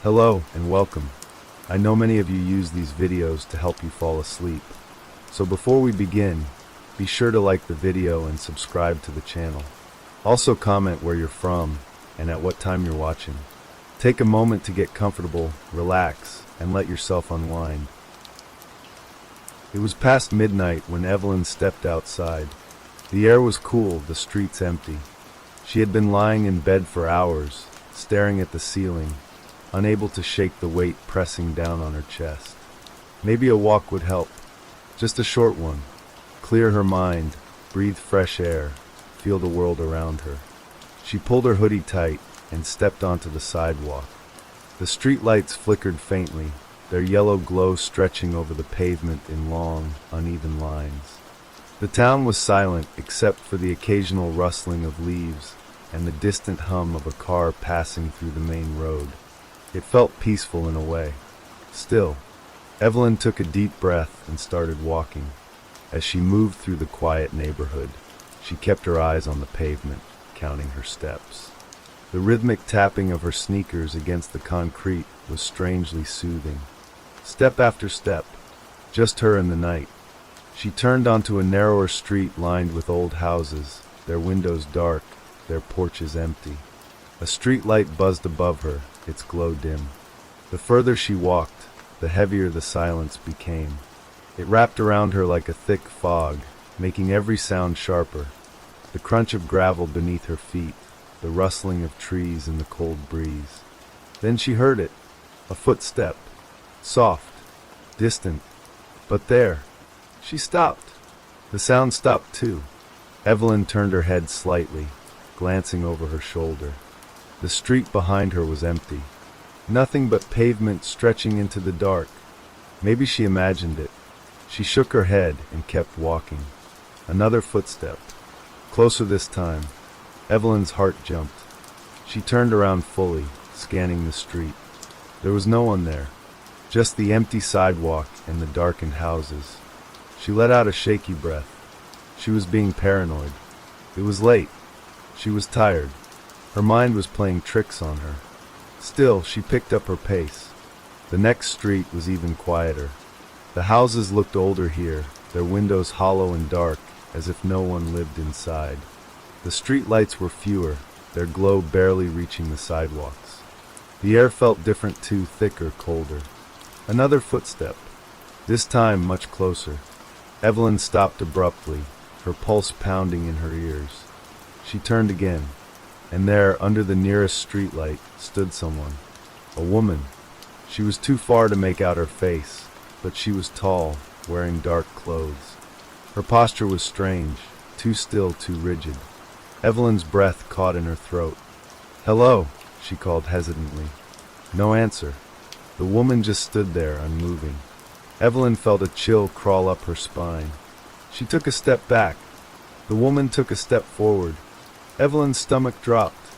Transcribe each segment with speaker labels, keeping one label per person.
Speaker 1: Hello and welcome. I know many of you use these videos to help you fall asleep. So before we begin, be sure to like the video and subscribe to the channel. Also comment where you're from and at what time you're watching. Take a moment to get comfortable, relax, and let yourself unwind. It was past midnight when Evelyn stepped outside. The air was cool, the streets empty. She had been lying in bed for hours, staring at the ceiling, unable to shake the weight pressing down on her chest. Maybe a walk would help, just a short one. Clear her mind, breathe fresh air, feel the world around her. She pulled her hoodie tight and stepped onto the sidewalk. The street lights flickered faintly, their yellow glow stretching over the pavement in long, uneven lines. The town was silent except for the occasional rustling of leaves and the distant hum of a car passing through the main road. It felt peaceful in a way. Still, Evelyn took a deep breath and started walking. As she moved through the quiet neighborhood, she kept her eyes on the pavement, counting her steps. The rhythmic tapping of her sneakers against the concrete was strangely soothing. Step after step, just her and the night. She turned onto a narrower street lined with old houses, their windows dark, their porches empty. A street light buzzed above her, its glow dim. The further she walked, the heavier the silence became. It wrapped around her like a thick fog, making every sound sharper. The crunch of gravel beneath her feet, the rustling of trees in the cold breeze. Then she heard it, a footstep, soft, distant, but there. She stopped. The sound stopped too. Evelyn turned her head slightly, glancing over her shoulder. The street behind her was empty. Nothing but pavement stretching into the dark. Maybe she imagined it. She shook her head and kept walking. Another footstep. Closer this time. Evelyn's heart jumped. She turned around fully, scanning the street. There was no one there. Just the empty sidewalk and the darkened houses. She let out a shaky breath. She was being paranoid. It was late. She was tired. Her mind was playing tricks on her. Still, she picked up her pace. The next street was even quieter. The houses looked older here, their windows hollow and dark, as if no one lived inside. The street lights were fewer, their glow barely reaching the sidewalks. The air felt different too, thicker, colder. Another footstep, this time much closer. Evelyn stopped abruptly, her pulse pounding in her ears. She turned again, and there, under the nearest streetlight, stood someone. A woman. She was too far to make out her face, but she was tall, wearing dark clothes. Her posture was strange, too still, too rigid. Evelyn's breath caught in her throat. "Hello," she called hesitantly. No answer. The woman just stood there, unmoving. Evelyn felt a chill crawl up her spine. She took a step back. The woman took a step forward. Evelyn's stomach dropped.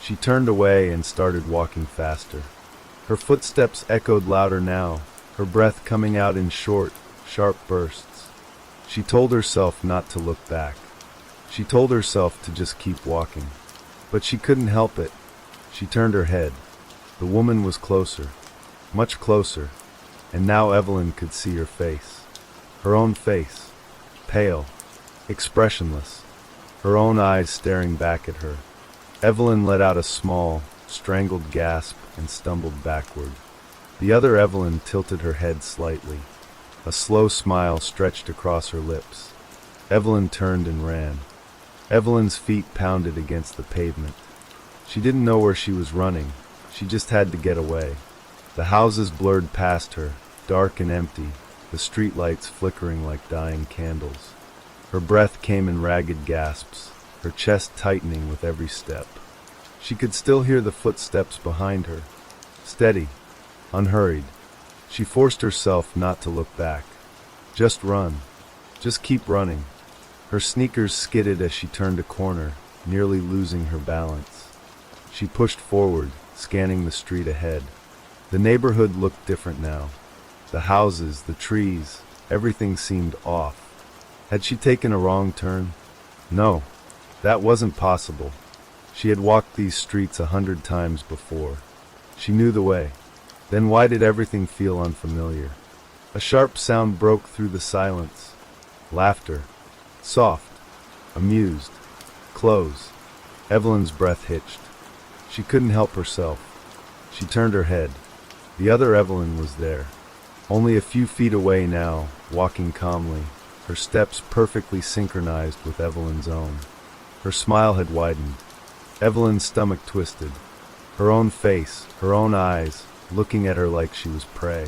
Speaker 1: She turned away and started walking faster. Her footsteps echoed louder now, her breath coming out in short, sharp bursts. She told herself not to look back. She told herself to just keep walking. But she couldn't help it. She turned her head. The woman was closer, much closer, and now Evelyn could see her face. Her own face, pale, expressionless. Her own eyes staring back at her. Evelyn let out a small, strangled gasp and stumbled backward. The other Evelyn tilted her head slightly. A slow smile stretched across her lips. Evelyn turned and ran. Evelyn's feet pounded against the pavement. She didn't know where she was running. She just had to get away. The houses blurred past her, dark and empty, the streetlights flickering like dying candles. Her breath came in ragged gasps, her chest tightening with every step. She could still hear the footsteps behind her. Steady, unhurried. She forced herself not to look back. Just run. Just keep running. Her sneakers skidded as she turned a corner, nearly losing her balance. She pushed forward, scanning the street ahead. The neighborhood looked different now. The houses, the trees, everything seemed off. Had she taken a wrong turn? No, that wasn't possible. She had walked these streets 100 times before. She knew the way. Then why did everything feel unfamiliar? A sharp sound broke through the silence. Laughter. Soft. Amused. Close. Evelyn's breath hitched. She couldn't help herself. She turned her head. The other Evelyn was there. Only a few feet away now, walking calmly, her steps perfectly synchronized with Evelyn's own. Her smile had widened. Evelyn's stomach twisted. Her own face, her own eyes, looking at her like she was prey.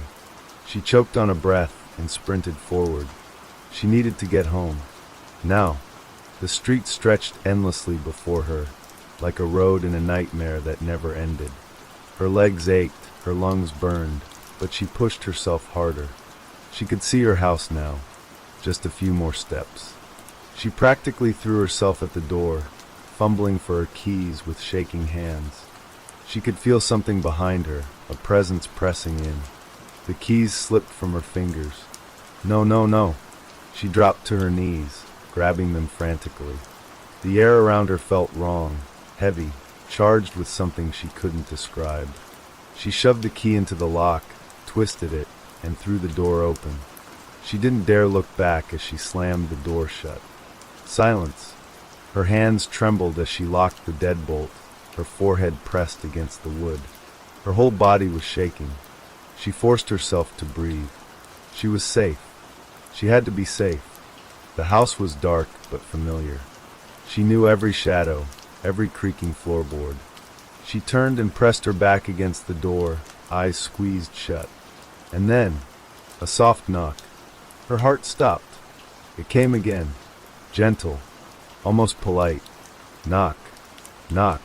Speaker 1: She choked on a breath and sprinted forward. She needed to get home. Now. The street stretched endlessly before her, like a road in a nightmare that never ended. Her legs ached, her lungs burned, but she pushed herself harder. She could see her house now. Just a few more steps. She practically threw herself at the door, fumbling for her keys with shaking hands. She could feel something behind her, a presence pressing in. The keys slipped from her fingers. No, no, no. She dropped to her knees, grabbing them frantically. The air around her felt wrong, heavy, charged with something she couldn't describe. She shoved the key into the lock, twisted it, and threw the door open. She didn't dare look back as she slammed the door shut. Silence. Her hands trembled as she locked the deadbolt, her forehead pressed against the wood. Her whole body was shaking. She forced herself to breathe. She was safe. She had to be safe. The house was dark but familiar. She knew every shadow, every creaking floorboard. She turned and pressed her back against the door, eyes squeezed shut. And then, a soft knock. Her heart stopped. It came again, gentle, almost polite. Knock, knock.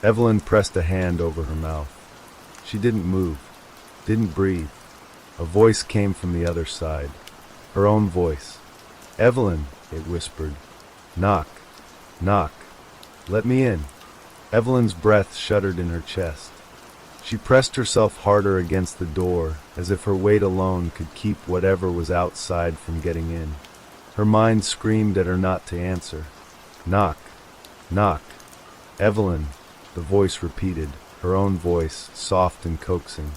Speaker 1: Evelyn pressed a hand over her mouth. She didn't move, didn't breathe. A voice came from the other side. Her own voice. Evelyn, it whispered. Knock, knock. Let me in. Evelyn's breath shuddered in her chest. She pressed herself harder against the door, as if her weight alone could keep whatever was outside from getting in. Her mind screamed at her not to answer. Knock, knock. Evelyn, the voice repeated, her own voice, soft and coaxing.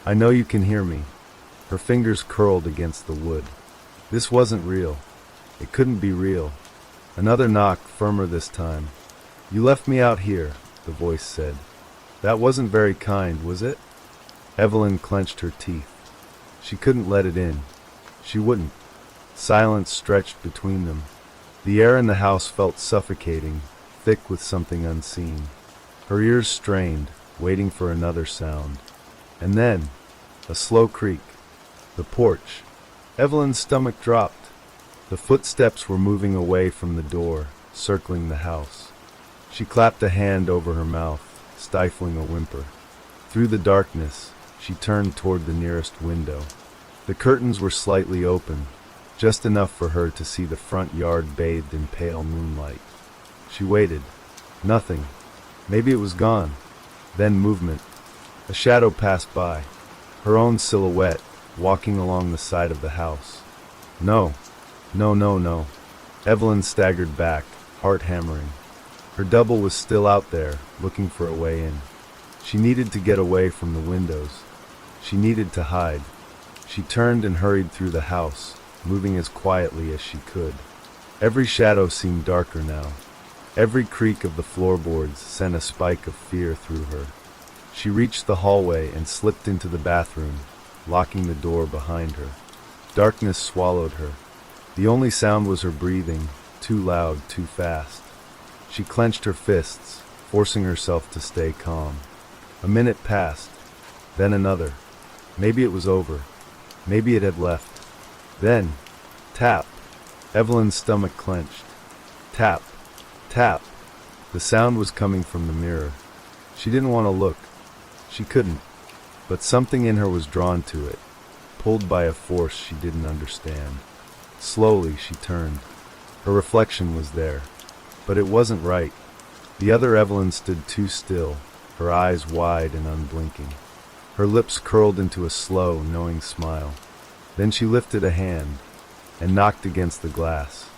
Speaker 1: I know you can hear me. Her fingers curled against the wood. This wasn't real. It couldn't be real. Another knock, firmer this time. You left me out here, the voice said. That wasn't very kind, was it? Evelyn clenched her teeth. She couldn't let it in. She wouldn't. Silence stretched between them. The air in the house felt suffocating, thick with something unseen. Her ears strained, waiting for another sound. And then, a slow creak. The porch. Evelyn's stomach dropped. The footsteps were moving away from the door, circling the house. She clapped a hand over her mouth, stifling a whimper. Through the darkness, she turned toward the nearest window. The curtains were slightly open, just enough for her to see the front yard bathed in pale moonlight. She waited. Nothing. Maybe it was gone. Then movement. A shadow passed by. Her own silhouette, walking along the side of the house. No. No, no, no. Evelyn staggered back, heart hammering. Her double was still out there, looking for a way in. She needed to get away from the windows. She needed to hide. She turned and hurried through the house, moving as quietly as she could. Every shadow seemed darker now. Every creak of the floorboards sent a spike of fear through her. She reached the hallway and slipped into the bathroom, locking the door behind her. Darkness swallowed her. The only sound was her breathing, too loud, too fast. She clenched her fists, forcing herself to stay calm. A minute passed, then another. Maybe it was over. Maybe it had left. Then, tap. Evelyn's stomach clenched. Tap, tap. The sound was coming from the mirror. She didn't want to look. She couldn't. But something in her was drawn to it, pulled by a force she didn't understand. Slowly, she turned. Her reflection was there. But it wasn't right. The other Evelyn stood too still, her eyes wide and unblinking. Her lips curled into a slow, knowing smile. Then she lifted a hand and knocked against the glass.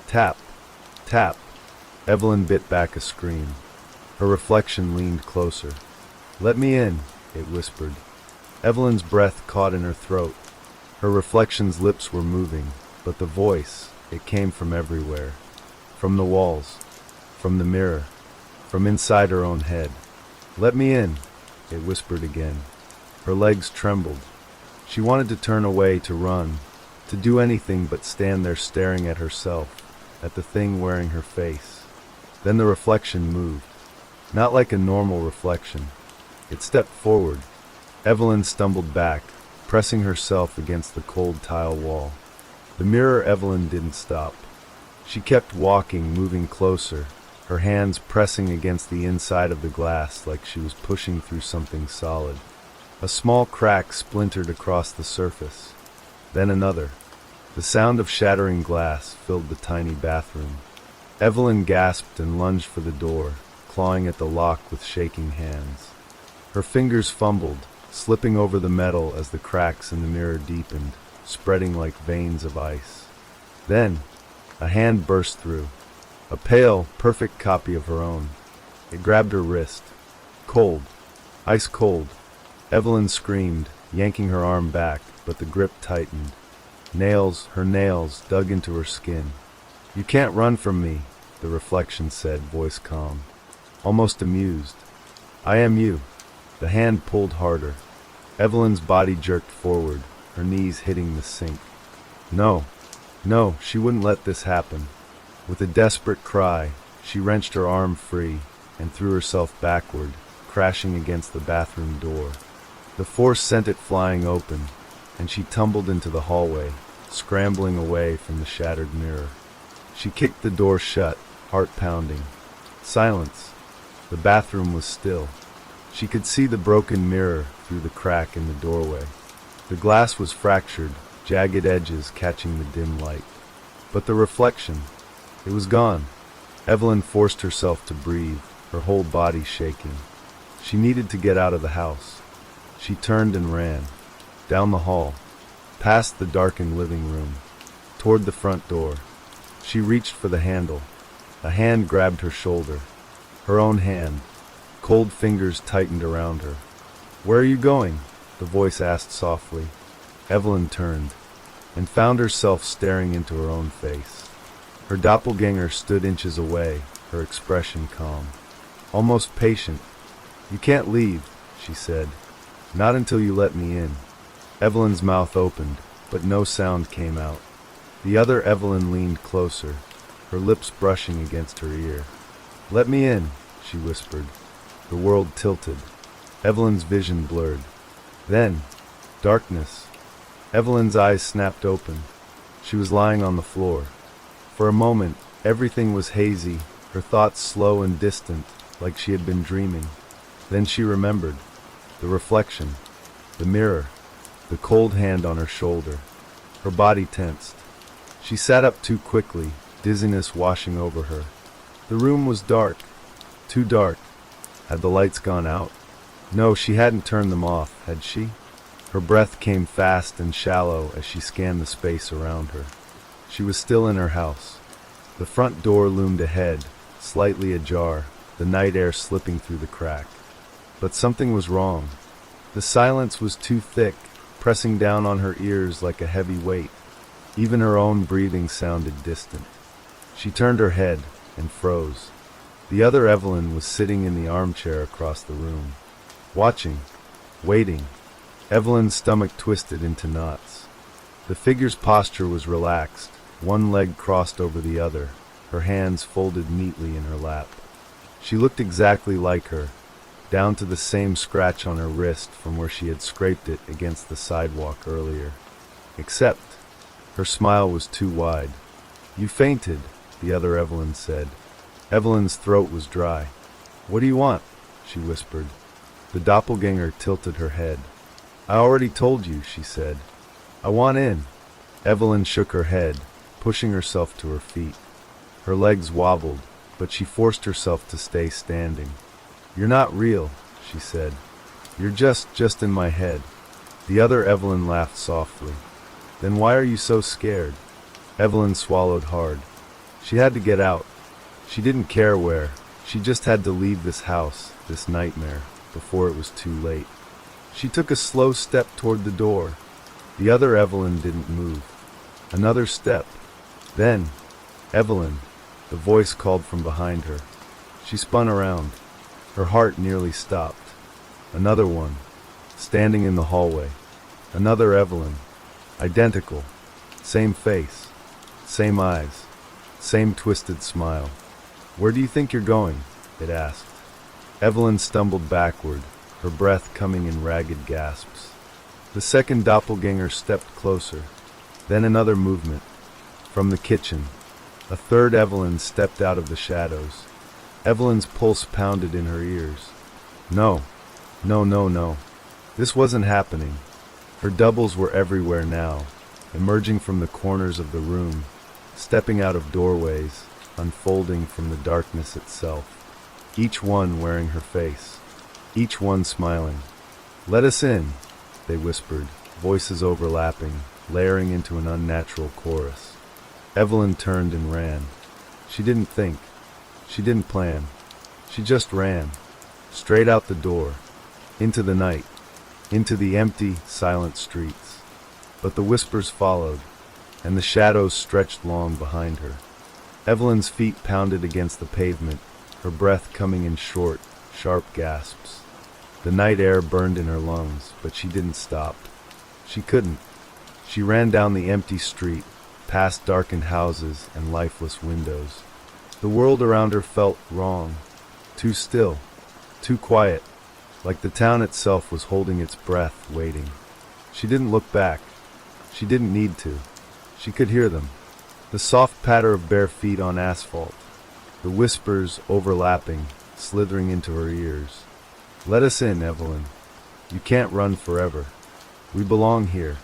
Speaker 1: Tap, tap. Evelyn bit back a scream. Her reflection leaned closer. Let me in, it whispered. Evelyn's breath caught in her throat. Her reflection's lips were moving, but the voice, it came from everywhere. From the walls, from the mirror, from inside her own head. "Let me in," it whispered again. Her legs trembled. She wanted to turn away, to run, to do anything but stand there staring at herself, at the thing wearing her face. Then the reflection moved. Not like a normal reflection. It stepped forward. Evelyn stumbled back, pressing herself against the cold tile wall. The mirror Evelyn didn't stop. She kept walking, moving closer, her hands pressing against the inside of the glass like she was pushing through something solid. A small crack splintered across the surface. Then another. The sound of shattering glass filled the tiny bathroom. Evelyn gasped and lunged for the door, clawing at the lock with shaking hands. Her fingers fumbled, slipping over the metal as the cracks in the mirror deepened, spreading like veins of ice. Then, a hand burst through. A pale, perfect copy of her own. It grabbed her wrist. Cold. Ice cold. Evelyn screamed, yanking her arm back, but the grip tightened. Her nails, dug into her skin. "You can't run from me," the reflection said, voice calm, almost amused. "I am you." The hand pulled harder. Evelyn's body jerked forward, her knees hitting the sink. No, she wouldn't let this happen. With a desperate cry, she wrenched her arm free and threw herself backward, crashing against the bathroom door. The force sent it flying open, and she tumbled into the hallway, scrambling away from the shattered mirror. She kicked the door shut, heart pounding. Silence. The bathroom was still. She could see the broken mirror through the crack in the doorway. The glass was fractured, jagged edges catching the dim light. But the reflection, it was gone. Evelyn forced herself to breathe, her whole body shaking. She needed to get out of the house. She turned and ran. Down the hall, past the darkened living room, toward the front door. She reached for the handle. A hand grabbed her shoulder. Her own hand. Cold fingers tightened around her. "Where are you going?" the voice asked softly. Evelyn turned, and found herself staring into her own face. Her doppelganger stood inches away, her expression calm, almost patient. "You can't leave," she said. "Not until you let me in." Evelyn's mouth opened, but no sound came out. The other Evelyn leaned closer, her lips brushing against her ear. "Let me in," she whispered. The world tilted. Evelyn's vision blurred. Then, darkness. Evelyn's eyes snapped open. She was lying on the floor. For a moment, everything was hazy, her thoughts slow and distant, like she had been dreaming. Then she remembered. The reflection. The mirror. The cold hand on her shoulder. Her body tensed. She sat up too quickly, dizziness washing over her. The room was dark. Too dark. Had the lights gone out? No, she hadn't turned them off, had she? Her breath came fast and shallow as she scanned the space around her. She was still in her house. The front door loomed ahead, slightly ajar, the night air slipping through the crack. But something was wrong. The silence was too thick, pressing down on her ears like a heavy weight. Even her own breathing sounded distant. She turned her head and froze. The other Evelyn was sitting in the armchair across the room, watching, waiting. Evelyn's stomach twisted into knots. The figure's posture was relaxed, one leg crossed over the other, her hands folded neatly in her lap. She looked exactly like her, down to the same scratch on her wrist from where she had scraped it against the sidewalk earlier. Except, her smile was too wide. "You fainted," the other Evelyn said. Evelyn's throat was dry. "What do you want?" she whispered. The doppelganger tilted her head. "I already told you," she said. "I want in." Evelyn shook her head, pushing herself to her feet. Her legs wobbled, but she forced herself to stay standing. "You're not real," she said. "You're just in my head." The other Evelyn laughed softly. "Then why are you so scared?" Evelyn swallowed hard. She had to get out. She didn't care where. She just had to leave this house, this nightmare, before it was too late. She took a slow step toward the door. The other Evelyn didn't move. Another step. Then, "Evelyn," the voice called from behind her. She spun around. Her heart nearly stopped. Another one, standing in the hallway. Another Evelyn. Identical. Same face. Same eyes. Same twisted smile. "Where do you think you're going?" it asked. Evelyn stumbled backward, her breath coming in ragged gasps. The second doppelganger stepped closer. Then another movement. From the kitchen, a third Evelyn stepped out of the shadows. Evelyn's pulse pounded in her ears. No, no, no, no. This wasn't happening. Her doubles were everywhere now, emerging from the corners of the room, stepping out of doorways, unfolding from the darkness itself. Each one wearing her face. Each one smiling. "Let us in," they whispered, voices overlapping, layering into an unnatural chorus. Evelyn turned and ran. She didn't think. She didn't plan. She just ran. Straight out the door. Into the night. Into the empty, silent streets. But the whispers followed, and the shadows stretched long behind her. Evelyn's feet pounded against the pavement, her breath coming in short, sharp gasps. The night air burned in her lungs, but she didn't stop. She couldn't. She ran down the empty street, past darkened houses and lifeless windows. The world around her felt wrong, too still, too quiet, like the town itself was holding its breath, waiting. She didn't look back. She didn't need to. She could hear them. The soft patter of bare feet on asphalt. The whispers overlapping, slithering into her ears. "Let us in, Evelyn. You can't run forever. We belong here."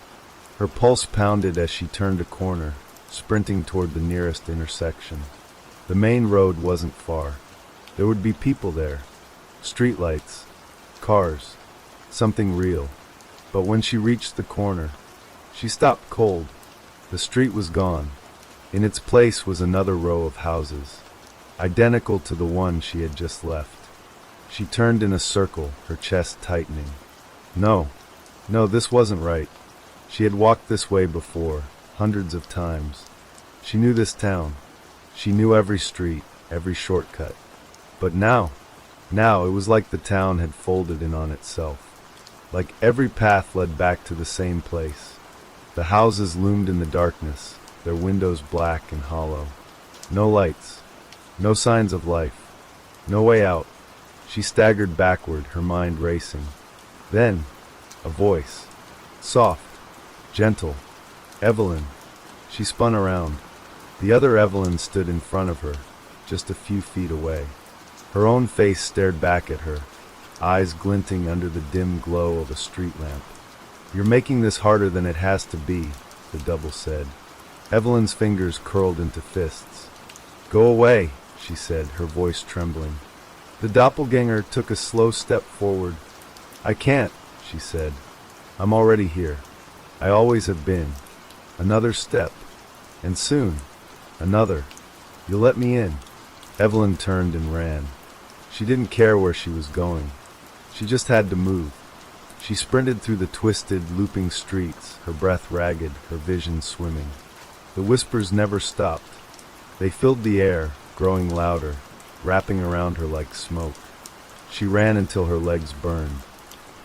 Speaker 1: Her pulse pounded as she turned a corner, sprinting toward the nearest intersection. The main road wasn't far. There would be people there. Streetlights. Cars. Something real. But when she reached the corner, she stopped cold. The street was gone. In its place was another row of houses, identical to the one she had just left. She turned in a circle, her chest tightening. No, this wasn't right. She had walked this way before, hundreds of times. She knew this town. She knew every street, every shortcut. But now it was like the town had folded in on itself. Like every path led back to the same place. The houses loomed in the darkness, their windows black and hollow. No lights. No signs of life. No way out. She staggered backward, her mind racing. Then, a voice. Soft. Gentle. "Evelyn." She spun around. The other Evelyn stood in front of her, just a few feet away. Her own face stared back at her, eyes glinting under the dim glow of a street lamp. "You're making this harder than it has to be," the double said. Evelyn's fingers curled into fists. "Go away," she said, her voice trembling. The doppelganger took a slow step forward. "I can't," she said. "I'm already here. I always have been." Another step. And soon, another. "You'll let me in." Evelyn turned and ran. She didn't care where she was going. She just had to move. She sprinted through the twisted, looping streets, her breath ragged, her vision swimming. The whispers never stopped. They filled the air, growing louder, wrapping around her like smoke. She ran until her legs burned,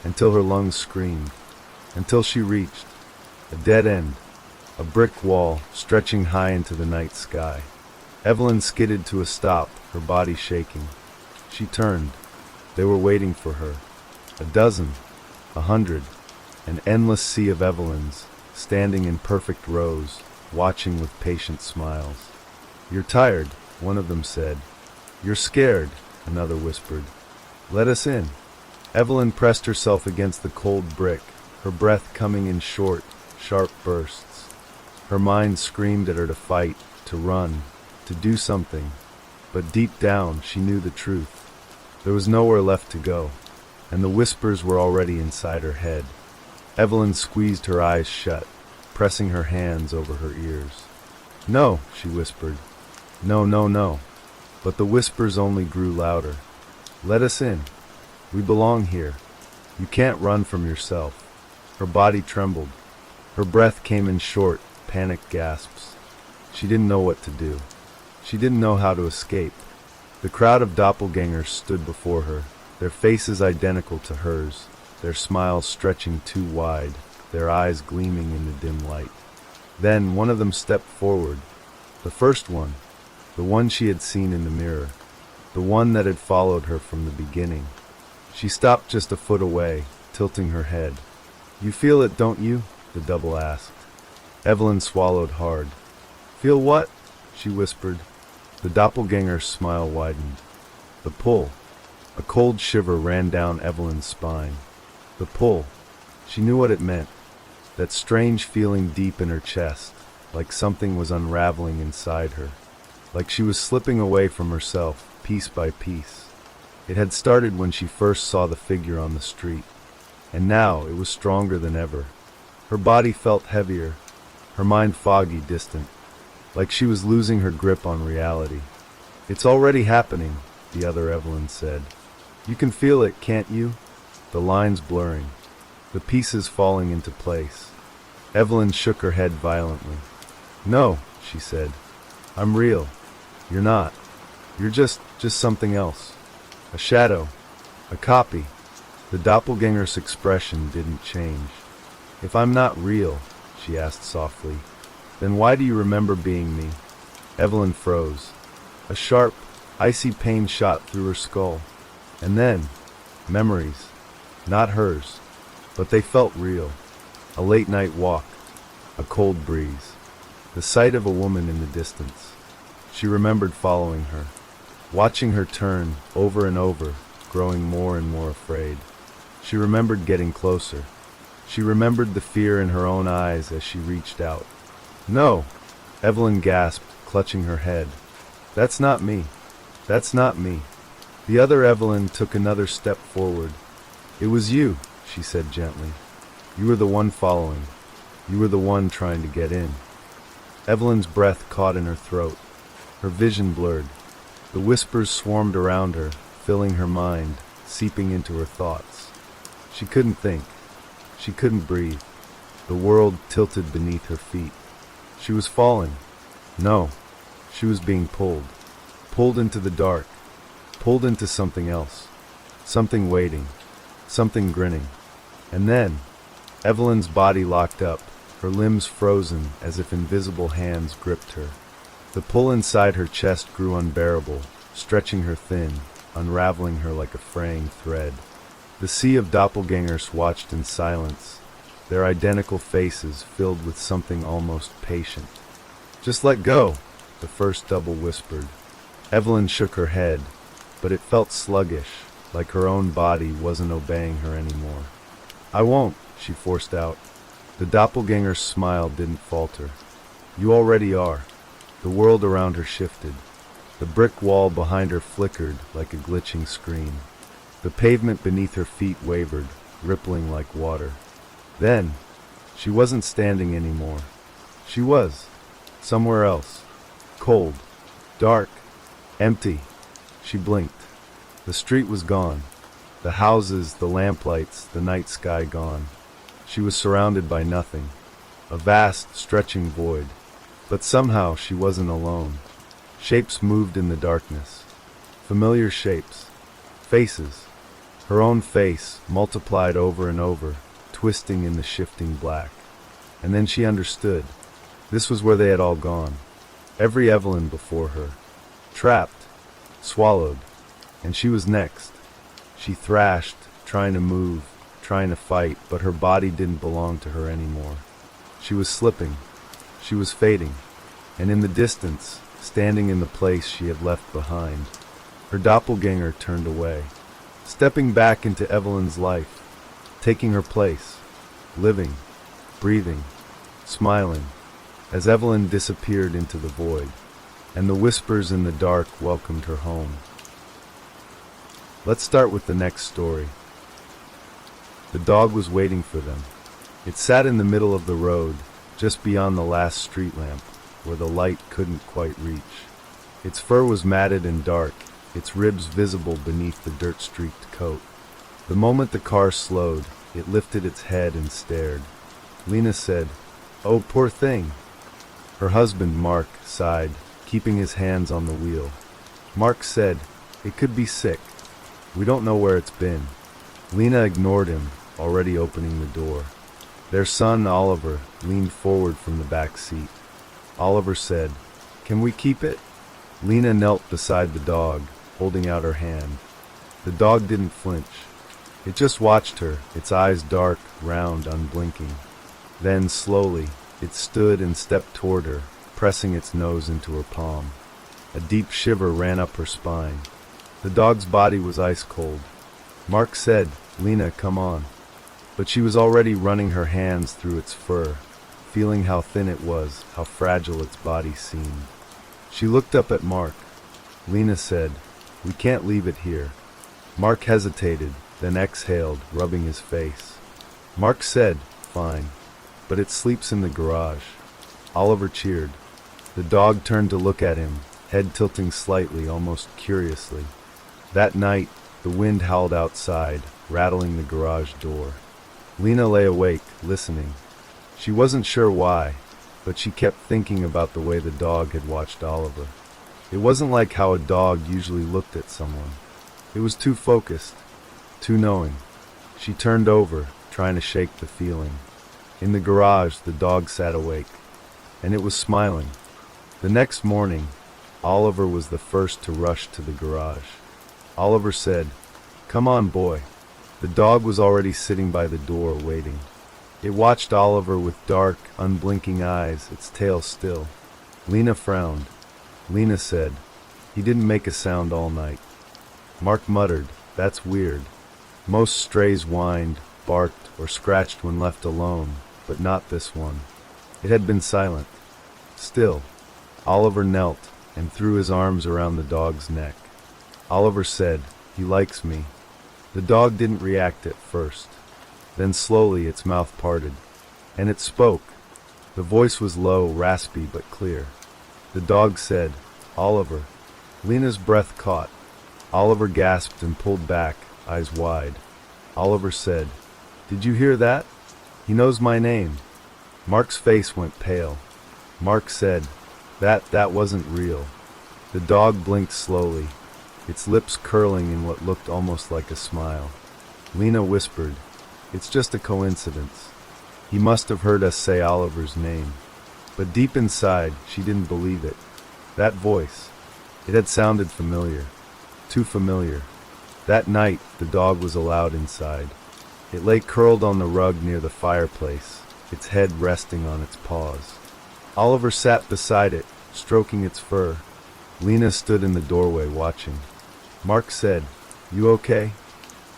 Speaker 1: until her lungs screamed, until she reached a dead end, a brick wall stretching high into the night sky. Evelyn skidded to a stop, her body shaking. She turned. They were waiting for her. A dozen, 100, an endless sea of Evelyns, standing in perfect rows, watching with patient smiles. "You're tired," one of them said. "You're scared," another whispered. "Let us in." Evelyn pressed herself against the cold brick, her breath coming in short, sharp bursts. Her mind screamed at her to fight, to run, to do something. But deep down, she knew the truth. There was nowhere left to go, and the whispers were already inside her head. Evelyn squeezed her eyes shut, pressing her hands over her ears. "No," she whispered. "No, no, no." But the whispers only grew louder. "Let us in. We belong here." You can't run from yourself. Her body trembled. Her breath came in short, panicked gasps. She didn't know what to do. She didn't know how to escape. The crowd of doppelgangers stood before her, their faces identical to hers, their smiles stretching too wide, their eyes gleaming in the dim light. Then one of them stepped forward. The first one, the one she had seen in the mirror, the one that had followed her from the beginning. She stopped just a foot away, tilting her head. "You feel it, don't you?" the double asked. Evelyn swallowed hard. "Feel what?" she whispered. The doppelganger's smile widened. "The pull." A cold shiver ran down Evelyn's spine. The pull. She knew what it meant. That strange feeling deep in her chest, like something was unraveling inside her, like she was slipping away from herself, piece by piece. It had started when she first saw the figure on the street, and now it was stronger than ever. Her body felt heavier, her mind foggy, distant, like she was losing her grip on reality. "It's already happening," the other Evelyn said. "You can feel it, can't you?" The lines blurring, the pieces falling into place. Evelyn shook her head violently. "No," she said. "I'm real. You're not. You're just something else. A shadow. A copy." The doppelganger's expression didn't change. "If I'm not real," she asked softly, "then why do you remember being me?" Evelyn froze. A sharp, icy pain shot through her skull. And then, memories. Not hers, but they felt real. A late night walk, a cold breeze, the sight of a woman in the distance. She remembered following her, watching her turn over and over, growing more and more afraid. She remembered getting closer. She remembered the fear in her own eyes as she reached out. "No!" Evelyn gasped, clutching her head. "That's not me. That's not me." The other Evelyn took another step forward. "It was you," she said gently. "You were the one following. You were the one trying to get in." Evelyn's breath caught in her throat. Her vision blurred. The whispers swarmed around her, filling her mind, seeping into her thoughts. She couldn't think. She couldn't breathe. The world tilted beneath her feet. She was falling. No, she was being pulled. Pulled into the dark. Pulled into something else. Something waiting. Something grinning. And then, Evelyn's body locked up, her limbs frozen as if invisible hands gripped her. The pull inside her chest grew unbearable, stretching her thin, unraveling her like a fraying thread. The sea of doppelgangers watched in silence, their identical faces filled with something almost patient. "Just let go," the first double whispered. Evelyn shook her head, but it felt sluggish, like her own body wasn't obeying her anymore. "I won't," she forced out. The doppelganger's smile didn't falter. "You already are." The world around her shifted. The brick wall behind her flickered like a glitching screen. The pavement beneath her feet wavered, rippling like water. Then, she wasn't standing anymore. She was somewhere else. Cold, dark, empty. She blinked. The street was gone. The houses, the lamplights, the night sky gone. She was surrounded by nothing. A vast, stretching void. But somehow she wasn't alone. Shapes moved in the darkness. Familiar shapes. Faces. Her own face, multiplied over and over, twisting in the shifting black. And then she understood. This was where they had all gone. Every Evelyn before her. Trapped. Swallowed. And she was next. She thrashed, trying to move, trying to fight, but her body didn't belong to her anymore. She was slipping. She was fading. And in the distance, standing in the place she had left behind, her doppelganger turned away, stepping back into Evelyn's life, taking her place, living, breathing, smiling, as Evelyn disappeared into the void, and the whispers in the dark welcomed her home. Let's start with the next story. The dog was waiting for them. It sat in the middle of the road, just beyond the last street lamp, where the light couldn't quite reach. Its fur was matted and dark, its ribs visible beneath the dirt-streaked coat. The moment the car slowed, it lifted its head and stared. Lena said, "Oh, poor thing." Her husband, Mark, sighed, keeping his hands on the wheel. Mark said, "It could be sick. We don't know where it's been." Lena ignored him, already opening the door. Their son, Oliver, leaned forward from the back seat. Oliver said, "Can we keep it?" Lena knelt beside the dog, holding out her hand. The dog didn't flinch. It just watched her, its eyes dark, round, unblinking. Then, slowly, it stood and stepped toward her, pressing its nose into her palm. A deep shiver ran up her spine. The dog's body was ice cold. Mark said, "Lena, come on." But she was already running her hands through its fur, feeling how thin it was, how fragile its body seemed. She looked up at Mark. Lena said, "We can't leave it here." Mark hesitated, then exhaled, rubbing his face. Mark said, "Fine, but it sleeps in the garage." Oliver cheered. The dog turned to look at him, head tilting slightly, almost curiously. That night, the wind howled outside, rattling the garage door. Lena lay awake, listening. She wasn't sure why, but she kept thinking about the way the dog had watched Oliver. It wasn't like how a dog usually looked at someone. It was too focused, too knowing. She turned over, trying to shake the feeling. In the garage, the dog sat awake, and it was smiling. The next morning, Oliver was the first to rush to the garage. Oliver said, "Come on, boy." The dog was already sitting by the door, waiting. It watched Oliver with dark, unblinking eyes, its tail still. Lena frowned. Lena said, "He didn't make a sound all night." Mark muttered, "That's weird. Most strays whined, barked, or scratched when left alone, but not this one." It had been silent. Still, Oliver knelt and threw his arms around the dog's neck. Oliver said, "He likes me." The dog didn't react at first. Then slowly its mouth parted, and it spoke. The voice was low, raspy, but clear. The dog said, "Oliver." Lena's breath caught. Oliver gasped and pulled back, eyes wide. Oliver said, "Did you hear that? He knows my name." Mark's face went pale. Mark said, That wasn't real." The dog blinked slowly, its lips curling in what looked almost like a smile. Lena whispered, "It's just a coincidence. He must have heard us say Oliver's name." But deep inside, she didn't believe it. That voice, it had sounded familiar. Too familiar. That night, the dog was allowed inside. It lay curled on the rug near the fireplace, its head resting on its paws. Oliver sat beside it, stroking its fur. Lena stood in the doorway watching. Mark said, "You okay?"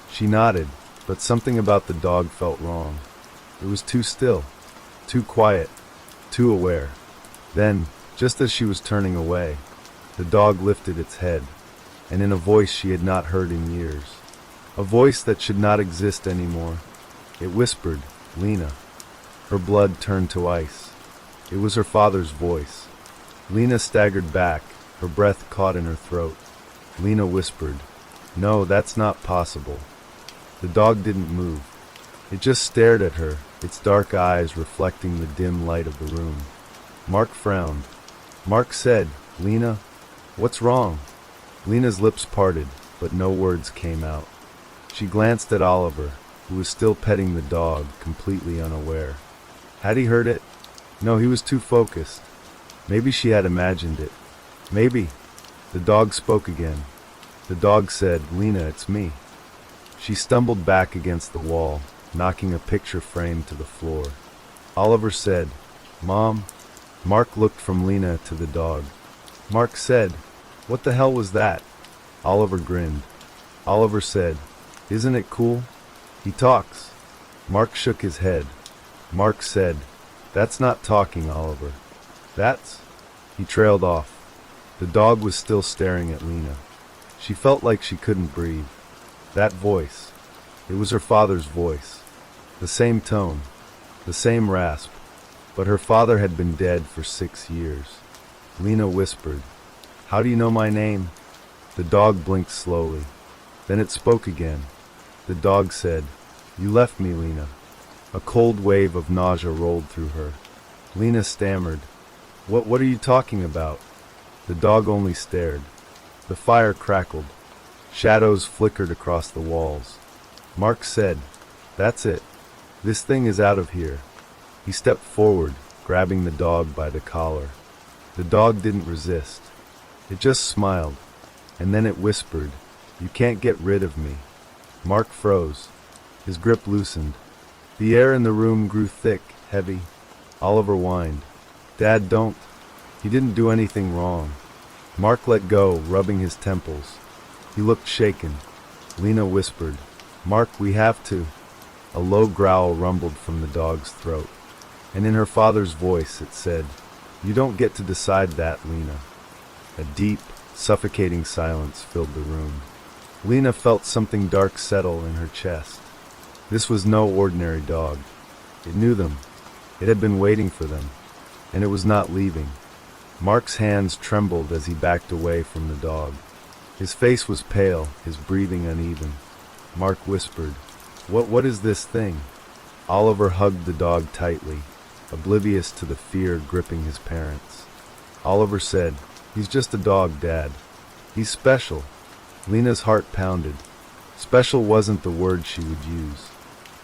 Speaker 1: She nodded, but something about the dog felt wrong. It was too still, too quiet, too aware. Then, just as she was turning away, the dog lifted its head, and in a voice she had not heard in years, a voice that should not exist anymore, it whispered, "Lena." Her blood turned to ice. It was her father's voice. Lena staggered back, her breath caught in her throat. Lena whispered, "No, that's not possible." The dog didn't move. It just stared at her, its dark eyes reflecting the dim light of the room. Mark frowned. Mark said, "Lena, what's wrong?" Lena's lips parted, but no words came out. She glanced at Oliver, who was still petting the dog, completely unaware. Had he heard it? No, he was too focused. Maybe she had imagined it. Maybe. The dog spoke again. The dog said, "Lena, it's me." She stumbled back against the wall, knocking a picture frame to the floor. Oliver said, "Mom?" Mark looked from Lena to the dog. Mark said, "What the hell was that?" Oliver grinned. Oliver said, "Isn't it cool? He talks." Mark shook his head. Mark said, "That's not talking, Oliver. That's..." He trailed off. The dog was still staring at Lena. She felt like she couldn't breathe. That voice. It was her father's voice. The same tone. The same rasp. But her father had been dead for 6 years. Lena whispered, "How do you know my name?" The dog blinked slowly. Then it spoke again. The dog said, "You left me, Lena." A cold wave of nausea rolled through her. Lena stammered, What are you talking about?" The dog only stared. The fire crackled. Shadows flickered across the walls. Mark said, "That's it. This thing is out of here." He stepped forward, grabbing the dog by the collar. The dog didn't resist. It just smiled, and then it whispered, "You can't get rid of me." Mark froze. His grip loosened. The air in the room grew thick, heavy. Oliver whined, "Dad, don't." He didn't do anything wrong. Mark let go, rubbing his temples. He looked shaken. Lena whispered, "Mark, we have to." A low growl rumbled from the dog's throat, and in her father's voice it said, "You don't get to decide that, Lena." A deep, suffocating silence filled the room. Lena felt something dark settle in her chest. This was no ordinary dog. It knew them. It had been waiting for them, and it was not leaving. Mark's hands trembled as he backed away from the dog. His face was pale, his breathing uneven. Mark whispered, What is this thing?" Oliver hugged the dog tightly, oblivious to the fear gripping his parents. Oliver said, "He's just a dog, Dad. He's special." Lena's heart pounded. Special wasn't the word she would use.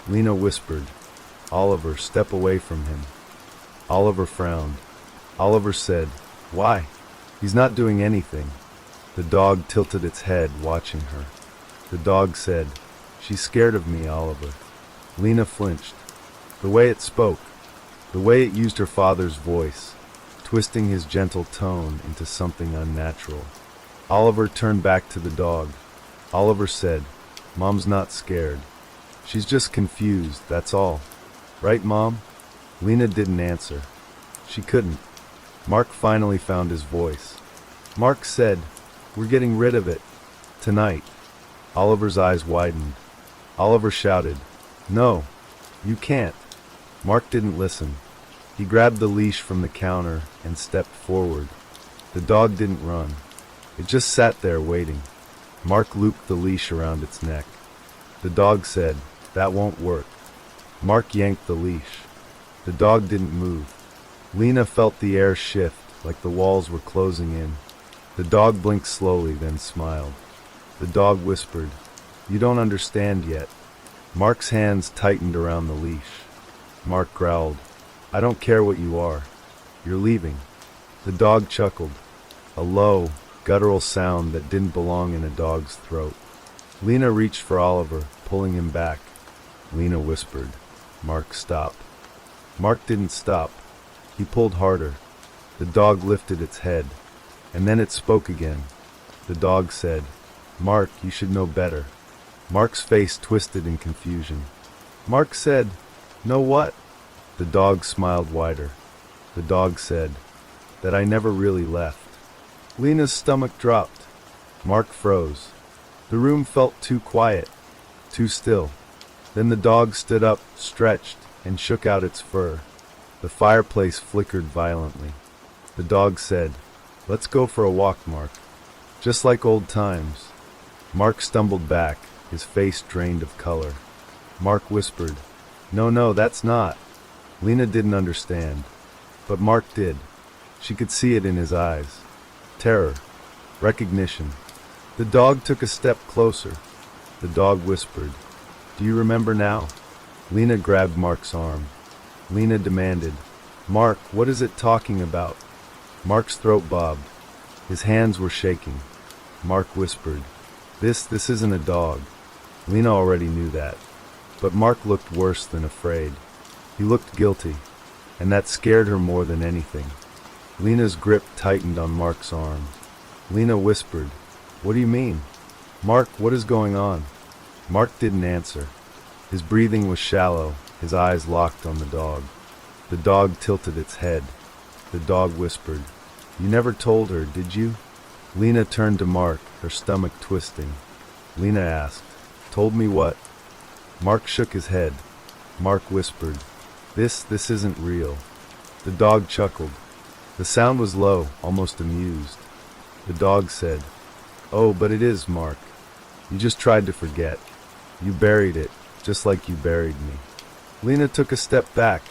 Speaker 1: Lena whispered, "Oliver, step away from him." Oliver frowned. Oliver said, "Why? He's not doing anything." The dog tilted its head, watching her. The dog said, "She's scared of me, Oliver." Lena flinched. The way it spoke, the way it used her father's voice, twisting his gentle tone into something unnatural. Oliver turned back to the dog. Oliver said, "Mom's not scared. She's just confused, that's all. Right, Mom?" Lena didn't answer. She couldn't. Mark finally found his voice. Mark said, "We're getting rid of it. Tonight." Oliver's eyes widened. Oliver shouted, "No, you can't." Mark didn't listen. He grabbed the leash from the counter and stepped forward. The dog didn't run. It just sat there waiting. Mark looped the leash around its neck. The dog said, "That won't work." Mark yanked the leash. The dog didn't move. Lena felt the air shift, like the walls were closing in. The dog blinked slowly, then smiled. The dog whispered, "You don't understand yet." Mark's hands tightened around the leash. Mark growled, "I don't care what you are. You're leaving." The dog chuckled, a low, guttural sound that didn't belong in a dog's throat. Lena reached for Oliver, pulling him back. Lena whispered, "Mark, stop." Mark didn't stop. He pulled harder. The dog lifted its head, and then it spoke again. The dog said, "Mark, you should know better." Mark's face twisted in confusion. Mark said, "No what?" The dog smiled wider. The dog said, "That I never really left." Lena's stomach dropped. Mark froze. The room felt too quiet, too still. Then the dog stood up, stretched, and shook out its fur. The fireplace flickered violently. The dog said, "Let's go for a walk, Mark. Just like old times." Mark stumbled back, his face drained of color. Mark whispered, No, that's not." Lena didn't understand, but Mark did. She could see it in his eyes. Terror. Recognition. The dog took a step closer. The dog whispered, "Do you remember now?" Lena grabbed Mark's arm. Lena demanded, "Mark, what is it talking about?" Mark's throat bobbed. His hands were shaking. Mark whispered, This isn't a dog." Lena already knew that. But Mark looked worse than afraid. He looked guilty, and that scared her more than anything. Lena's grip tightened on Mark's arm. Lena whispered, "What do you mean? Mark, what is going on?" Mark didn't answer. His breathing was shallow, his eyes locked on the dog. The dog tilted its head. The dog whispered, "You never told her, did you?" Lena turned to Mark, her stomach twisting. Lena asked, "Told me what?" Mark shook his head. Mark whispered, This isn't real." The dog chuckled. The sound was low, almost amused. The dog said, "Oh, but it is, Mark. You just tried to forget." You buried it, just like you buried me. Lena took a step back.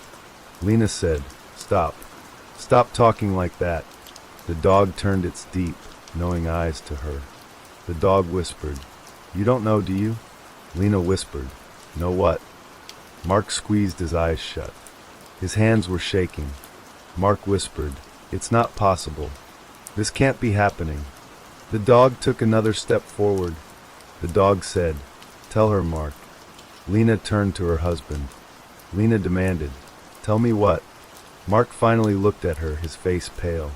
Speaker 1: Lena said, "Stop. Stop talking like that." The dog turned its deep, knowing eyes to her. The dog whispered, "You don't know, do you?" Lena whispered, "Know what?" Mark squeezed his eyes shut. His hands were shaking. Mark whispered, "It's not possible. This can't be happening." The dog took another step forward. The dog said, "Tell her, Mark." Lena turned to her husband. Lena demanded, "Tell me what?" Mark finally looked at her, his face pale.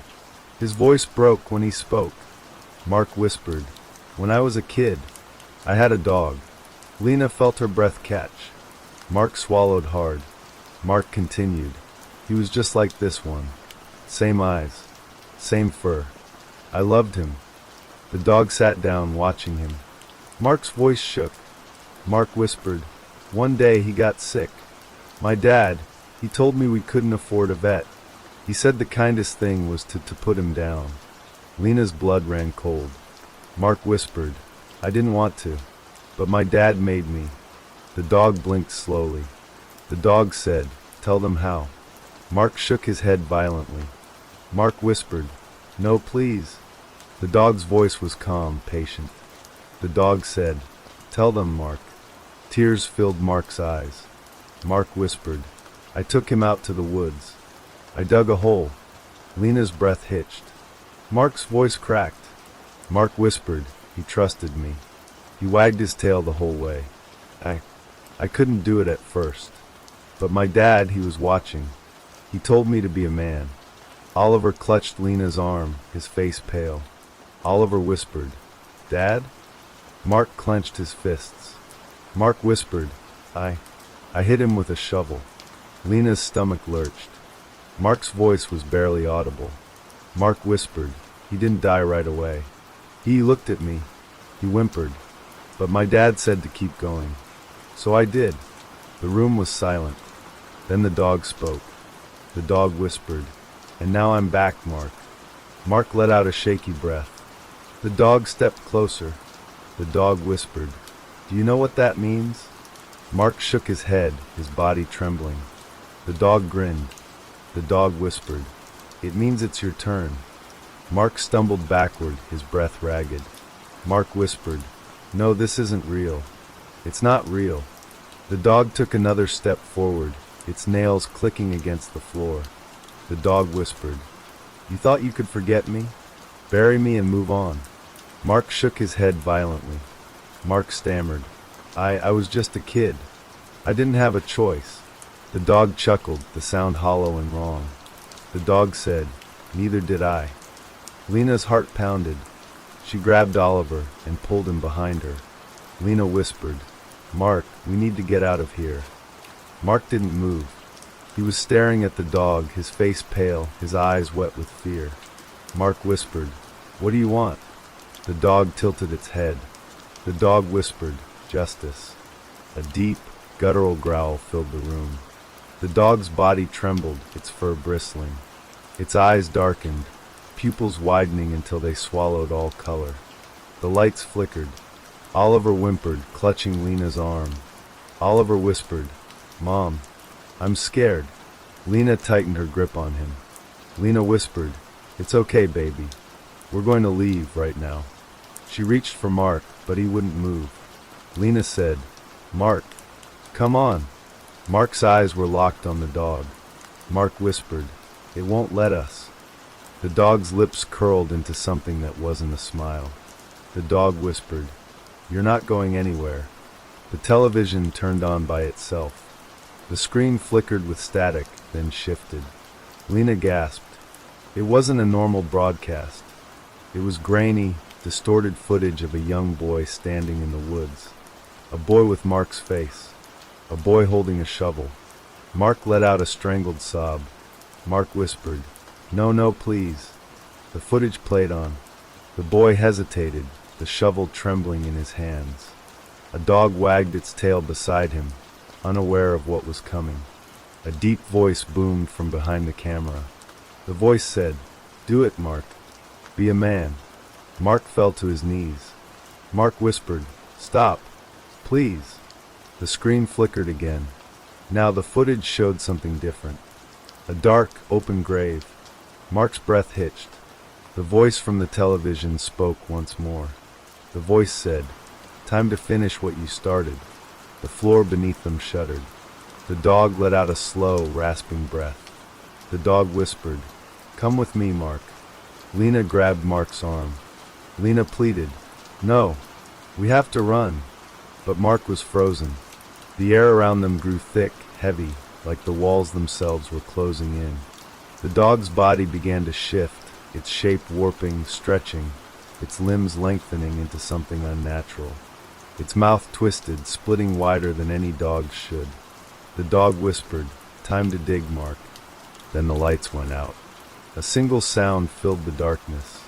Speaker 1: His voice broke when he spoke. Mark whispered, "When I was a kid, I had a dog." Lena felt her breath catch. Mark swallowed hard. Mark continued, "He was just like this one. Same eyes, same fur. I loved him." The dog sat down, watching him. Mark's voice shook. Mark whispered, "One day he got sick. My dad, he told me we couldn't afford a vet. He said the kindest thing was to put him down." Lena's blood ran cold. Mark whispered, "I didn't want to, but my dad made me." The dog blinked slowly. The dog said, "Tell them how." Mark shook his head violently. Mark whispered, "No, please." The dog's voice was calm, patient. The dog said, "Tell them, Mark." Tears filled Mark's eyes. Mark whispered, "I took him out to the woods. I dug a hole." Lena's breath hitched. Mark's voice cracked. Mark whispered, "He trusted me." He wagged his tail the whole way. I couldn't do it at first. But my dad, he was watching. He told me to be a man." Oliver clutched Lena's arm, his face pale. Oliver whispered, "Dad?" Mark clenched his fists. Mark whispered, I hit him with a shovel." Lena's stomach lurched. Mark's voice was barely audible. Mark whispered, "He didn't die right away. He looked at me. He whimpered. But my dad said to keep going. So I did." The room was silent. Then the dog spoke. The dog whispered, "And now I'm back, Mark." Mark let out a shaky breath. The dog stepped closer. The dog whispered, "Do you know what that means?" Mark shook his head, his body trembling. The dog grinned. The dog whispered, "It means it's your turn." Mark stumbled backward, his breath ragged. Mark whispered, "No, this isn't real. It's not real." The dog took another step forward, its nails clicking against the floor. The dog whispered, "You thought you could forget me? Bury me and move on." Mark shook his head violently. Mark stammered, I was just a kid. I didn't have a choice." The dog chuckled, the sound hollow and wrong. The dog said, "Neither did I." Lena's heart pounded. She grabbed Oliver and pulled him behind her. Lena whispered, "Mark, we need to get out of here." Mark didn't move. He was staring at the dog, his face pale, his eyes wet with fear. Mark whispered, "What do you want?" The dog tilted its head. The dog whispered, "Justice." A deep, guttural growl filled the room. The dog's body trembled, its fur bristling. Its eyes darkened, pupils widening until they swallowed all color. The lights flickered. Oliver whimpered, clutching Lena's arm. Oliver whispered, "Mom, I'm scared." Lena tightened her grip on him. Lena whispered, "It's okay, baby. We're going to leave right now." She reached for Mark, but he wouldn't move. Lena said, "Mark, come on." Mark's eyes were locked on the dog. Mark whispered, "It won't let us." The dog's lips curled into something that wasn't a smile. The dog whispered, "You're not going anywhere." The television turned on by itself. The screen flickered with static, then shifted. Lena gasped. It wasn't a normal broadcast. It was grainy, distorted footage of a young boy standing in the woods. A boy with Mark's face. A boy holding a shovel. Mark let out a strangled sob. Mark whispered, "No, no, please." The footage played on. The boy hesitated, the shovel trembling in his hands. A dog wagged its tail beside him, unaware of what was coming. A deep voice boomed from behind the camera. The voice said, "Do it, Mark. Be a man." Mark fell to his knees. Mark whispered, "Stop, please." The screen flickered again. Now the footage showed something different. A dark, open grave. Mark's breath hitched. The voice from the television spoke once more. The voice said, "Time to finish what you started." The floor beneath them shuddered. The dog let out a slow, rasping breath. The dog whispered, "Come with me, Mark." Lena grabbed Mark's arm. Lena pleaded, "No, we have to run." But Mark was frozen. The air around them grew thick, heavy, like the walls themselves were closing in. The dog's body began to shift, its shape warping, stretching, its limbs lengthening into something unnatural. Its mouth twisted, splitting wider than any dog's should. The dog whispered, "Time to dig, Mark." Then the lights went out. A single sound filled the darkness.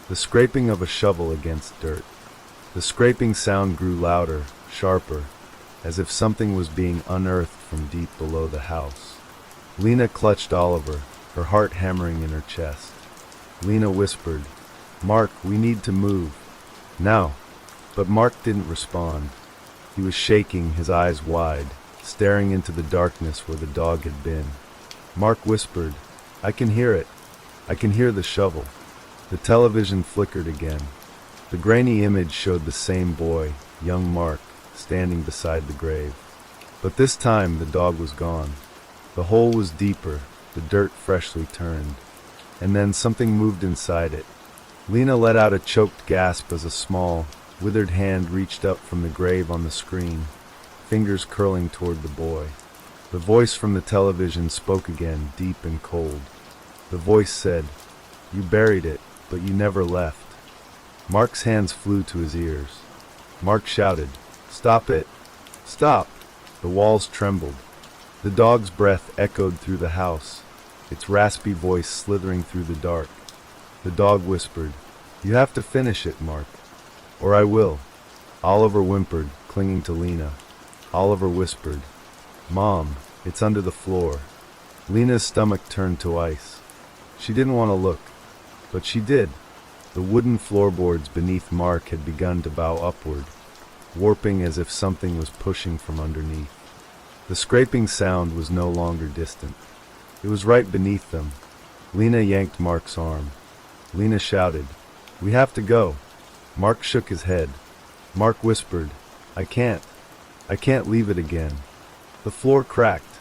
Speaker 1: The scraping of a shovel against dirt. The scraping sound grew louder, sharper, as if something was being unearthed from deep below the house. Lena clutched Oliver, her heart hammering in her chest. Lena whispered, "Mark, we need to move. Now." But Mark didn't respond. He was shaking, his eyes wide, staring into the darkness where the dog had been. Mark whispered, "I can hear it. I can hear the shovel." The television flickered again. The grainy image showed the same boy, young Mark, standing beside the grave. But this time the dog was gone. The hole was deeper, the dirt freshly turned. And then something moved inside it. Lena let out a choked gasp as a small, withered hand reached up from the grave on the screen, fingers curling toward the boy. The voice from the television spoke again, deep and cold. The voice said, "You buried it, but you never left." Mark's hands flew to his ears. Mark shouted, "Stop it! Stop!" The walls trembled. The dog's breath echoed through the house, its raspy voice slithering through the dark. The dog whispered, "You have to finish it, Mark, or I will." Oliver whimpered, clinging to Lena. Oliver whispered, "Mom, it's under the floor." Lena's stomach turned to ice. She didn't want to look, but she did. The wooden floorboards beneath Mark had begun to bow upward, warping as if something was pushing from underneath. The scraping sound was no longer distant. It was right beneath them. Lena yanked Mark's arm. Lena shouted, "We have to go." Mark shook his head. Mark whispered, I can't leave it again." The floor cracked.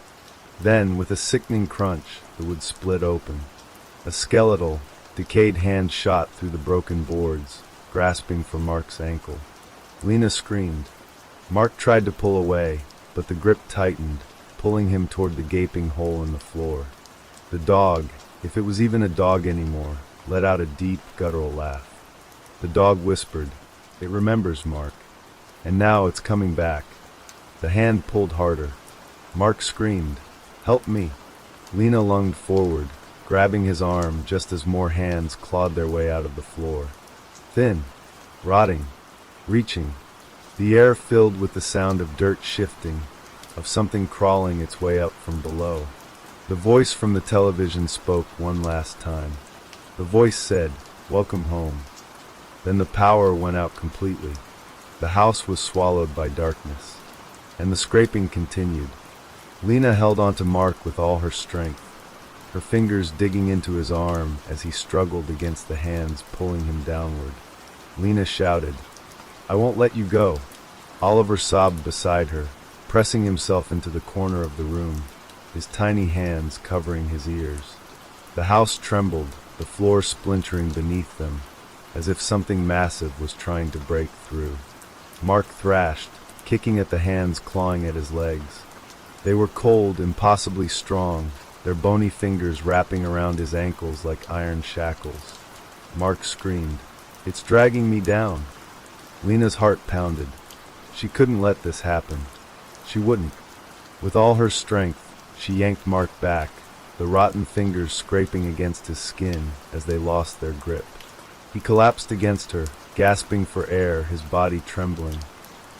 Speaker 1: Then, with a sickening crunch, the wood split open. A skeletal, decayed hand shot through the broken boards, grasping for Mark's ankle. Lena screamed. Mark tried to pull away, but the grip tightened, pulling him toward the gaping hole in the floor. The dog, if it was even a dog anymore, let out a deep, guttural laugh. The dog whispered, "It remembers, Mark. And now it's coming back." The hand pulled harder. Mark screamed, "Help me." Lena lunged forward, grabbing his arm just as more hands clawed their way out of the floor. Thin, rotting, reaching. The air filled with the sound of dirt shifting, of something crawling its way up from below. The voice from the television spoke one last time. The voice said, "Welcome home." Then the power went out completely. The house was swallowed by darkness, and the scraping continued. Lena held onto Mark with all her strength, her fingers digging into his arm as he struggled against the hands pulling him downward. Lena shouted, "I won't let you go." Oliver sobbed beside her, pressing himself into the corner of the room, his tiny hands covering his ears. The house trembled, the floor splintering beneath them, as if something massive was trying to break through. Mark thrashed, kicking at the hands clawing at his legs. They were cold, impossibly strong, their bony fingers wrapping around his ankles like iron shackles. Mark screamed, "It's dragging me down." Lena's heart pounded. She couldn't let this happen. She wouldn't. With all her strength, she yanked Mark back, the rotten fingers scraping against his skin as they lost their grip. He collapsed against her, gasping for air, his body trembling.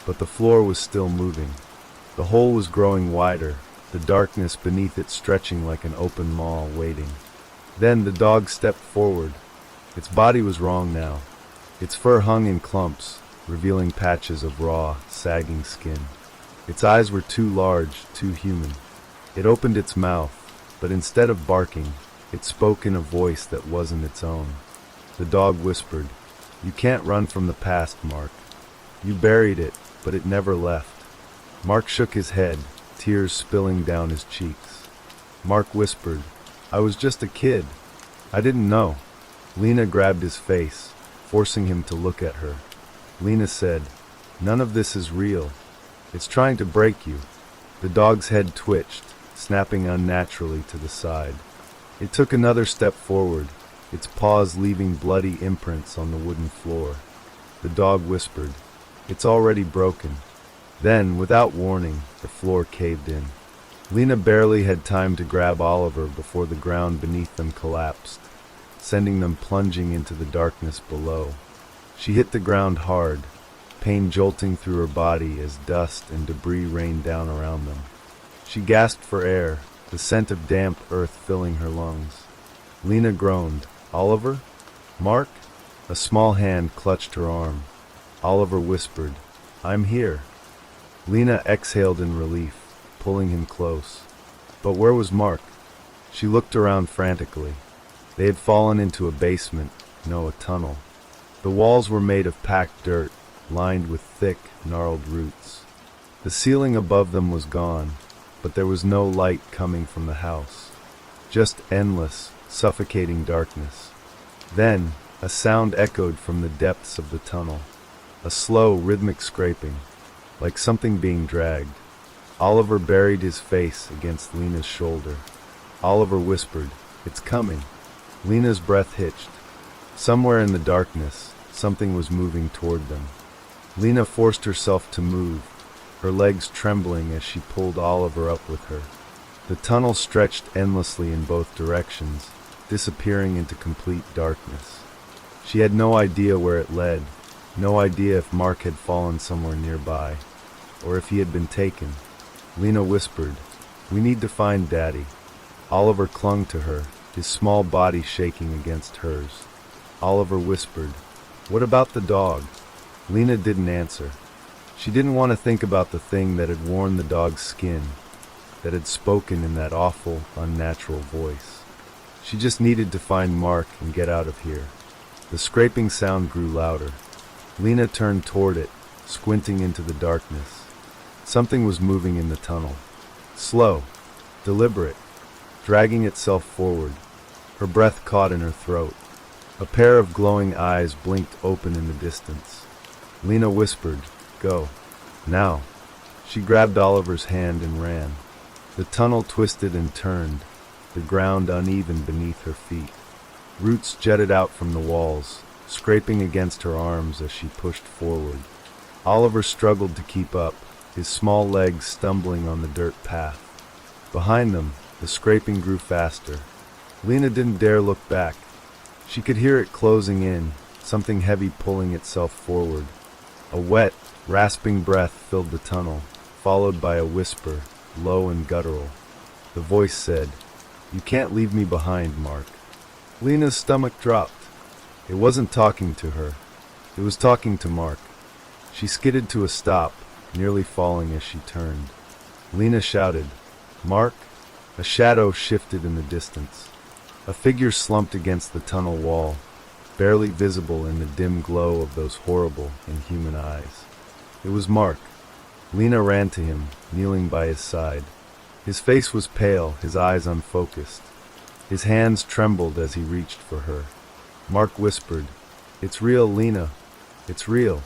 Speaker 1: But the floor was still moving. The hole was growing wider, the darkness beneath it stretching like an open maw waiting. Then the dog stepped forward. Its body was wrong now. Its fur hung in clumps, revealing patches of raw, sagging skin. Its eyes were too large, too human. It opened its mouth, but instead of barking, it spoke in a voice that wasn't its own. The dog whispered, "You can't run from the past, Mark. You buried it, but it never left." Mark shook his head, tears spilling down his cheeks. Mark whispered, "I was just a kid. I didn't know." Lena grabbed his face, forcing him to look at her. Lena said, "None of this is real. It's trying to break you." The dog's head twitched, snapping unnaturally to the side. It took another step forward, its paws leaving bloody imprints on the wooden floor. The dog whispered, "It's already broken." Then, without warning, the floor caved in. Lena barely had time to grab Oliver before the ground beneath them collapsed, sending them plunging into the darkness below. She hit the ground hard, pain jolting through her body as dust and debris rained down around them. She gasped for air, the scent of damp earth filling her lungs. Lena groaned, "Oliver? Mark?" A small hand clutched her arm. Oliver whispered, "I'm here." Lena exhaled in relief, pulling him close. But where was Mark? She looked around frantically. They had fallen into a basement, no, a tunnel. The walls were made of packed dirt, lined with thick, gnarled roots. The ceiling above them was gone, but there was no light coming from the house. Just endless, suffocating darkness. Then, a sound echoed from the depths of the tunnel. A slow, rhythmic scraping, like something being dragged. Oliver buried his face against Lena's shoulder. Oliver whispered, "It's coming." Lena's breath hitched. Somewhere in the darkness, something was moving toward them. Lena forced herself to move, her legs trembling as she pulled Oliver up with her. The tunnel stretched endlessly in both directions, disappearing into complete darkness. She had no idea where it led, no idea if Mark had fallen somewhere nearby, or if he had been taken. Lena whispered, "We need to find Daddy." Oliver clung to her, his small body shaking against hers. Oliver whispered, "What about the dog?" Lena didn't answer. She didn't want to think about the thing that had worn the dog's skin, that had spoken in that awful, unnatural voice. She just needed to find Mark and get out of here. The scraping sound grew louder. Lena turned toward it, squinting into the darkness. Something was moving in the tunnel. Slow, deliberate, dragging itself forward. Her breath caught in her throat. A pair of glowing eyes blinked open in the distance. Lena whispered, "Go. Now." She grabbed Oliver's hand and ran. The tunnel twisted and turned, the ground uneven beneath her feet. Roots jetted out from the walls, scraping against her arms as she pushed forward. Oliver struggled to keep up, his small legs stumbling on the dirt path. Behind them, the scraping grew faster. Lena didn't dare look back. She could hear it closing in, something heavy pulling itself forward. A wet, rasping breath filled the tunnel, followed by a whisper, low and guttural. The voice said, "You can't leave me behind, Mark." Lena's stomach dropped. It wasn't talking to her. It was talking to Mark. She skidded to a stop, nearly falling as she turned. Lena shouted, "Mark!" A shadow shifted in the distance. A figure slumped against the tunnel wall, barely visible in the dim glow of those horrible, inhuman eyes. It was Mark. Lena ran to him, kneeling by his side. His face was pale, his eyes unfocused. His hands trembled as he reached for her. Mark whispered, "It's real, Lena. It's real."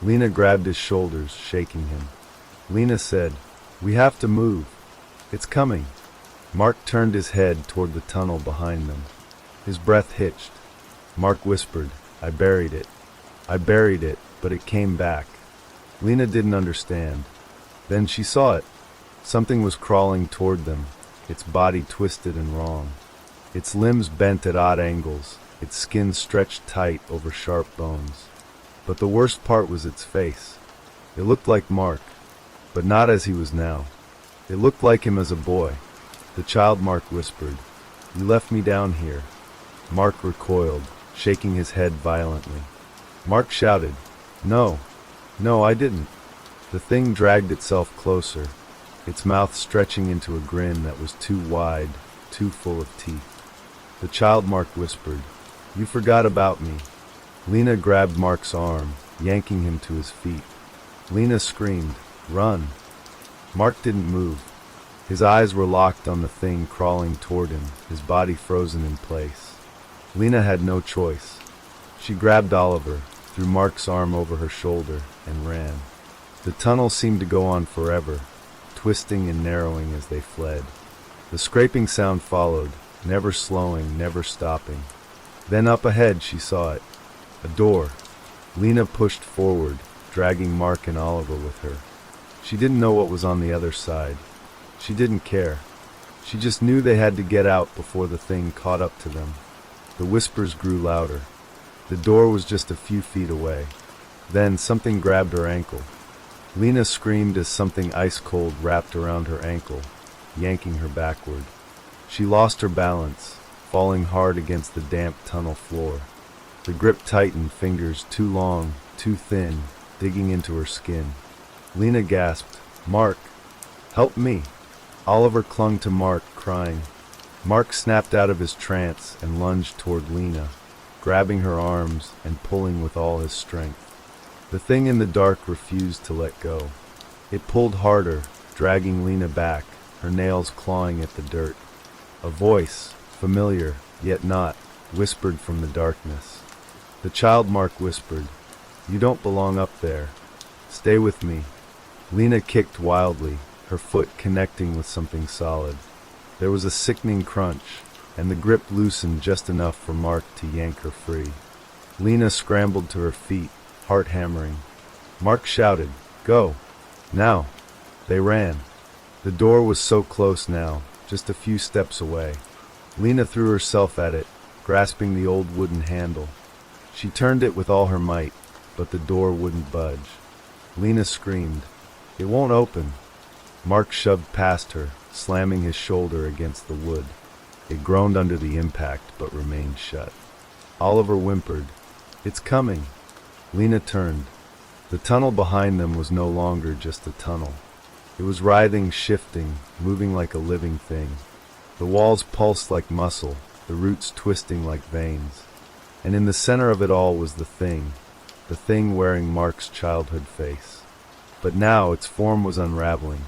Speaker 1: Lena grabbed his shoulders, shaking him. Lena said, "We have to move. It's coming." Mark turned his head toward the tunnel behind them. His breath hitched. Mark whispered, "I buried it. I buried it, but it came back." Lena didn't understand. Then she saw it. Something was crawling toward them, its body twisted and wrong. Its limbs bent at odd angles, its skin stretched tight over sharp bones. But the worst part was its face. It looked like Mark, but not as he was now. It looked like him as a boy. The child Mark whispered, "You left me down here." Mark recoiled, shaking his head violently. Mark shouted, "No, no, I didn't." The thing dragged itself closer, its mouth stretching into a grin that was too wide, too full of teeth. The child Mark whispered, "You forgot about me." Lena grabbed Mark's arm, yanking him to his feet. Lena screamed, "Run!" Mark didn't move. His eyes were locked on the thing crawling toward him, his body frozen in place. Lena had no choice. She grabbed Oliver, threw Mark's arm over her shoulder, and ran. The tunnel seemed to go on forever, twisting and narrowing as they fled. The scraping sound followed, never slowing, never stopping. Then up ahead she saw it. A door. Lena pushed forward, dragging Mark and Oliver with her. She didn't know what was on the other side. She didn't care. She just knew they had to get out before the thing caught up to them. The whispers grew louder. The door was just a few feet away. Then something grabbed her ankle. Lena screamed as something ice-cold wrapped around her ankle, yanking her backward. She lost her balance, falling hard against the damp tunnel floor. The grip tightened, fingers too long, too thin, digging into her skin. Lena gasped, "Mark, help me!" Oliver clung to Mark, crying. Mark snapped out of his trance and lunged toward Lena, grabbing her arms and pulling with all his strength. The thing in the dark refused to let go. It pulled harder, dragging Lena back, her nails clawing at the dirt. A voice, familiar, yet not, whispered from the darkness. The child Mark whispered, "You don't belong up there. Stay with me." Lena kicked wildly, her foot connecting with something solid. There was a sickening crunch, and the grip loosened just enough for Mark to yank her free. Lena scrambled to her feet, heart hammering. Mark shouted, "Go! Now!" They ran. The door was so close now, just a few steps away. Lena threw herself at it, grasping the old wooden handle. She turned it with all her might, but the door wouldn't budge. Lena screamed, "It won't open." Mark shoved past her, slamming his shoulder against the wood. It groaned under the impact, but remained shut. Oliver whimpered, "It's coming." Lena turned. The tunnel behind them was no longer just a tunnel. It was writhing, shifting, moving like a living thing. The walls pulsed like muscle, the roots twisting like veins. And in the center of it all was the thing wearing Mark's childhood face. But now its form was unraveling.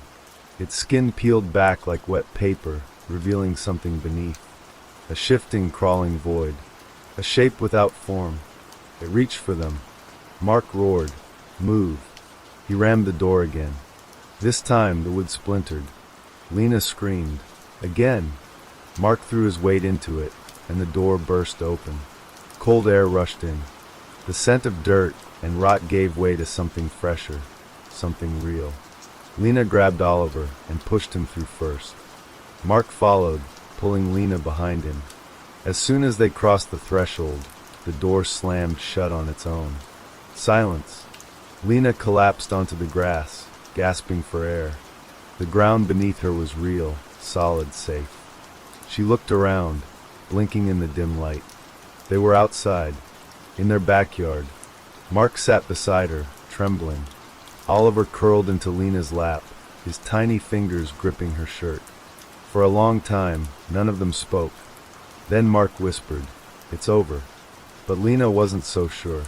Speaker 1: Its skin peeled back like wet paper, revealing something beneath. A shifting, crawling void. A shape without form. It reached for them. Mark roared, "Move." He rammed the door again. This time the wood splintered. Lena screamed, "Again!" Mark threw his weight into it, and the door burst open. Cold air rushed in. The scent of dirt and rot gave way to something fresher, something real. Lena grabbed Oliver and pushed him through first. Mark followed, pulling Lena behind him. As soon as they crossed the threshold, the door slammed shut on its own. Silence. Lena collapsed onto the grass, gasping for air. The ground beneath her was real, solid, safe. She looked around, blinking in the dim light. They were outside, in their backyard. Mark sat beside her, trembling. Oliver curled into Lena's lap, his tiny fingers gripping her shirt. For a long time, none of them spoke. Then Mark whispered, "It's over." But Lena wasn't so sure,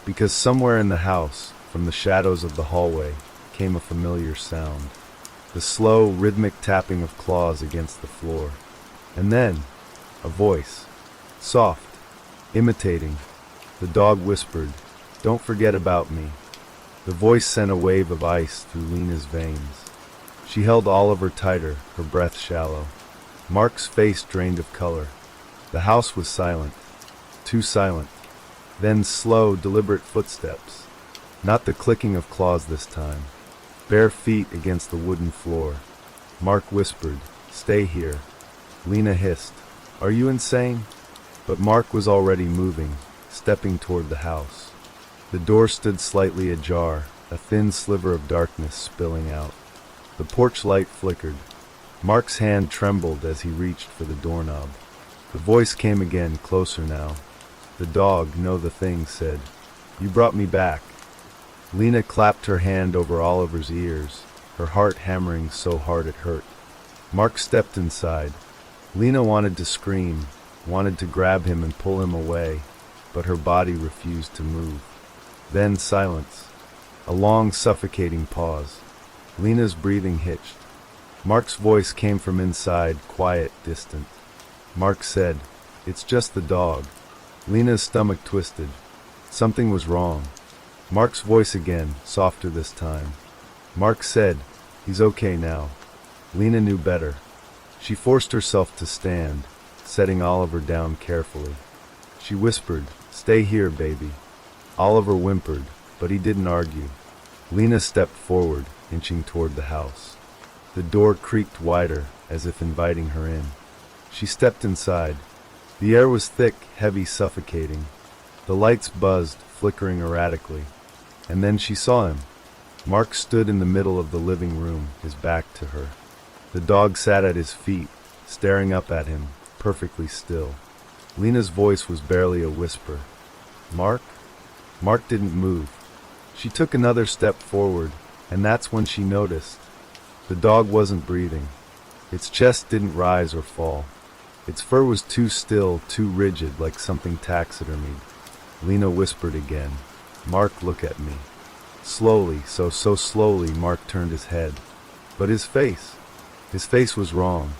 Speaker 1: because somewhere in the house, from the shadows of the hallway, came a familiar sound. The slow, rhythmic tapping of claws against the floor. And then, a voice. Soft, imitating. The dog whispered, "Don't forget about me." The voice sent a wave of ice through Lena's veins. She held Oliver tighter, her breath shallow. Mark's face drained of color. The house was silent. Too silent. Then slow, deliberate footsteps. Not the clicking of claws this time. Bare feet against the wooden floor. Mark whispered, "Stay here." Lena hissed, "Are you insane?" But Mark was already moving, stepping toward the house. The door stood slightly ajar, a thin sliver of darkness spilling out. The porch light flickered. Mark's hand trembled as he reached for the doorknob. The voice came again, closer now. The dog, no the thing, said, "You brought me back." Lena clapped her hand over Oliver's ears, her heart hammering so hard it hurt. Mark stepped inside. Lena wanted to scream, wanted to grab him and pull him away, but her body refused to move. Then silence. A long, suffocating pause. Lena's breathing hitched. Mark's voice came from inside, quiet, distant. Mark said, "It's just the dog." Lena's stomach twisted. Something was wrong. Mark's voice again, softer this time. Mark said, "He's okay now." Lena knew better. She forced herself to stand, setting Oliver down carefully. She whispered, "Stay here, baby." Oliver whimpered, but he didn't argue. Lena stepped forward, inching toward the house. The door creaked wider, as if inviting her in. She stepped inside. The air was thick, heavy, suffocating. The lights buzzed, flickering erratically. And then she saw him. Mark stood in the middle of the living room, his back to her. The dog sat at his feet, staring up at him, perfectly still. Lena's voice was barely a whisper. "Mark?" Mark didn't move. She took another step forward, and that's when she noticed. The dog wasn't breathing. Its chest didn't rise or fall. Its fur was too still, too rigid, like something taxidermied. Lena whispered again, "Mark, look at me." Slowly, so slowly, Mark turned his head. But his face was wrong.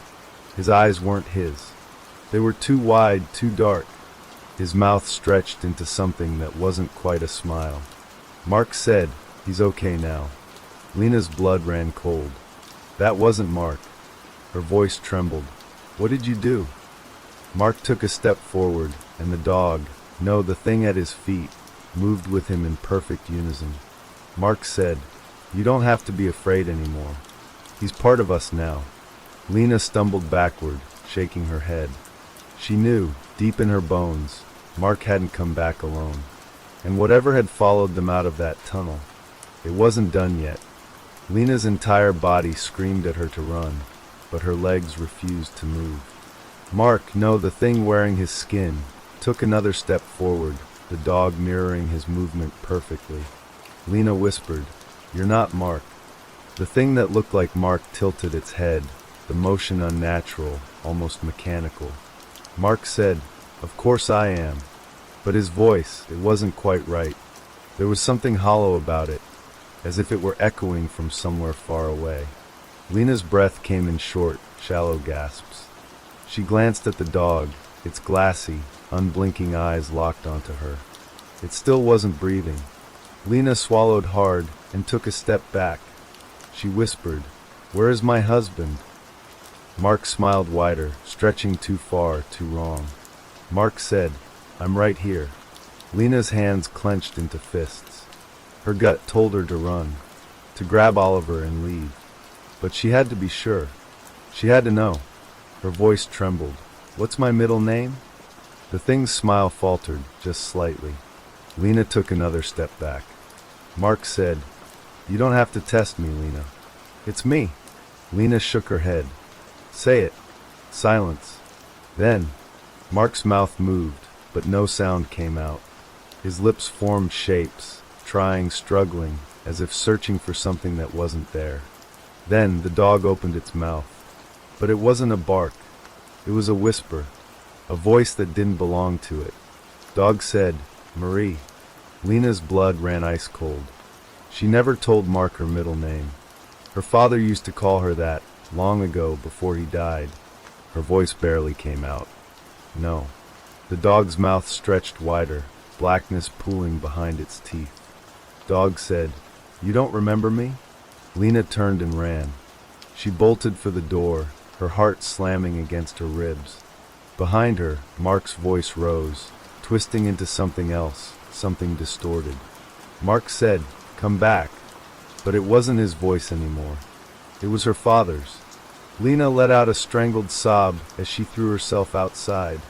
Speaker 1: His eyes weren't his. They were too wide, too dark. His mouth stretched into something that wasn't quite a smile. Mark said, "He's okay now." Lena's blood ran cold. That wasn't Mark. Her voice trembled. "What did you do?" Mark took a step forward, and the dog, no, the thing at his feet, moved with him in perfect unison. Mark said, "You don't have to be afraid anymore. He's part of us now." Lena stumbled backward, shaking her head. She knew, deep in her bones, Mark hadn't come back alone. And whatever had followed them out of that tunnel, it wasn't done yet. Lena's entire body screamed at her to run, but her legs refused to move. Mark, no, the thing wearing his skin, took another step forward, the dog mirroring his movement perfectly. Lena whispered, "You're not Mark." The thing that looked like Mark tilted its head, the motion unnatural, almost mechanical. Mark said, "Of course I am." But his voice, it wasn't quite right. There was something hollow about it, as if it were echoing from somewhere far away. Lena's breath came in short, shallow gasps. She glanced at the dog, its glassy, unblinking eyes locked onto her. It still wasn't breathing. Lena swallowed hard and took a step back. She whispered, "Where is my husband?" Mark smiled wider, stretching too far, too wrong. Mark said, "I'm right here." Lena's hands clenched into fists. Her gut told her to run, to grab Oliver and leave. But she had to be sure. She had to know. Her voice trembled. "What's my middle name?" The thing's smile faltered, just slightly. Lena took another step back. Mark said, "You don't have to test me, Lena. It's me." Lena shook her head. "Say it." Silence. Then, Mark's mouth moved, but no sound came out. His lips formed shapes, trying, struggling, as if searching for something that wasn't there. Then the dog opened its mouth. But it wasn't a bark. It was a whisper, a voice that didn't belong to it. Dog said, "Marie." Lena's blood ran ice cold. She never told Mark her middle name. Her father used to call her that, long ago, before he died. Her voice barely came out. No. The dog's mouth stretched wider, blackness pooling behind its teeth. Dog said, "You don't remember me?" Lena turned and ran. She bolted for the door, her heart slamming against her ribs. Behind her, Mark's voice rose, twisting into something else, something distorted. Mark said, "Come back." But it wasn't his voice anymore. It was her father's. Lena let out a strangled sob as she threw herself outside.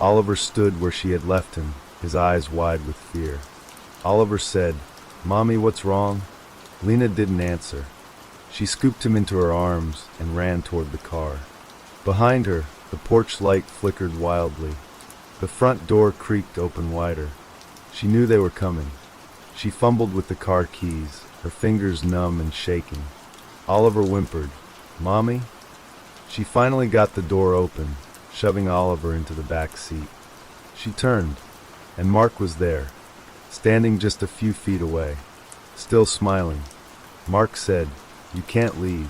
Speaker 1: Oliver stood where she had left him, his eyes wide with fear. Oliver said, "Mommy, what's wrong?" Lena didn't answer. She scooped him into her arms and ran toward the car. Behind her, the porch light flickered wildly. The front door creaked open wider. She knew they were coming. She fumbled with the car keys, her fingers numb and shaking. Oliver whimpered, "Mommy?" She finally got the door open, shoving Oliver into the back seat. She turned, and Mark was there, standing just a few feet away, still smiling. Mark said, "You can't leave."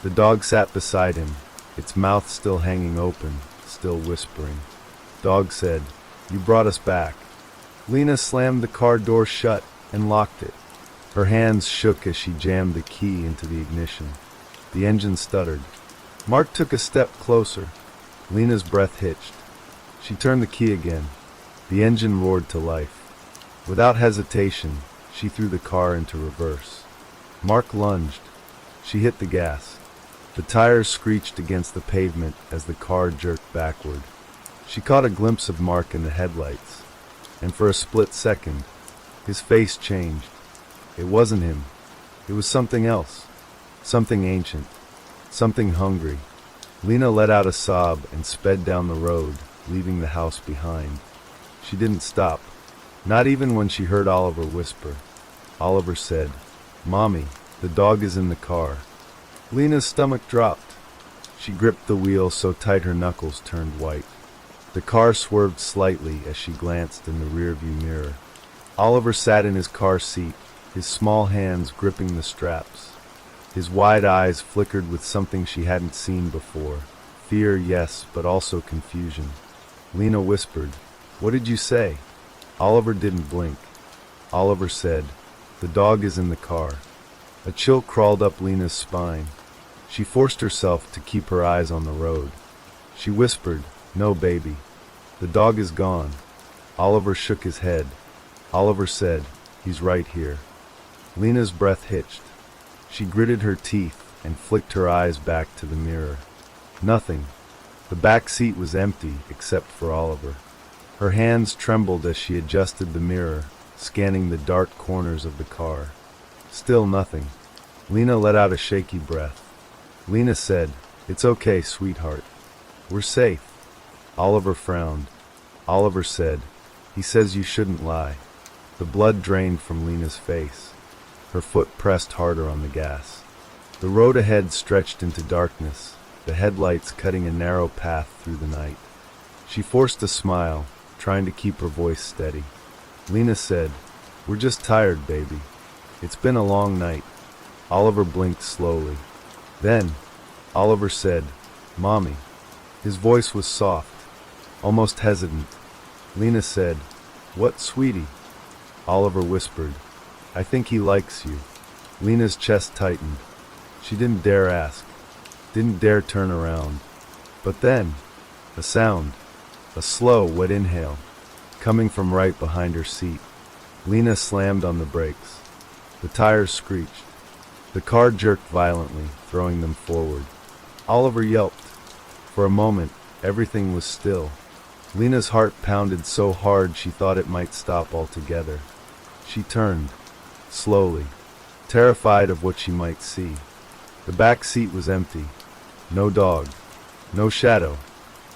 Speaker 1: The dog sat beside him, its mouth still hanging open, still whispering. Dog said, "You brought us back." Lena slammed the car door shut and locked it. Her hands shook as she jammed the key into the ignition. The engine stuttered. Mark took a step closer. Lena's breath hitched. She turned the key again. The engine roared to life. Without hesitation, she threw the car into reverse. Mark lunged. She hit the gas. The tires screeched against the pavement as the car jerked backward. She caught a glimpse of Mark in the headlights, and for a split second, his face changed. It wasn't him. It was something else. Something ancient. Something hungry. Lena let out a sob and sped down the road, leaving the house behind. She didn't stop, not even when she heard Oliver whisper. Oliver said, "Mommy, the dog is in the car." Lena's stomach dropped. She gripped the wheel so tight her knuckles turned white. The car swerved slightly as she glanced in the rearview mirror. Oliver sat in his car seat, his small hands gripping the straps. His wide eyes flickered with something she hadn't seen before. Fear, yes, but also confusion. Lena whispered, "What did you say?" Oliver didn't blink. Oliver said, "The dog is in the car." A chill crawled up Lena's spine. She forced herself to keep her eyes on the road. She whispered, "No, baby. The dog is gone." Oliver shook his head. Oliver said, "He's right here." Lena's breath hitched. She gritted her teeth and flicked her eyes back to the mirror. Nothing. The back seat was empty except for Oliver. Her hands trembled as she adjusted the mirror, scanning the dark corners of the car. Still nothing. Lena let out a shaky breath. Lena said, "It's okay, sweetheart. We're safe." Oliver frowned. Oliver said, "He says you shouldn't lie." The blood drained from Lena's face. Her foot pressed harder on the gas. The road ahead stretched into darkness, the headlights cutting a narrow path through the night. She forced a smile, trying to keep her voice steady. Lena said, "We're just tired, baby. It's been a long night." Oliver blinked slowly. Then, Oliver said, "Mommy." His voice was soft, almost hesitant. Lena said, "What, sweetie?" Oliver whispered, "I think he likes you." Lena's chest tightened. She didn't dare ask, didn't dare turn around. But then, a sound, a slow, wet inhale, coming from right behind her seat. Lena slammed on the brakes. The tires screeched. The car jerked violently, throwing them forward. Oliver yelped. For a moment, everything was still. Lena's heart pounded so hard she thought it might stop altogether. She turned, slowly, terrified of what she might see. The back seat was empty. No dog, no shadow,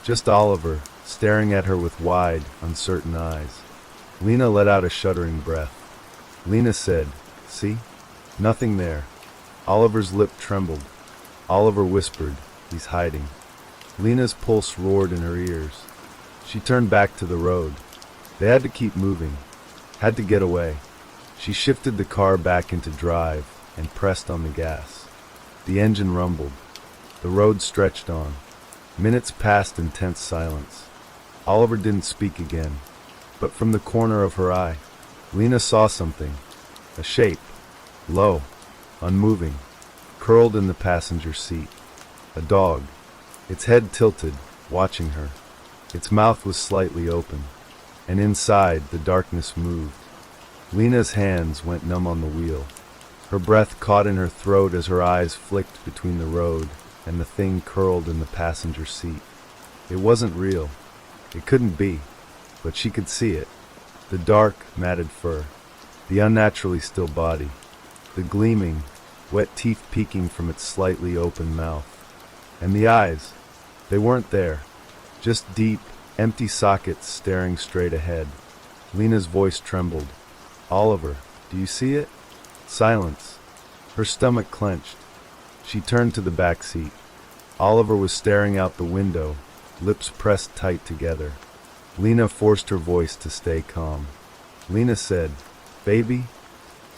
Speaker 1: just Oliver, staring at her with wide, uncertain eyes. Lena let out a shuddering breath. Lena said, "See? Nothing there." Oliver's lip trembled. Oliver whispered, "He's hiding." Lena's pulse roared in her ears. She turned back to the road. They had to keep moving, had to get away. She shifted the car back into drive and pressed on the gas. The engine rumbled. The road stretched on. Minutes passed in tense silence. Oliver didn't speak again, but from the corner of her eye, Lena saw something. A shape, low, unmoving, curled in the passenger seat. A dog, its head tilted, watching her. Its mouth was slightly open, and inside the darkness moved. Lena's hands went numb on the wheel. Her breath caught in her throat as her eyes flicked between the road and the thing curled in the passenger seat. It wasn't real. It couldn't be, but she could see it. The dark, matted fur, the unnaturally still body, the gleaming, wet teeth peeking from its slightly open mouth. And the eyes, they weren't there, just deep, empty sockets staring straight ahead. Lena's voice trembled. "Oliver, Do you see it? Silence. Her stomach clenched. She turned to the back seat. Oliver was staring out the window, lips pressed tight together. Lena forced her voice to stay calm. Lena said, "Baby?"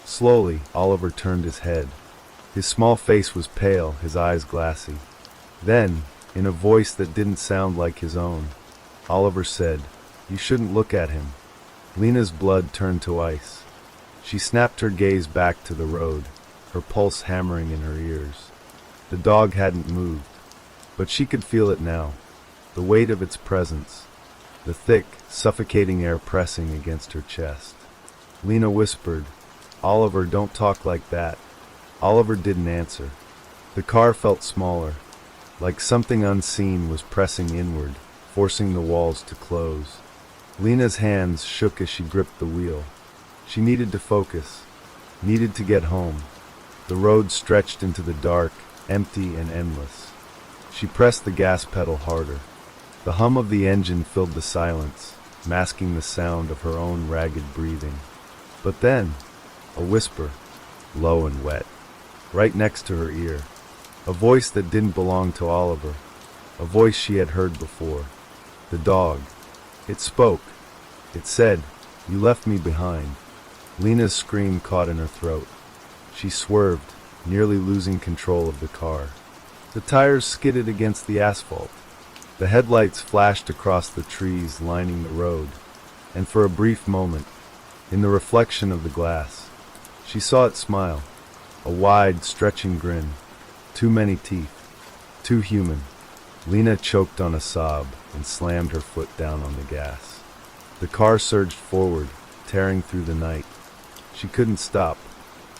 Speaker 1: Slowly, Oliver turned his head. His small face was pale, his eyes glassy. Then, in a voice that didn't sound like his own, Oliver said, "You shouldn't look at him." Lena's blood turned to ice. She snapped her gaze back to the road, her pulse hammering in her ears. The dog hadn't moved, but she could feel it now, the weight of its presence, the thick, suffocating air pressing against her chest. Lena whispered, "Oliver, don't talk like that." Oliver didn't answer. The car felt smaller, like something unseen was pressing inward, forcing the walls to close. Lena's hands shook as she gripped the wheel. She needed to focus, needed to get home. The road stretched into the dark, empty and endless. She pressed the gas pedal harder. The hum of the engine filled the silence, masking the sound of her own ragged breathing. But then, a whisper, low and wet, right next to her ear. A voice that didn't belong to Oliver. A voice she had heard before. The dog. It spoke. It said, "You left me behind." Lena's scream caught in her throat. She swerved, nearly losing control of the car. The tires skidded against the asphalt. The headlights flashed across the trees lining the road, and for a brief moment, in the reflection of the glass, she saw it smile. A wide, stretching grin. Too many teeth. Too human. Lena choked on a sob and slammed her foot down on the gas. The car surged forward, tearing through the night. She couldn't stop.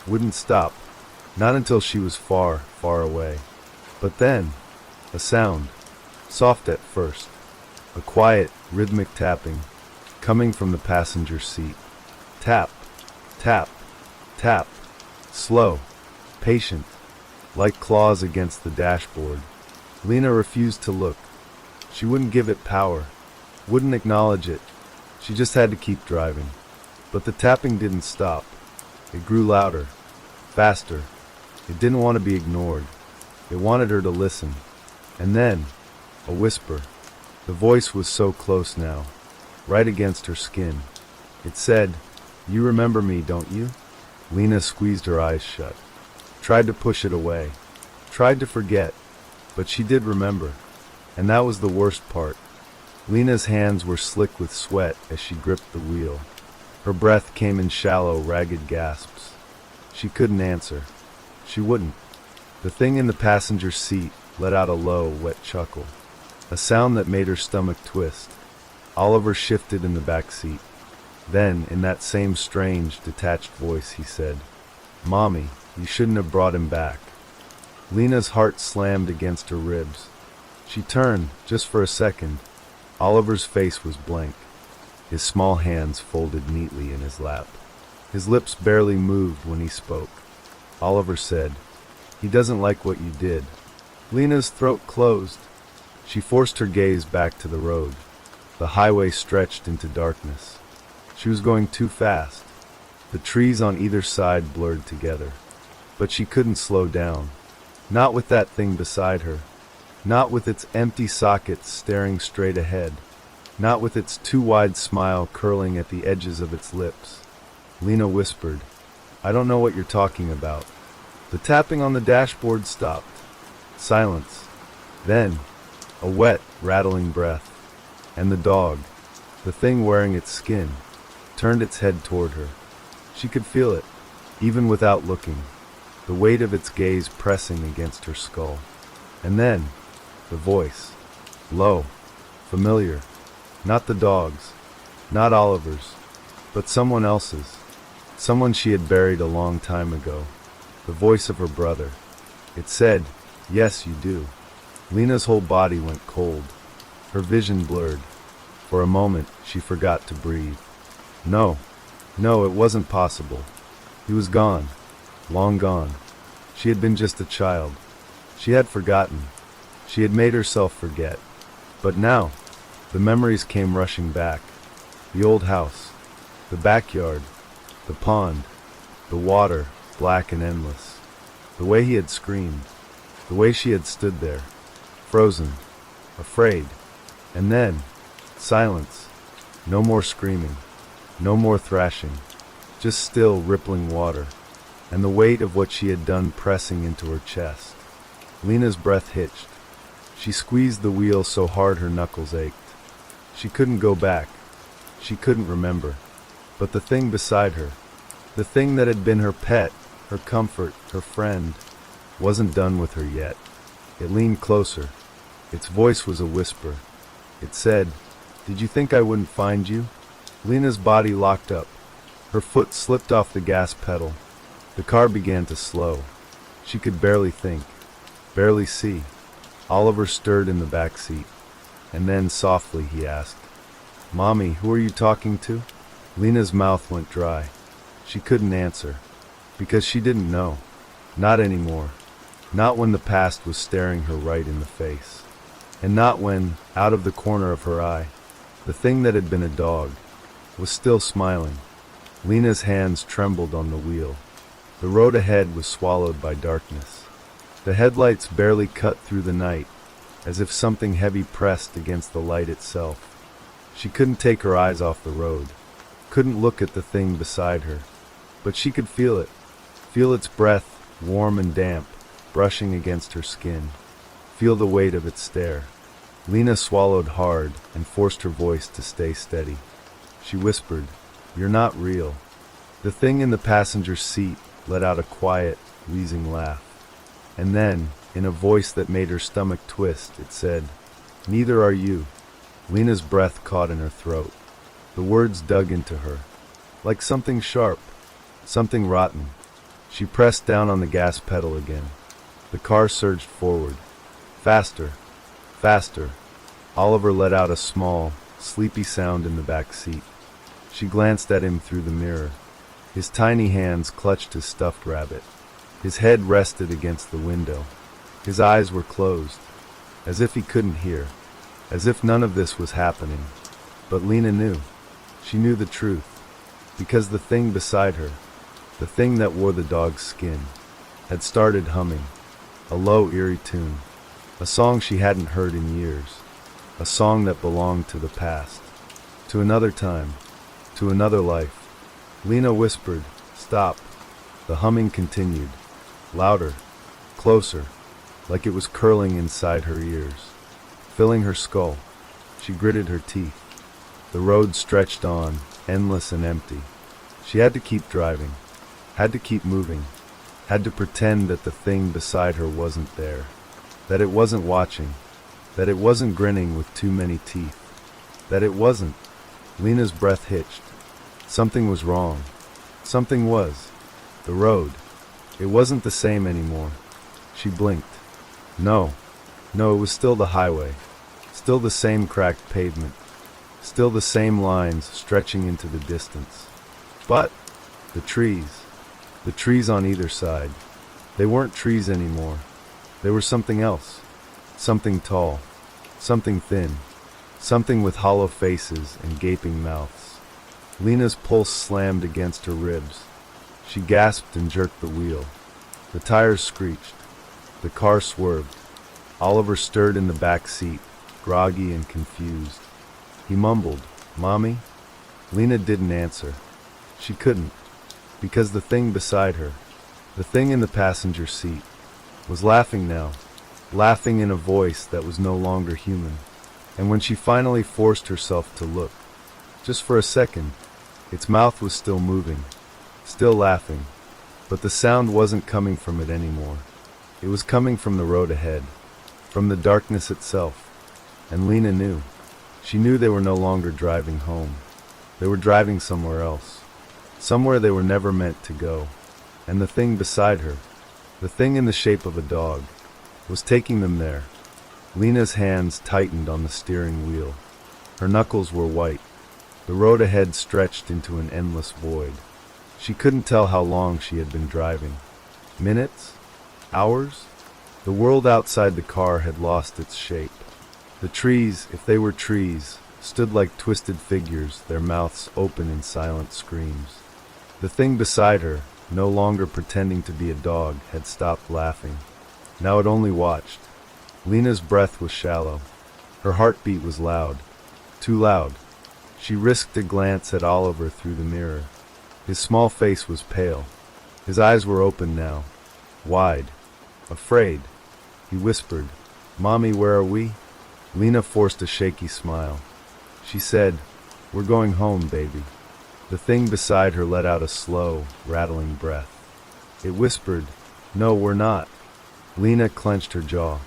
Speaker 1: Wouldn't stop. Not until she was far, far away. But then, a sound. Soft at first. A quiet, rhythmic tapping, coming from the passenger seat. Tap. Tap. Tap. Slow. Patient. Like claws against the dashboard. Lena refused to look. She wouldn't give it power. Wouldn't acknowledge it. She just had to keep driving. But the tapping didn't stop. It grew louder. Faster. It didn't want to be ignored. It wanted her to listen. And then, a whisper. The voice was so close now, right against her skin. It said, "You remember me, don't you?" Lena squeezed her eyes shut. Tried to push it away. Tried to forget. But she did remember. And that was the worst part. Lena's hands were slick with sweat as she gripped the wheel. Her breath came in shallow, ragged gasps. She couldn't answer. She wouldn't. The thing in the passenger seat let out a low, wet chuckle. A sound that made her stomach twist. Oliver shifted in the back seat. Then, in that same strange, detached voice, he said, "Mommy, you shouldn't have brought him back." Lena's heart slammed against her ribs. She turned, just for a second. Oliver's face was blank. His small hands folded neatly in his lap. His lips barely moved when he spoke. Oliver said, "He doesn't like what you did." Lena's throat closed. She forced her gaze back to the road. The highway stretched into darkness. She was going too fast. The trees on either side blurred together. But she couldn't slow down. Not with that thing beside her. Not with its empty sockets staring straight ahead. Not with its too wide smile curling at the edges of its lips. Lena whispered, "I don't know what you're talking about." The tapping on the dashboard stopped. Silence. Then, a wet, rattling breath. And the dog, the thing wearing its skin, turned its head toward her. She could feel it, even without looking, the weight of its gaze pressing against her skull. And then, the voice. Low. Familiar. Not the dog's. Not Oliver's. But someone else's. Someone she had buried a long time ago. The voice of her brother. It said, "Yes, you do." Lena's whole body went cold. Her vision blurred. For a moment, she forgot to breathe. No, it wasn't possible. He was gone. Long gone. She had been just a child. She had forgotten. She had made herself forget. But now, the memories came rushing back. The old house. The backyard. The pond. The water, black and endless. The way he had screamed. The way she had stood there, frozen, afraid. And then, silence. No more screaming. No more thrashing. Just still, rippling water. And the weight of what she had done pressing into her chest. Lena's breath hitched. She squeezed the wheel so hard her knuckles ached. She couldn't go back. She couldn't remember. But the thing beside her, the thing that had been her pet, her comfort, her friend, wasn't done with her yet. It leaned closer. Its voice was a whisper. It said, "Did you think I wouldn't find you?" Lena's body locked up. Her foot slipped off the gas pedal. The car began to slow. She could barely think, barely see. Oliver stirred in the back seat. And then, softly, he asked, "Mommy, who are you talking to?" Lena's mouth went dry. She couldn't answer, because she didn't know. Not anymore. Not when the past was staring her right in the face. And not when, out of the corner of her eye, the thing that had been a dog was still smiling. Lena's hands trembled on the wheel. The road ahead was swallowed by darkness. The headlights barely cut through the night, as if something heavy pressed against the light itself. She couldn't take her eyes off the road, couldn't look at the thing beside her, but she could feel it, feel its breath, warm and damp, brushing against her skin, feel the weight of its stare. Lena swallowed hard and forced her voice to stay steady. She whispered, "You're not real." The thing in the passenger seat let out a quiet, wheezing laugh. And then, in a voice that made her stomach twist, it said, "Neither are you." Lena's breath caught in her throat. The words dug into her, like something sharp, something rotten. She pressed down on the gas pedal again. The car surged forward. Faster, faster. Oliver let out a small, sleepy sound in the back seat. She glanced at him through the mirror. His tiny hands clutched his stuffed rabbit. His head rested against the window. His eyes were closed, as if he couldn't hear, as if none of this was happening. But Lena knew. She knew the truth, because the thing beside her, the thing that wore the dog's skin, had started humming, a low, eerie tune, a song she hadn't heard in years, a song that belonged to the past, to another time, to another life. Lena whispered, "Stop." The humming continued, louder, closer, like it was curling inside her ears, filling her skull. She gritted her teeth. The road stretched on, endless and empty. She had to keep driving, had to keep moving, had to pretend that the thing beside her wasn't there, that it wasn't watching, that it wasn't grinning with too many teeth, that it wasn't. Lena's breath hitched. Something was wrong. Something was. The road. It wasn't the same anymore. She blinked. No, it was still the highway. Still the same cracked pavement. Still the same lines stretching into the distance. But the trees on either side, they weren't trees anymore. They were something else. Something tall. Something thin. Something with hollow faces and gaping mouths. Lena's pulse slammed against her ribs. She gasped and jerked the wheel. The tires screeched. The car swerved. Oliver stirred in the back seat, groggy and confused. He mumbled, "Mommy?" Lena didn't answer. She couldn't, because the thing beside her, the thing in the passenger seat, was laughing now, laughing in a voice that was no longer human. And when she finally forced herself to look, just for a second, its mouth was still moving, still laughing, but the sound wasn't coming from it anymore. It was coming from the road ahead, from the darkness itself. And Lena knew. She knew they were no longer driving home. They were driving somewhere else, somewhere they were never meant to go. And the thing beside her, the thing in the shape of a dog, was taking them there. Lena's hands tightened on the steering wheel. Her knuckles were white. The road ahead stretched into an endless void. She couldn't tell how long she had been driving. Minutes? Hours? The world outside the car had lost its shape. The trees, if they were trees, stood like twisted figures, their mouths open in silent screams. The thing beside her, no longer pretending to be a dog, had stopped laughing. Now it only watched. Lena's breath was shallow. Her heartbeat was loud. Too loud. She risked a glance at Oliver through the mirror. His small face was pale. His eyes were open now. Wide. Afraid. He whispered, "Mommy, where are we?" Lena forced a shaky smile. She said, "We're going home, baby." The thing beside her let out a slow, rattling breath. It whispered, "No, we're not." Lena clenched her jaw.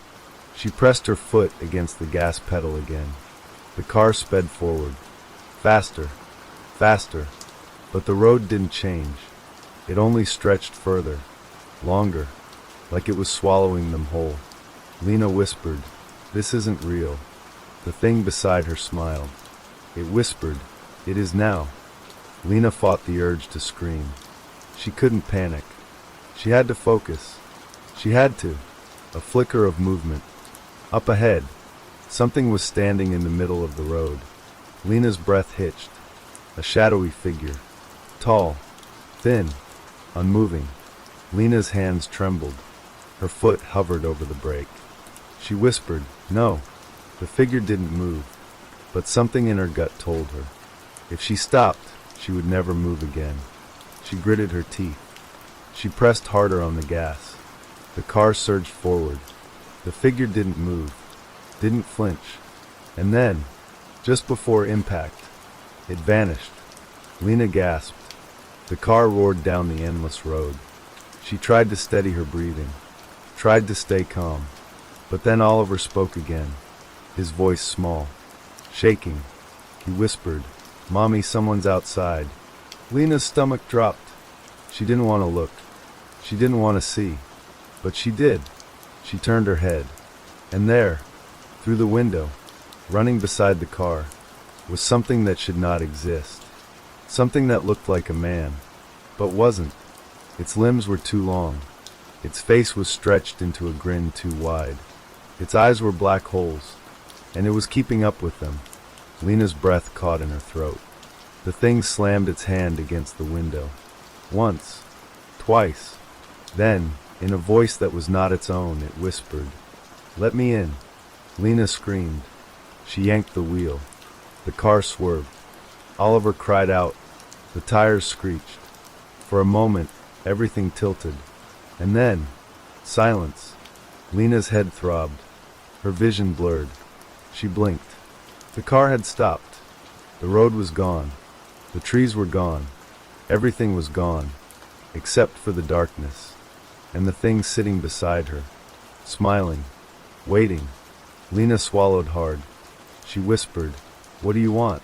Speaker 1: She pressed her foot against the gas pedal again. The car sped forward. Faster. Faster. But the road didn't change. It only stretched further. Longer. Like it was swallowing them whole. Lena whispered, "This isn't real." The thing beside her smiled. It whispered, "It is now." Lena fought the urge to scream. She couldn't panic. She had to focus. She had to. A flicker of movement. Up ahead, something was standing in the middle of the road. Lena's breath hitched. A shadowy figure. Tall. Thin. Unmoving. Lena's hands trembled. Her foot hovered over the brake. She whispered, "No." The figure didn't move, but something in her gut told her. If she stopped, she would never move again. She gritted her teeth. She pressed harder on the gas. The car surged forward. The figure didn't move, didn't flinch. And then, just before impact, it vanished. Lena gasped. The car roared down the endless road. She tried to steady her breathing, tried to stay calm. But then Oliver spoke again, his voice small, shaking. He whispered, "Mommy, someone's outside." Lena's stomach dropped. She didn't want to look. She didn't want to see. But she did. She turned her head. And there, through the window, running beside the car, was something that should not exist. Something that looked like a man, but wasn't. Its limbs were too long. Its face was stretched into a grin too wide. Its eyes were black holes, and it was keeping up with them. Lena's breath caught in her throat. The thing slammed its hand against the window. Once. Twice. Then, in a voice that was not its own, it whispered, "Let me in." Lena screamed. She yanked the wheel. The car swerved. Oliver cried out. The tires screeched. For a moment, everything tilted. And then, silence. Lena's head throbbed. Her vision blurred. She blinked. The car had stopped. The road was gone. The trees were gone. Everything was gone, except for the darkness. And the thing sitting beside her, smiling, waiting. Lena swallowed hard. She whispered, "What do you want?"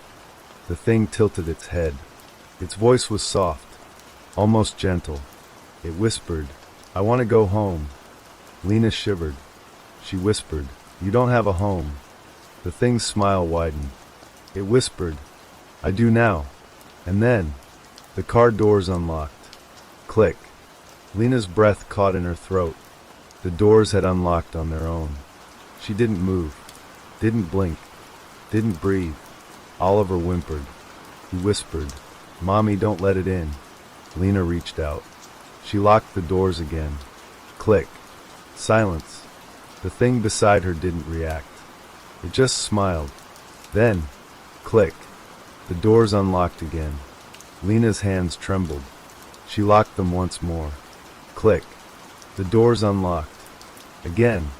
Speaker 1: The thing tilted its head. Its voice was soft, almost gentle. It whispered, "I want to go home." Lena shivered. She whispered, "You don't have a home." The thing's smile widened. It whispered, "I do now." And then, the car doors unlocked. Click. Lena's breath caught in her throat. The doors had unlocked on their own. She didn't move, didn't blink, didn't breathe. Oliver whimpered. He whispered, "Mommy, don't let it in." Lena reached out. She locked the doors again. Click. Silence. The thing beside her didn't react. It just smiled. Then, click. The doors unlocked again. Lena's hands trembled. She locked them once more. Click. The doors unlocked. Again,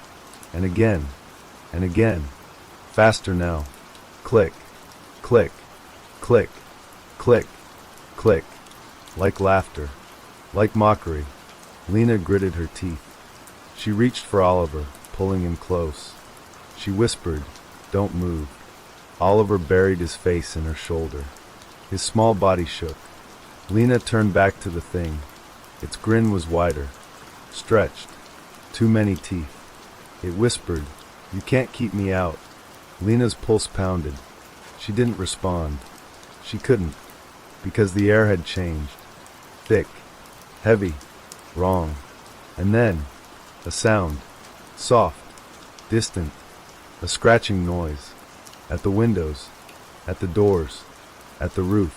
Speaker 1: and again, and again. Faster now. Click. Click. Click. Click. Click. Like laughter. Like mockery. Lena gritted her teeth. She reached for Oliver, pulling him close. She whispered, "Don't move." Oliver buried his face in her shoulder. His small body shook. Lena turned back to the thing. Its grin was wider, stretched. Too many teeth. It whispered, "You can't keep me out." Lena's pulse pounded. She didn't respond. She couldn't, because the air had changed. Thick, heavy, wrong. And then, a sound. Soft, distant, a scratching noise. At the windows, at the doors, at the roof.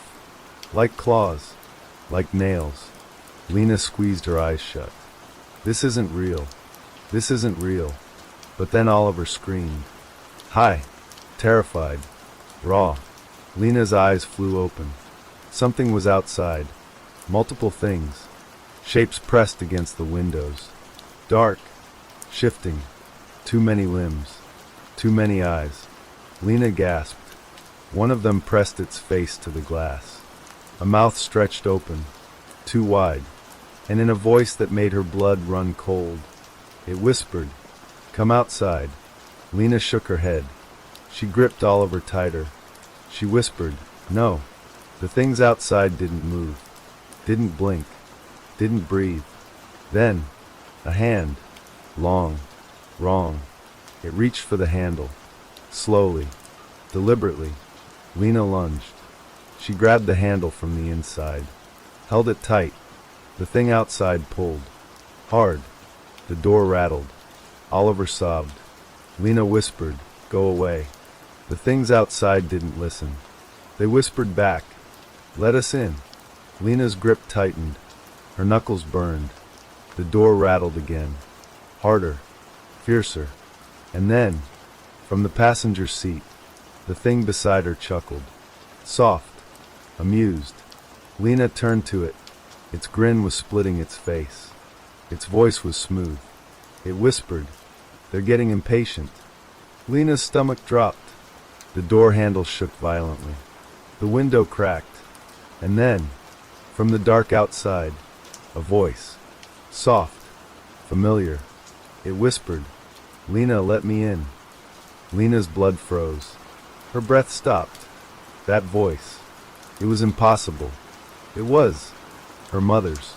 Speaker 1: Like claws, like nails. Lena squeezed her eyes shut. This isn't real. This isn't real. But then Oliver screamed. Hi. Terrified. Raw. Lena's eyes flew open. Something was outside. Multiple things. Shapes pressed against the windows. Dark. Shifting. Too many limbs. Too many eyes. Lena gasped. One of them pressed its face to the glass. A mouth stretched open. Too wide. And in a voice that made her blood run cold. It whispered, "Come outside." Lena shook her head. She gripped Oliver tighter. She whispered, "No." The things outside didn't move. Didn't blink. Didn't breathe. Then, a hand. Long. Wrong. It reached for the handle. Slowly. Deliberately. Lena lunged. She grabbed the handle from the inside. Held it tight. The thing outside pulled. Hard. The door rattled. Oliver sobbed. Lena whispered, "Go away." The things outside didn't listen. They whispered back, "Let us in." Lena's grip tightened. Her knuckles burned. The door rattled again. Harder. Fiercer. And then, from the passenger seat, the thing beside her chuckled. Soft. Amused. Lena turned to it. Its grin was splitting its face. Its voice was smooth. It whispered, "They're getting impatient." Lena's stomach dropped. The door handle shook violently. The window cracked. And then, from the dark outside, a voice. Soft. Familiar. It whispered, "Lena, let me in." Lena's blood froze. Her breath stopped. That voice. It was impossible. It was her mother's.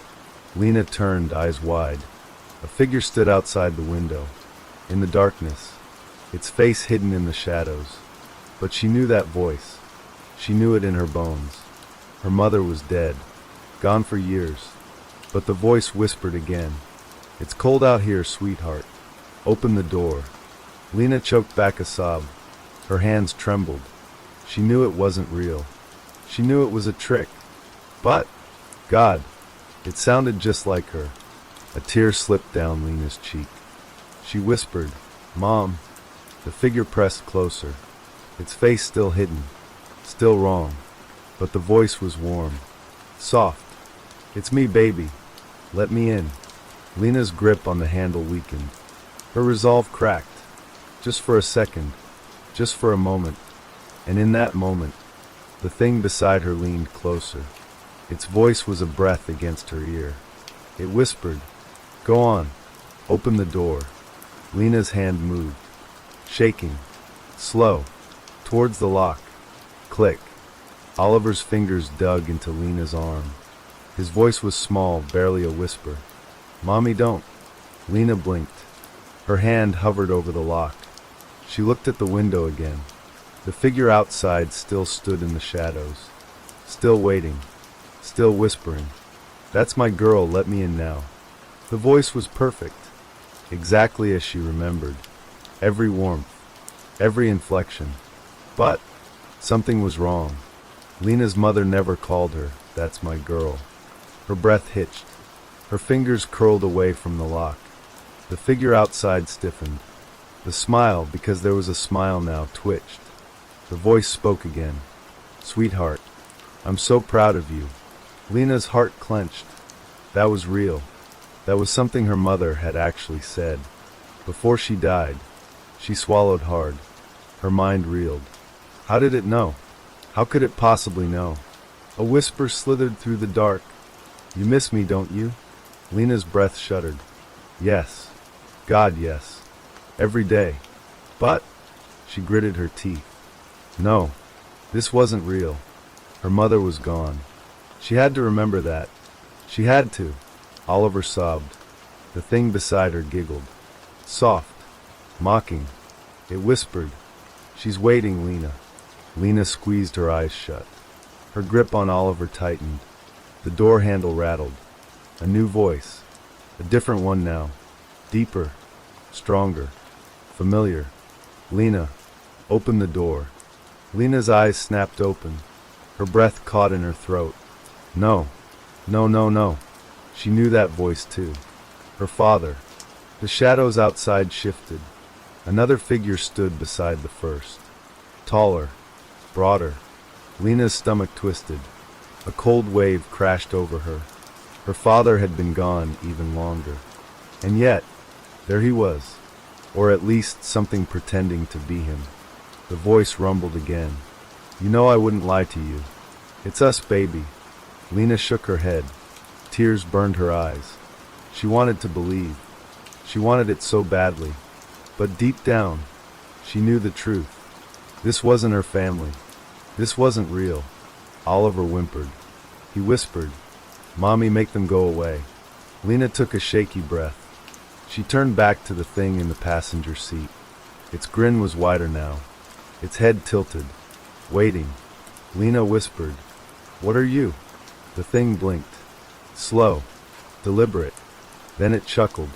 Speaker 1: Lena turned, eyes wide. A figure stood outside the window, in the darkness, its face hidden in the shadows. But she knew that voice. She knew it in her bones. Her mother was dead, gone for years. But the voice whispered again, "It's cold out here, sweetheart. Open the door." Lena choked back a sob. Her hands trembled. She knew it wasn't real. She knew it was a trick. But, God, it sounded just like her. A tear slipped down Lena's cheek. She whispered, "Mom." The figure pressed closer, its face still hidden, still wrong. But the voice was warm, soft. "It's me, baby. Let me in." Lena's grip on the handle weakened. Her resolve cracked. Just for a second, just for a moment. And in that moment, the thing beside her leaned closer. Its voice was a breath against her ear. It whispered, "Go on. Open the door." Lena's hand moved, shaking, slow, towards the lock. Click. Oliver's fingers dug into Lena's arm. His voice was small, barely a whisper. "Mommy, don't." Lena blinked. Her hand hovered over the lock. She looked at the window again. The figure outside still stood in the shadows, still waiting, still whispering, "That's my girl, let me in now." The voice was perfect, exactly as she remembered. Every warmth, every inflection. But something was wrong. Lena's mother never called her, "That's my girl." Her breath hitched. Her fingers curled away from the lock. The figure outside stiffened. The smile, because there was a smile now, twitched. The voice spoke again. "Sweetheart, I'm so proud of you." Lena's heart clenched. That was real. That was something her mother had actually said. Before she died, she swallowed hard. Her mind reeled. How did it know? How could it possibly know? A whisper slithered through the dark. "You miss me, don't you?" Lena's breath shuddered. Yes. God, yes. Every day. But, she gritted her teeth. No, this wasn't real. Her mother was gone. She had to remember that. She had to. Oliver sobbed. The thing beside her giggled. Soft. Mocking. It whispered, "She's waiting, Lena." Lena squeezed her eyes shut. Her grip on Oliver tightened. The door handle rattled. A new voice. A different one now. Deeper. Stronger. Familiar. "Lena, open the door." Lena's eyes snapped open. Her breath caught in her throat. No. No, no, no. She knew that voice too. Her father. The shadows outside shifted. Another figure stood beside the first. Taller. Broader. Lena's stomach twisted. A cold wave crashed over her. Her father had been gone even longer. And yet, there he was. Or at least something pretending to be him. The voice rumbled again. You know I wouldn't lie to you. It's us, baby. Lena shook her head. Tears burned her eyes. She wanted to believe. She wanted it so badly. But deep down, she knew the truth. This wasn't her family. This wasn't real. Oliver whimpered. He whispered, Mommy, make them go away. Lena took a shaky breath. She turned back to the thing in the passenger seat. Its grin was wider now. Its head tilted. Waiting. Lena whispered, What are you? The thing blinked. Slow. Deliberate. Then it chuckled.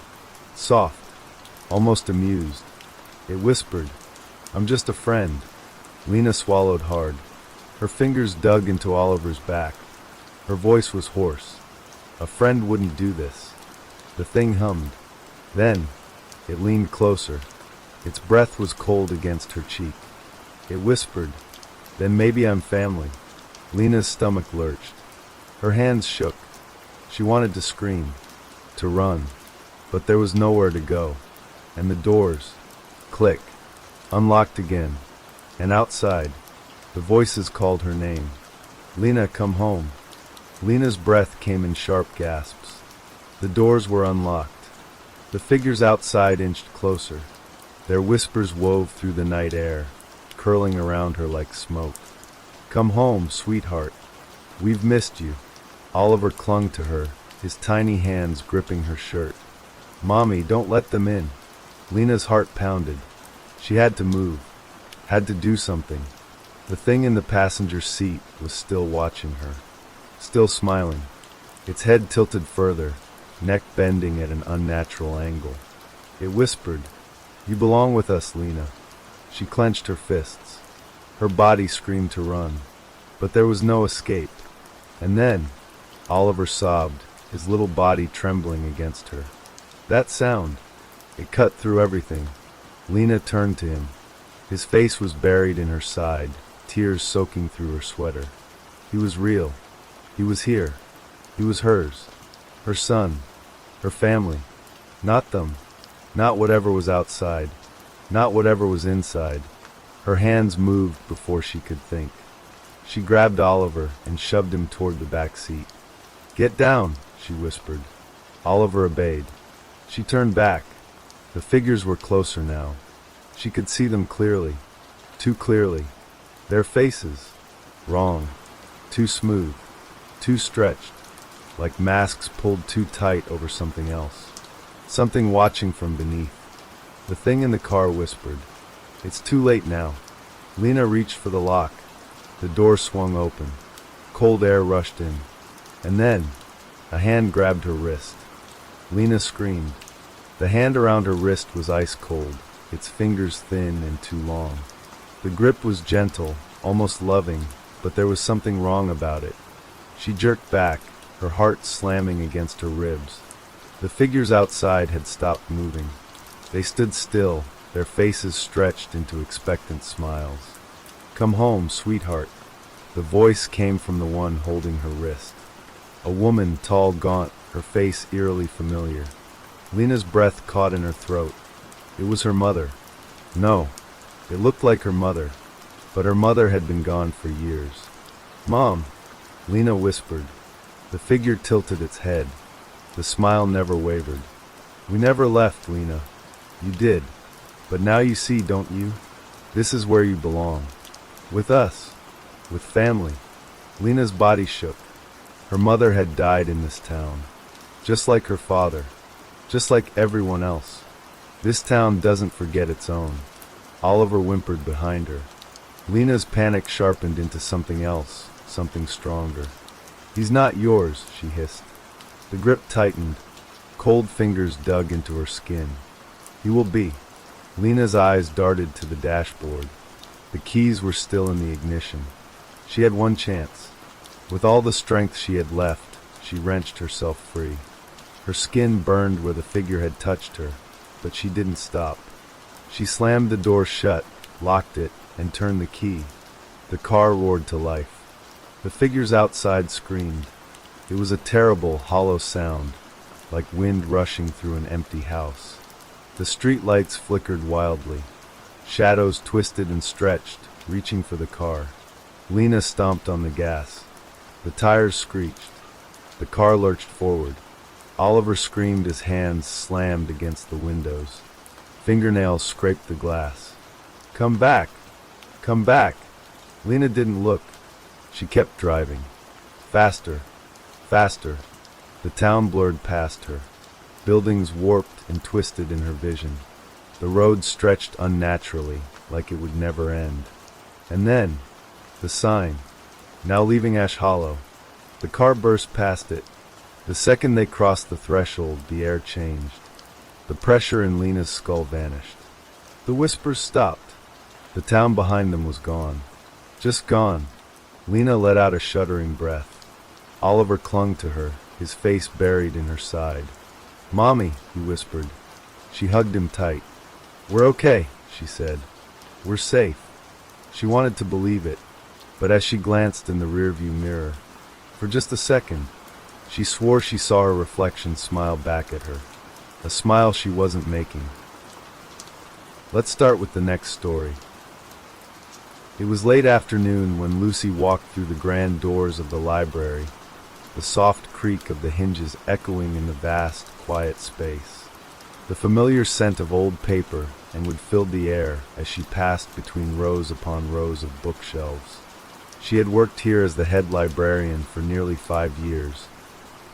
Speaker 1: Soft. Almost amused. It whispered, I'm just a friend. Lena swallowed hard. Her fingers dug into Oliver's back. Her voice was hoarse. A friend wouldn't do this. The thing hummed. Then, it leaned closer. Its breath was cold against her cheek. It whispered, Then maybe I'm family. Lena's stomach lurched. Her hands shook. She wanted to scream, to run, but there was nowhere to go. And the doors, click, unlocked again. And outside, the voices called her name. Lena, come home. Lena's breath came in sharp gasps. The doors were unlocked. The figures outside inched closer. Their whispers wove through the night air, curling around her like smoke. Come home, sweetheart. We've missed you. Oliver clung to her, his tiny hands gripping her shirt. Mommy, don't let them in. Lena's heart pounded. She had to move, had to do something. The thing in the passenger seat was still watching her, still smiling, its head tilted further, neck bending at an unnatural angle. It whispered, You belong with us, Lena. She clenched her fists. Her body screamed to run, but there was no escape. And then, Oliver sobbed, his little body trembling against her. That sound, it cut through everything. Lena turned to him. His face was buried in her side, tears soaking through her sweater. He was real. He was here. He was hers. Her son. Her family. Not them. Not whatever was outside. Not whatever was inside. Her hands moved before she could think. She grabbed Oliver and shoved him toward the back seat. Get down, she whispered. Oliver obeyed. She turned back. The figures were closer now. She could see them clearly. Too clearly. Their faces. Wrong. Too smooth. Too stretched. Like masks pulled too tight over something else. Something watching from beneath. The thing in the car whispered, It's too late now. Lena reached for the lock. The door swung open. Cold air rushed in. And then, a hand grabbed her wrist. Lena screamed. The hand around her wrist was ice cold, its fingers thin and too long. The grip was gentle, almost loving, but there was something wrong about it. She jerked back, her heart slamming against her ribs. The figures outside had stopped moving. They stood still, their faces stretched into expectant smiles. Come home, sweetheart. The voice came from the one holding her wrist. A woman, tall, gaunt, her face eerily familiar. Lena's breath caught in her throat. It was her mother. No, it looked like her mother, but her mother had been gone for years. Mom, Lena whispered. The figure tilted its head. The smile never wavered. We never left, Lena. You did. But now you see, don't you? This is where you belong. With us. With family. Lena's body shook. Her mother had died in this town. Just like her father. Just like everyone else. This town doesn't forget its own. Oliver whimpered behind her. Lena's panic sharpened into something else, something stronger. He's not yours, she hissed. The grip tightened. Cold fingers dug into her skin. He will be. Lena's eyes darted to the dashboard. The keys were still in the ignition. She had one chance. With all the strength she had left, she wrenched herself free. Her skin burned where the figure had touched her, but she didn't stop. She slammed the door shut, locked it, and turned the key. The car roared to life. The figures outside screamed. It was a terrible, hollow sound, like wind rushing through an empty house. The street lights flickered wildly. Shadows twisted and stretched, reaching for the car. Lena stomped on the gas. The tires screeched. The car lurched forward. Oliver screamed as hands slammed against the windows. Fingernails scraped the glass. "Come back! Come back!" Lena didn't look. She kept driving. Faster. Faster. The town blurred past her. Buildings warped and twisted in her vision. The road stretched unnaturally, like it would never end. And then, the sign. Now leaving Ash Hollow. The car burst past it. The second they crossed the threshold, the air changed. The pressure in Lena's skull vanished. The whispers stopped. The town behind them was gone. Just gone. Lena let out a shuddering breath. Oliver clung to her, his face buried in her side. "Mommy," he whispered. She hugged him tight. "We're okay," she said. "We're safe." She wanted to believe it, but as she glanced in the rearview mirror, for just a second, she swore she saw her reflection smile back at her, a smile she wasn't making. Let's start with the next story. It was late afternoon when Lucy walked through the grand doors of the library, the soft creak of the hinges echoing in the vast, quiet space. The familiar scent of old paper and wood filled the air as she passed between rows upon rows of bookshelves. She had worked here as the head librarian for nearly 5 years,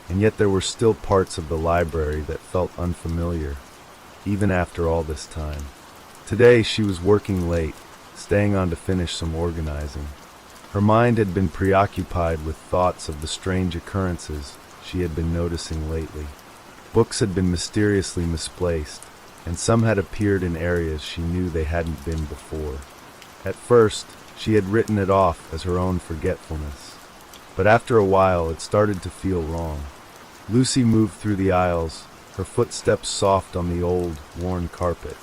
Speaker 1: and yet there were still parts of the library that felt unfamiliar, even after all this time. Today she was working late, staying on to finish some organizing. Her mind had been preoccupied with thoughts of the strange occurrences she had been noticing lately. Books had been mysteriously misplaced, and some had appeared in areas she knew they hadn't been before. At first, she had written it off as her own forgetfulness, but after a while it started to feel wrong. Lucy moved through the aisles, her footsteps soft on the old, worn carpet.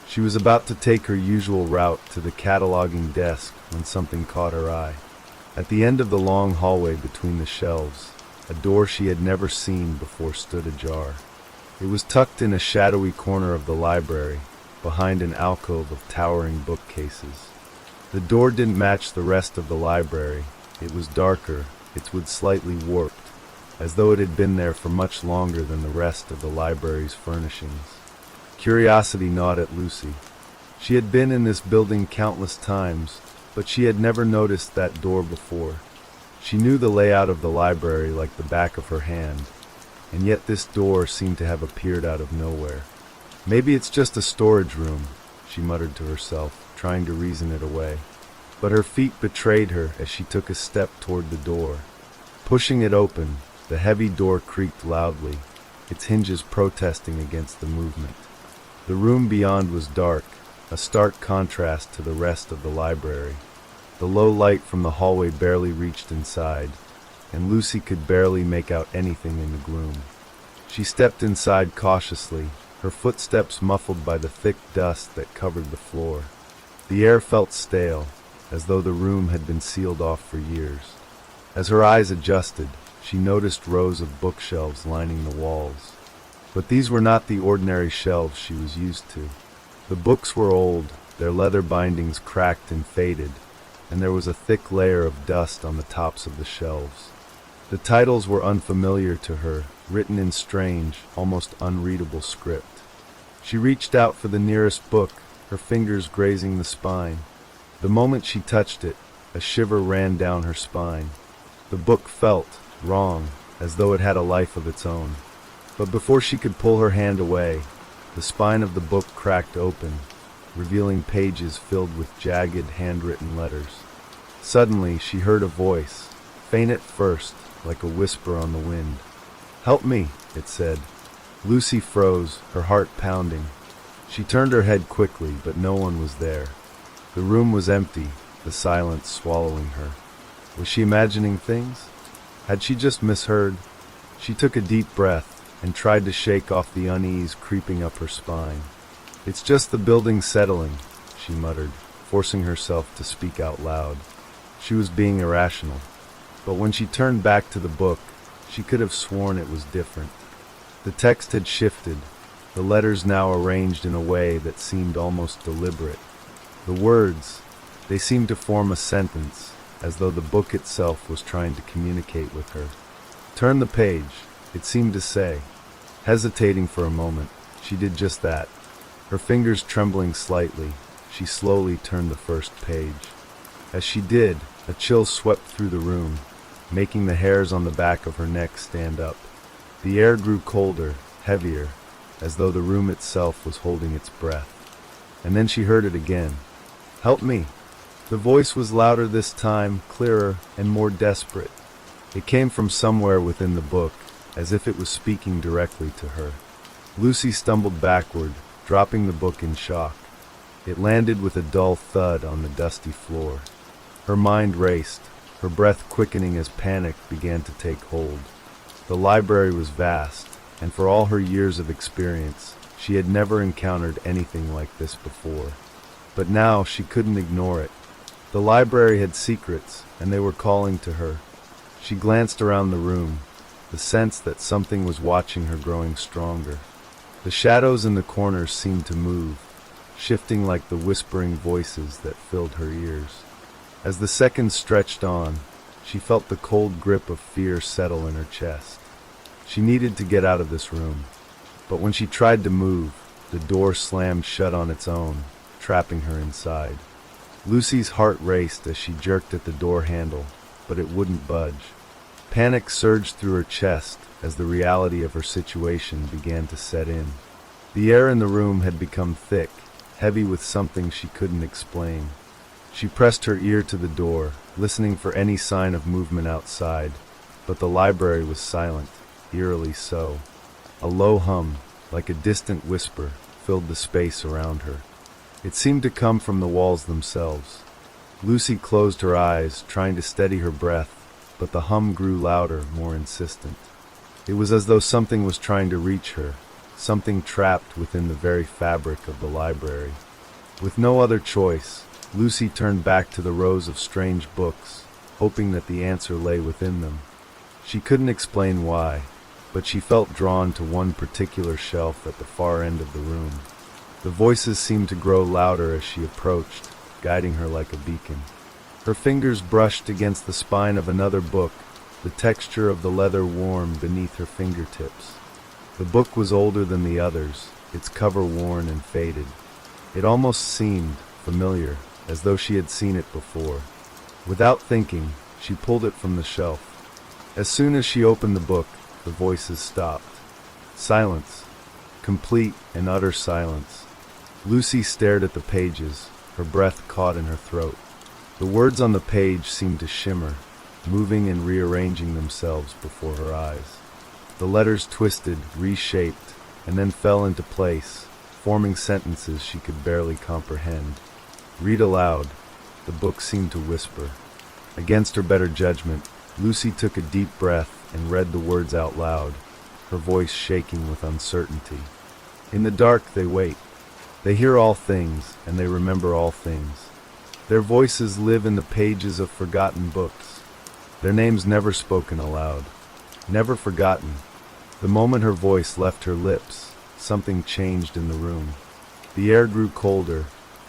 Speaker 1: She was about to take her usual route to the cataloging desk when something caught her eye. At the end of the long hallway between the shelves, a door she had never seen before stood ajar. It was tucked in a shadowy corner of the library, behind an alcove of towering bookcases. The door didn't match the rest of the library. It was darker, its wood slightly warped, as though it had been there for much longer than the rest of the library's furnishings. Curiosity gnawed at Lucy. She had been in this building countless times, but she had never noticed that door before. She knew the layout of the library like the back of her hand, and yet this door seemed to have appeared out of nowhere. "Maybe it's just a storage room," she muttered to herself, trying to reason it away. But her feet betrayed her as she took a step toward the door. Pushing it open, the heavy door creaked loudly, its hinges protesting against the movement. The room beyond was dark, a stark contrast to the rest of the library. The low light from the hallway barely reached inside, and Lucy could barely make out anything in the gloom. She stepped inside cautiously, her footsteps muffled by the thick dust that covered the floor. The air felt stale, as though the room had been sealed off for years. As her eyes adjusted, she noticed rows of bookshelves lining the walls. But these were not the ordinary shelves she was used to. The books were old, their leather bindings cracked and faded, and there was a thick layer of dust on the tops of the shelves. The titles were unfamiliar to her, written in strange, almost unreadable script. She reached out for the nearest book, her fingers grazing the spine. The moment she touched it, a shiver ran down her spine. The book felt wrong, as though it had a life of its own. But before she could pull her hand away, the spine of the book cracked open, revealing pages filled with jagged, handwritten letters. Suddenly, she heard a voice, faint at first, like a whisper on the wind. "Help me," it said. Lucy froze, her heart pounding. She turned her head quickly, but no one was there. The room was empty, the silence swallowing her. Was she imagining things? Had she just misheard? She took a deep breath, and tried to shake off the unease creeping up her spine. "It's just the building settling," she muttered, forcing herself to speak out loud. She was being irrational, but when she turned back to the book, she could have sworn it was different. The text had shifted, the letters now arranged in a way that seemed almost deliberate. The words, they seemed to form a sentence, as though the book itself was trying to communicate with her. "Turn the page," it seemed to say. Hesitating for a moment, she did just that. Her fingers trembling slightly, she slowly turned the first page. As she did, a chill swept through the room, making the hairs on the back of her neck stand up. The air grew colder, heavier, as though the room itself was holding its breath. And then she heard it again. "Help me!" The voice was louder this time, clearer, and more desperate. It came from somewhere within the book, as if it was speaking directly to her. Lucy stumbled backward, dropping the book in shock. It landed with a dull thud on the dusty floor. Her mind raced, her breath quickening as panic began to take hold. The library was vast, and for all her years of experience, she had never encountered anything like this before. But now she couldn't ignore it. The library had secrets, and they were calling to her. She glanced around the room, the sense that something was watching her growing stronger. The shadows in the corners seemed to move, shifting like the whispering voices that filled her ears. As the seconds stretched on, she felt the cold grip of fear settle in her chest. She needed to get out of this room, but when she tried to move, the door slammed shut on its own, trapping her inside. Lucy's heart raced as she jerked at the door handle, but it wouldn't budge. Panic surged through her chest as the reality of her situation began to set in. The air in the room had become thick, heavy with something she couldn't explain. She pressed her ear to the door, listening for any sign of movement outside, but the library was silent, eerily so. A low hum, like a distant whisper, filled the space around her. It seemed to come from the walls themselves. Lucy closed her eyes, trying to steady her breath, but the hum grew louder, more insistent. It was as though something was trying to reach her, something trapped within the very fabric of the library. With no other choice, Lucy turned back to the rows of strange books, hoping that the answer lay within them. She couldn't explain why, but she felt drawn to one particular shelf at the far end of the room. The voices seemed to grow louder as she approached, guiding her like a beacon. Her fingers brushed against the spine of another book, the texture of the leather warm beneath her fingertips. The book was older than the others, its cover worn and faded. It almost seemed familiar, as though she had seen it before. Without thinking, she pulled it from the shelf. As soon as she opened the book, the voices stopped. Silence. Complete and utter silence. Lucy stared at the pages, her breath caught in her throat. The words on the page seemed to shimmer, moving and rearranging themselves before her eyes. The letters twisted, reshaped, and then fell into place, forming sentences she could barely comprehend. "Read aloud," the book seemed to whisper. Against her better judgment, Lucy took a deep breath and read the words out loud, her voice shaking with uncertainty. "In the dark they wait. They hear all things, and they remember all things. Their voices live in the pages of forgotten books. Their names never spoken aloud, never forgotten." The moment her voice left her lips, something changed in the room. The air grew colder,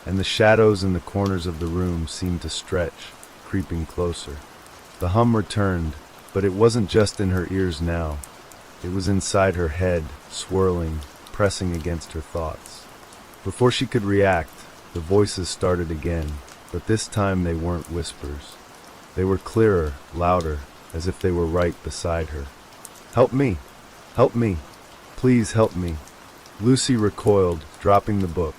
Speaker 1: and the shadows in the corners of the room seemed to stretch, creeping closer. The hum returned, but it wasn't just in her ears now. It was inside her head, swirling, pressing against her thoughts. Before she could react, the voices started again, but this time they weren't whispers. They were clearer, louder, as if they were right beside her. "Help me! Help me! Please help me!" Lucy recoiled, dropping the book.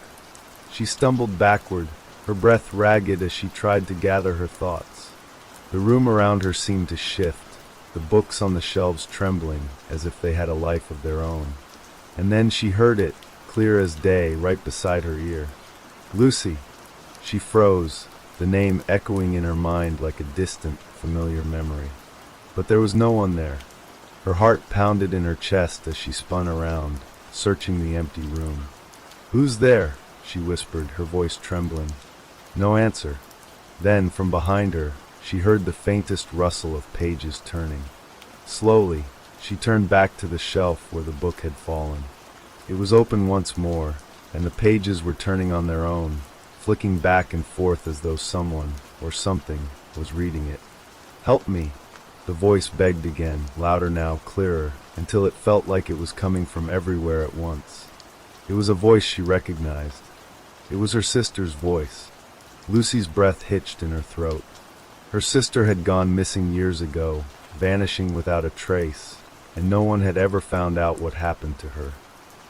Speaker 1: She stumbled backward, her breath ragged as she tried to gather her thoughts. The room around her seemed to shift, the books on the shelves trembling as if they had a life of their own. And then she heard it, clear as day, right beside her ear. "Lucy!" She froze, the name echoing in her mind like a distant, familiar memory. But there was no one there. Her heart pounded in her chest as she spun around, searching the empty room. "Who's there?" she whispered, her voice trembling. No answer. Then, from behind her, she heard the faintest rustle of pages turning. Slowly, she turned back to the shelf where the book had fallen. It was open once more, and the pages were turning on their own, flicking back and forth as though someone, or something, was reading it. "Help me," the voice begged again, louder now, clearer, until it felt like it was coming from everywhere at once. It was a voice she recognized. It was her sister's voice. Lucy's breath hitched in her throat. Her sister had gone missing years ago, vanishing without a trace, and no one had ever found out what happened to her.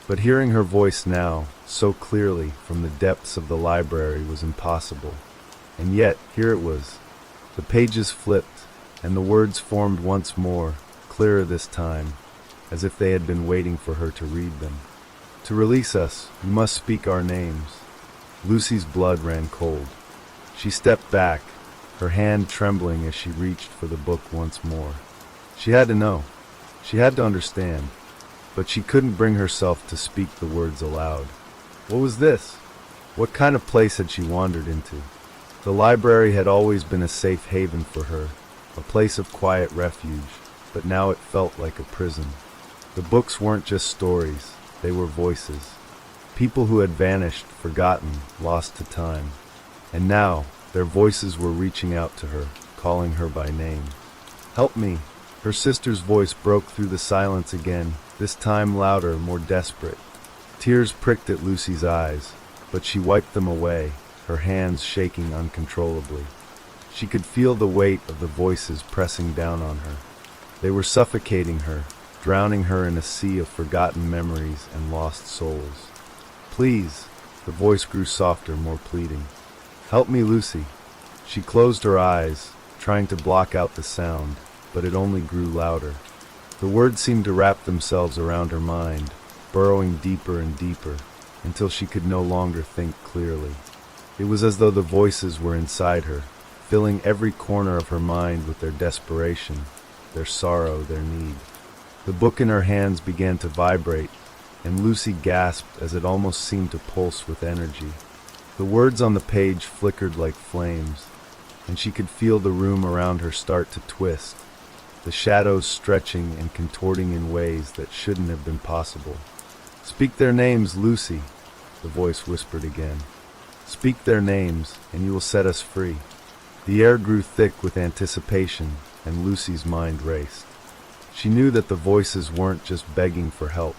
Speaker 1: But hearing her voice now, so clearly, from the depths of the library was impossible. And yet, here it was. The pages flipped, and the words formed once more, clearer this time, as if they had been waiting for her to read them. "To release us, you must speak our names." Lucy's blood ran cold. She stepped back, her hand trembling as she reached for the book once more. She had to know. She had to understand. But she couldn't bring herself to speak the words aloud. What was this? What kind of place had she wandered into? The library had always been a safe haven for her, a place of quiet refuge, but now it felt like a prison. The books weren't just stories, they were voices. People who had vanished, forgotten, lost to time. And now, their voices were reaching out to her, calling her by name. "Help me!" Her sister's voice broke through the silence again, this time louder, more desperate. Tears pricked at Lucy's eyes, but she wiped them away, her hands shaking uncontrollably. She could feel the weight of the voices pressing down on her. They were suffocating her, drowning her in a sea of forgotten memories and lost souls. "Please," the voice grew softer, more pleading. "Help me, Lucy." She closed her eyes, trying to block out the sound, but it only grew louder. The words seemed to wrap themselves around her mind, burrowing deeper and deeper, until she could no longer think clearly. It was as though the voices were inside her, filling every corner of her mind with their desperation, their sorrow, their need. The book in her hands began to vibrate, and Lucy gasped as it almost seemed to pulse with energy. The words on the page flickered like flames, and she could feel the room around her start to twist, the shadows stretching and contorting in ways that shouldn't have been possible. "Speak their names, Lucy," the voice whispered again. "Speak their names, and you will set us free." The air grew thick with anticipation, and Lucy's mind raced. She knew that the voices weren't just begging for help,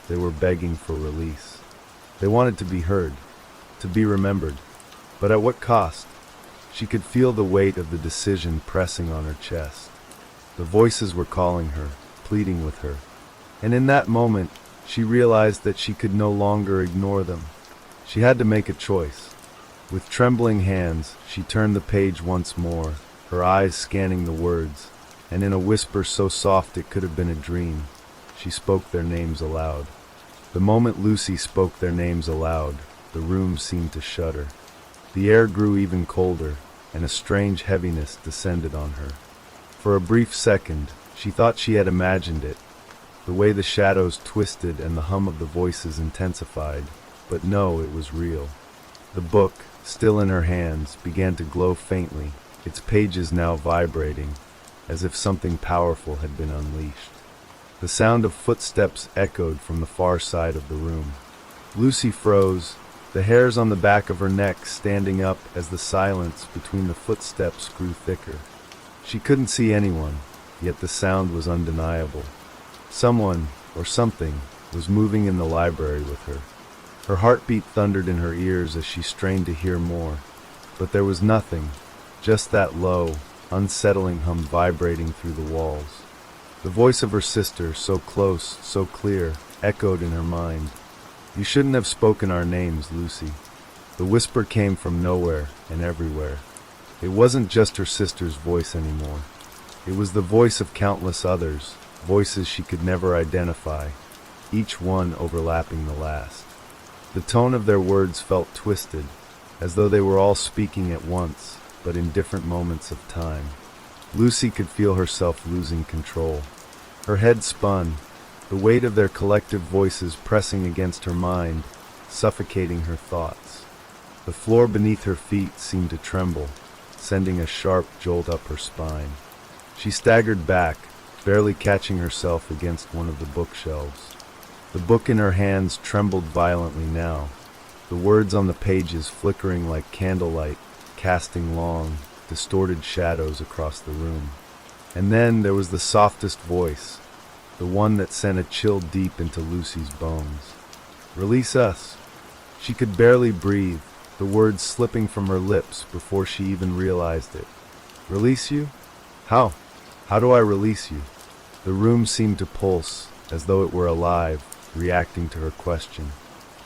Speaker 1: they were begging for release. They wanted to be heard, to be remembered. But at what cost? She could feel the weight of the decision pressing on her chest. The voices were calling her, pleading with her. And in that moment, she realized that she could no longer ignore them. She had to make a choice. With trembling hands, she turned the page once more, her eyes scanning the words, and in a whisper so soft it could have been a dream, she spoke their names aloud. The moment Lucy spoke their names aloud, the room seemed to shudder. The air grew even colder, and a strange heaviness descended on her. For a brief second, she thought she had imagined it, the way the shadows twisted and the hum of the voices intensified, but no, it was real. The book, still in her hands, began to glow faintly, its pages now vibrating, as if something powerful had been unleashed. The sound of footsteps echoed from the far side of the room. Lucy froze, the hairs on the back of her neck standing up as the silence between the footsteps grew thicker. She couldn't see anyone, yet the sound was undeniable. Someone, or something, was moving in the library with her. Her heartbeat thundered in her ears as she strained to hear more, but there was nothing, just that low, unsettling hum vibrating through the walls. The voice of her sister, so close, so clear, echoed in her mind. "You shouldn't have spoken our names, Lucy." The whisper came from nowhere and everywhere. It wasn't just her sister's voice anymore. It was the voice of countless others, voices she could never identify, each one overlapping the last. The tone of their words felt twisted, as though they were all speaking at once, but in different moments of time. Lucy could feel herself losing control. Her head spun, the weight of their collective voices pressing against her mind, suffocating her thoughts. The floor beneath her feet seemed to tremble, sending a sharp jolt up her spine. She staggered back, barely catching herself against one of the bookshelves. The book in her hands trembled violently now, the words on the pages flickering like candlelight, casting long, distorted shadows across the room. And then there was the softest voice, the one that sent a chill deep into Lucy's bones. "Release us." She could barely breathe, the words slipping from her lips before she even realized it. "Release you? How? How do I release you?" The room seemed to pulse, as though it were alive, reacting to her question.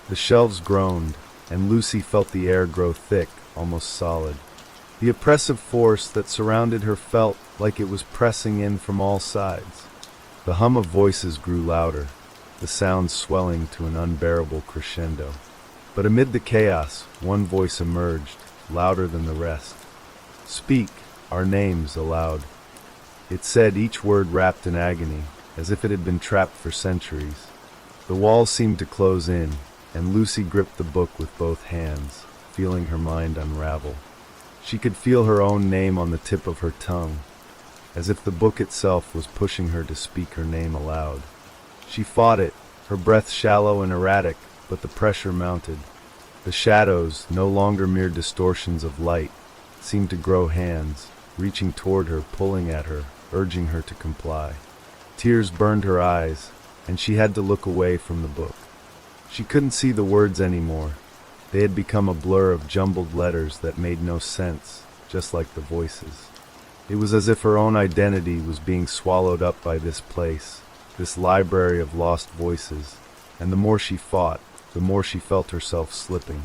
Speaker 1: The shelves groaned, and Lucy felt the air grow thick, almost solid. The oppressive force that surrounded her felt like it was pressing in from all sides. The hum of voices grew louder, the sounds swelling to an unbearable crescendo. But amid the chaos, one voice emerged, louder than the rest. "Speak, our names aloud." It said, each word wrapped in agony, as if it had been trapped for centuries. The walls seemed to close in, and Lucy gripped the book with both hands, feeling her mind unravel. She could feel her own name on the tip of her tongue, as if the book itself was pushing her to speak her name aloud. She fought it, her breath shallow and erratic, but the pressure mounted. The shadows, no longer mere distortions of light, seemed to grow hands, reaching toward her, pulling at her, urging her to comply. Tears burned her eyes, and she had to look away from the book. She couldn't see the words anymore. They had become a blur of jumbled letters that made no sense, just like the voices. It was as if her own identity was being swallowed up by this place, this library of lost voices, and the more she fought, the more she felt herself slipping.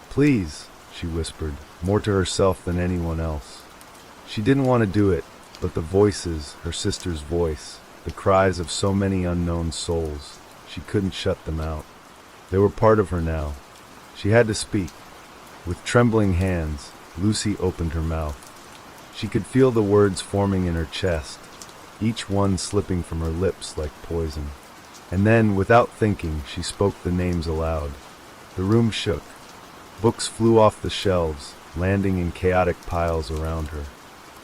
Speaker 1: "Please," she whispered, more to herself than anyone else. She didn't want to do it, but the voices, her sister's voice, the cries of so many unknown souls, she couldn't shut them out. They were part of her now. She had to speak. With trembling hands, Lucy opened her mouth. She could feel the words forming in her chest, each one slipping from her lips like poison. And then, without thinking, she spoke the names aloud. The room shook. Books flew off the shelves, landing in chaotic piles around her.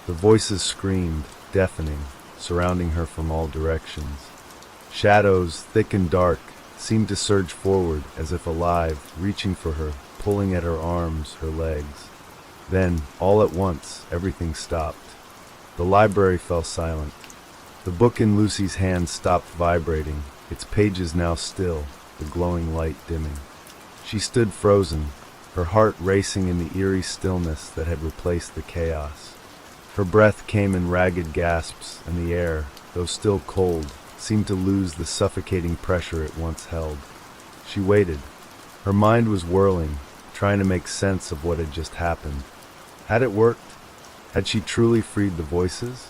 Speaker 1: The voices screamed, deafening, surrounding her from all directions. Shadows, thick and dark, seemed to surge forward as if alive, reaching for her, pulling at her arms, her legs. Then, all at once, everything stopped. The library fell silent. The book in Lucy's hand stopped vibrating, its pages now still, the glowing light dimming. She stood frozen, her heart racing in the eerie stillness that had replaced the chaos. Her breath came in ragged gasps, and the air, though still cold, seemed to lose the suffocating pressure it once held. She waited. Her mind was whirling, trying to make sense of what had just happened. Had it worked? Had she truly freed the voices?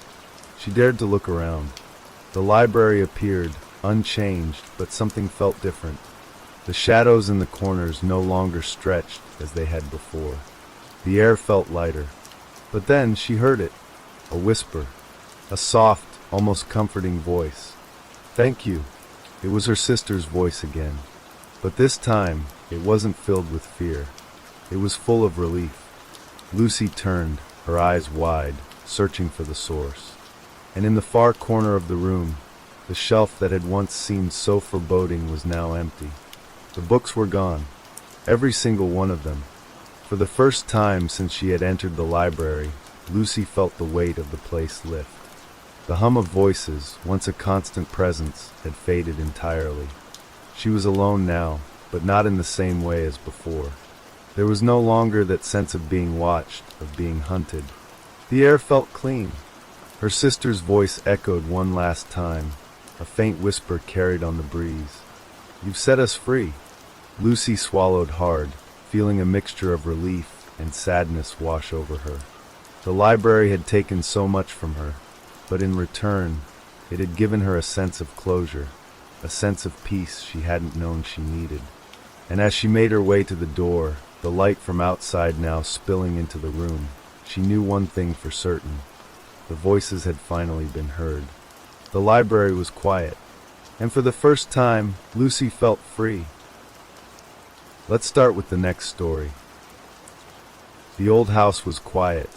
Speaker 1: She dared to look around. The library appeared, unchanged, but something felt different. The shadows in the corners no longer stretched as they had before. The air felt lighter. But then she heard it, a whisper, a soft, almost comforting voice. "Thank you." It was her sister's voice again. But this time, it wasn't filled with fear. It was full of relief. Lucy turned, her eyes wide, searching for the source. And in the far corner of the room, the shelf that had once seemed so foreboding was now empty. The books were gone, every single one of them. For the first time since she had entered the library, Lucy felt the weight of the place lift. The hum of voices, once a constant presence, had faded entirely. She was alone now, but not in the same way as before. There was no longer that sense of being watched, of being hunted. The air felt clean. Her sister's voice echoed one last time, a faint whisper carried on the breeze. "You've set us free." Lucy swallowed hard, feeling a mixture of relief and sadness wash over her. The library had taken so much from her, but in return, it had given her a sense of closure, a sense of peace she hadn't known she needed. And as she made her way to the door, the light from outside now spilling into the room, she knew one thing for certain. The voices had finally been heard. The library was quiet, and for the first time, Lucy felt free. Let's start with the next story. The old house was quiet,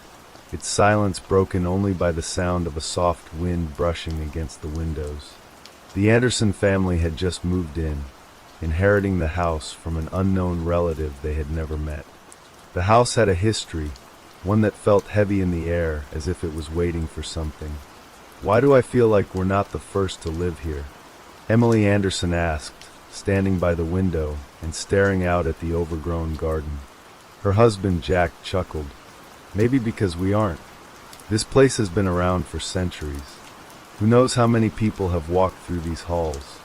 Speaker 1: its silence broken only by the sound of a soft wind brushing against the windows. The Anderson family had just moved in, inheriting the house from an unknown relative they had never met. The house had a history, one that felt heavy in the air, as if it was waiting for something. "Why do I feel like we're not the first to live here?" Emily Anderson asked, standing by the window and staring out at the overgrown garden. Her husband Jack chuckled. "Maybe because we aren't. This place has been around for centuries. Who knows how many people have walked through these halls?"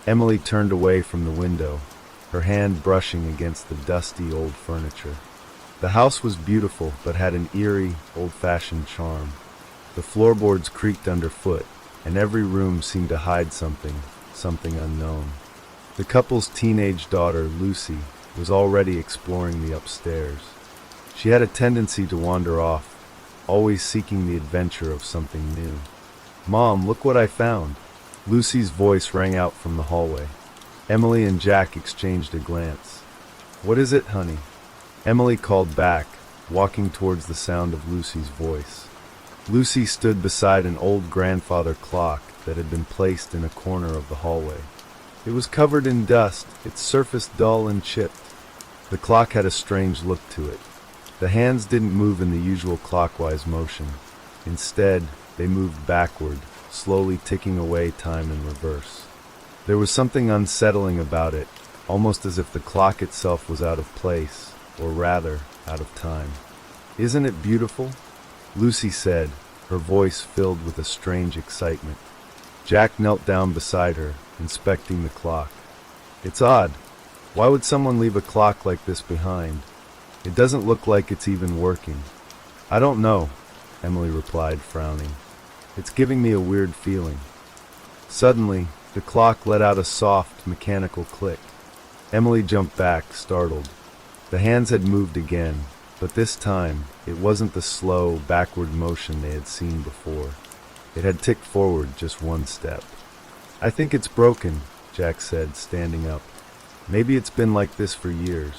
Speaker 1: Emily turned away from the window, her hand brushing against the dusty old furniture. The house was beautiful but had an eerie, old-fashioned charm. The floorboards creaked underfoot, and every room seemed to hide something unknown. The couple's teenage daughter, Lucy, was already exploring the upstairs. She had a tendency to wander off, always seeking the adventure of something new. "Mom, look what I found!" Lucy's voice rang out from the hallway. Emily and Jack exchanged a glance. "What is it, honey?" Emily called back, walking towards the sound of Lucy's voice. Lucy stood beside an old grandfather clock that had been placed in a corner of the hallway. It was covered in dust, its surface dull and chipped. The clock had a strange look to it. The hands didn't move in the usual clockwise motion. Instead, they moved backward, slowly ticking away time in reverse. There was something unsettling about it, almost as if the clock itself was out of place, or rather, out of time. "Isn't it beautiful?" Lucy said, her voice filled with a strange excitement. Jack knelt down beside her, inspecting the clock. "It's odd. Why would someone leave a clock like this behind? It doesn't look like it's even working." "I don't know," Emily replied, frowning. "It's giving me a weird feeling." Suddenly, the clock let out a soft, mechanical click. Emily jumped back, startled. The hands had moved again, but this time, it wasn't the slow, backward motion they had seen before. It had ticked forward just one step. "I think it's broken," Jack said, standing up. "Maybe it's been like this for years."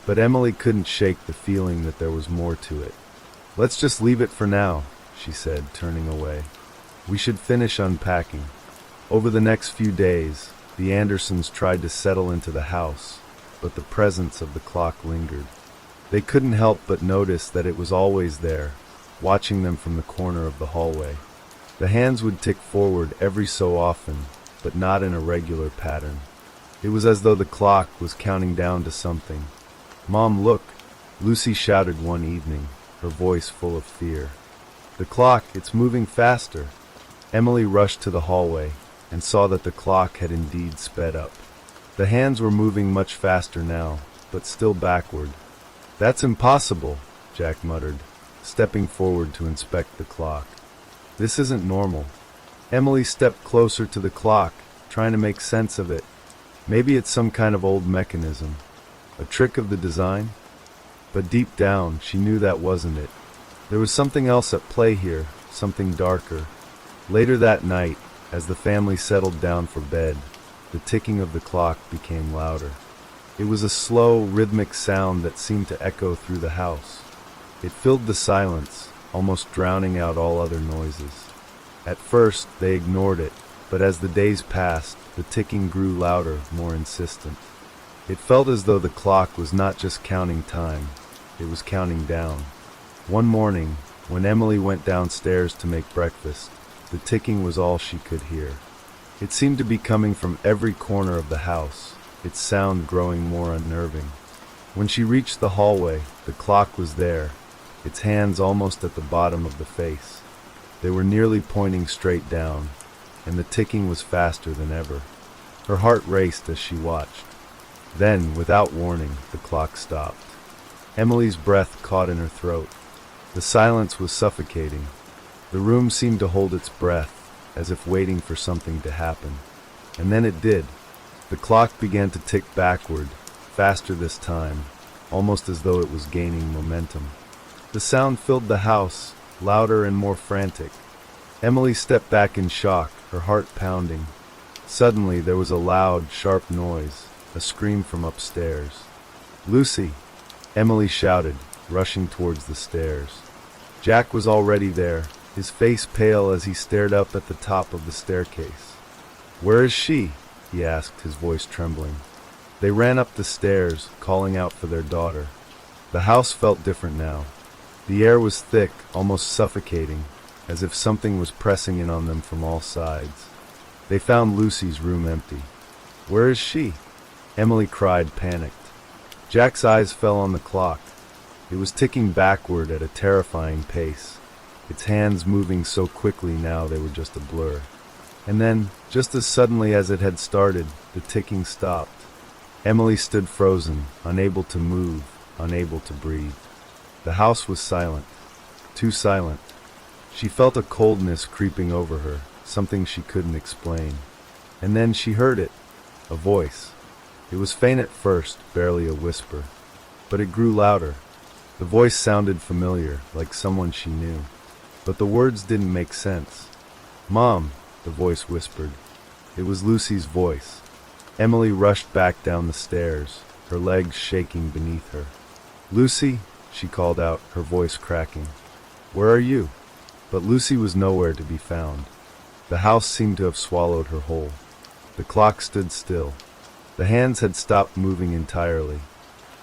Speaker 1: But Emily couldn't shake the feeling that there was more to it. "Let's just leave it for now," she said, turning away. "We should finish unpacking." Over the next few days, the Andersons tried to settle into the house, but the presence of the clock lingered. They couldn't help but notice that it was always there, watching them from the corner of the hallway. The hands would tick forward every so often, but not in a regular pattern. It was as though the clock was counting down to something. "Mom, look!" Lucy shouted one evening, her voice full of fear. "The clock, it's moving faster!" Emily rushed to the hallway and saw that the clock had indeed sped up. The hands were moving much faster now, but still backward. "That's impossible," Jack muttered, stepping forward to inspect the clock. "This isn't normal." Emily stepped closer to the clock, trying to make sense of it. Maybe it's some kind of old mechanism, a trick of the design? But deep down, she knew that wasn't it. There was something else at play here, something darker. Later that night, as the family settled down for bed, the ticking of the clock became louder. It was a slow, rhythmic sound that seemed to echo through the house. It filled the silence, almost drowning out all other noises. At first, they ignored it, but as the days passed, the ticking grew louder, more insistent. It felt as though the clock was not just counting time, it was counting down. One morning, when Emily went downstairs to make breakfast, the ticking was all she could hear. It seemed to be coming from every corner of the house, its sound growing more unnerving. When she reached the hallway, the clock was there, its hands almost at the bottom of the face. They were nearly pointing straight down, and the ticking was faster than ever. Her heart raced as she watched. Then, without warning, the clock stopped. Emily's breath caught in her throat. The silence was suffocating. The room seemed to hold its breath, as if waiting for something to happen. And then it did. The clock began to tick backward, faster this time, almost as though it was gaining momentum. The sound filled the house, louder and more frantic. Emily stepped back in shock, her heart pounding. Suddenly, there was a loud, sharp noise, a scream from upstairs. "Lucy!" Emily shouted, rushing towards the stairs. Jack was already there, his face pale as he stared up at the top of the staircase. "Where is she?" he asked, his voice trembling. They ran up the stairs, calling out for their daughter. The house felt different now. The air was thick, almost suffocating, as if something was pressing in on them from all sides. They found Lucy's room empty. "Where is she?" Emily cried, panicked. Jack's eyes fell on the clock. It was ticking backward at a terrifying pace, its hands moving so quickly now they were just a blur. And then, just as suddenly as it had started, the ticking stopped. Emily stood frozen, unable to move, unable to breathe. The house was silent, too silent. She felt a coldness creeping over her, something she couldn't explain. And then she heard it, a voice. It was faint at first, barely a whisper, but it grew louder. The voice sounded familiar, like someone she knew, but the words didn't make sense. "Mom," the voice whispered. It was Lucy's voice. Emily rushed back down the stairs, her legs shaking beneath her. "Lucy," she called out, her voice cracking. "Where are you?" But Lucy was nowhere to be found. The house seemed to have swallowed her whole. The clock stood still. The hands had stopped moving entirely.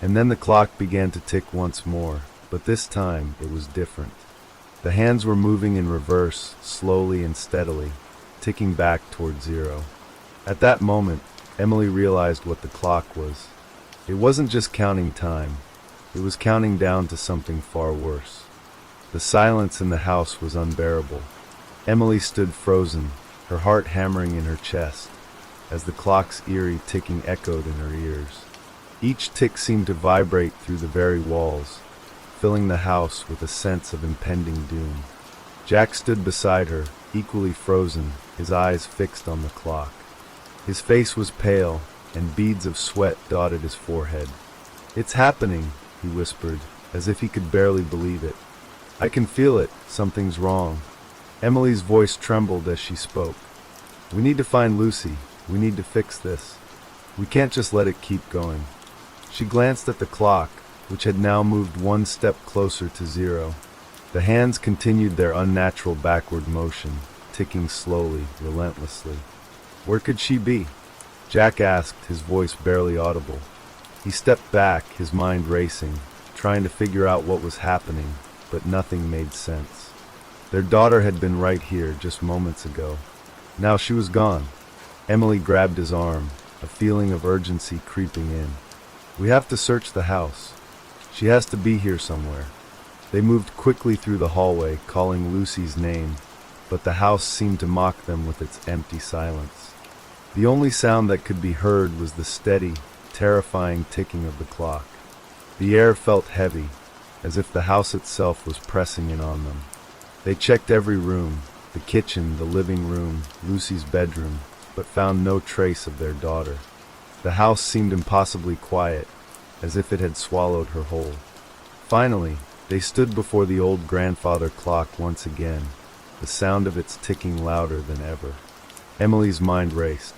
Speaker 1: And then the clock began to tick once more, but this time it was different. The hands were moving in reverse, slowly and steadily, ticking back toward zero. At that moment, Emily realized what the clock was. It wasn't just counting time. It was counting down to something far worse. The silence in the house was unbearable. Emily stood frozen, her heart hammering in her chest, as the clock's eerie ticking echoed in her ears. Each tick seemed to vibrate through the very walls, filling the house with a sense of impending doom. Jack stood beside her, equally frozen, his eyes fixed on the clock. His face was pale, and beads of sweat dotted his forehead. "It's happening," he whispered, as if he could barely believe it. "I can feel it. Something's wrong." Emily's voice trembled as she spoke. "We need to find Lucy. We need to fix this. We can't just let it keep going." She glanced at the clock, which had now moved one step closer to zero. The hands continued their unnatural backward motion, ticking slowly, relentlessly. "Where could she be?" Jack asked, his voice barely audible. He stepped back, his mind racing, trying to figure out what was happening, but nothing made sense. Their daughter had been right here just moments ago. Now she was gone. Emily grabbed his arm, a feeling of urgency creeping in. "We have to search the house. She has to be here somewhere." They moved quickly through the hallway, calling Lucy's name, but the house seemed to mock them with its empty silence. The only sound that could be heard was the steady, terrifying ticking of the clock. The air felt heavy, as if the house itself was pressing in on them. They checked every room, the kitchen, the living room, Lucy's bedroom, but found no trace of their daughter. The house seemed impossibly quiet, as if it had swallowed her whole. Finally, they stood before the old grandfather clock once again, the sound of its ticking louder than ever. Emily's mind raced.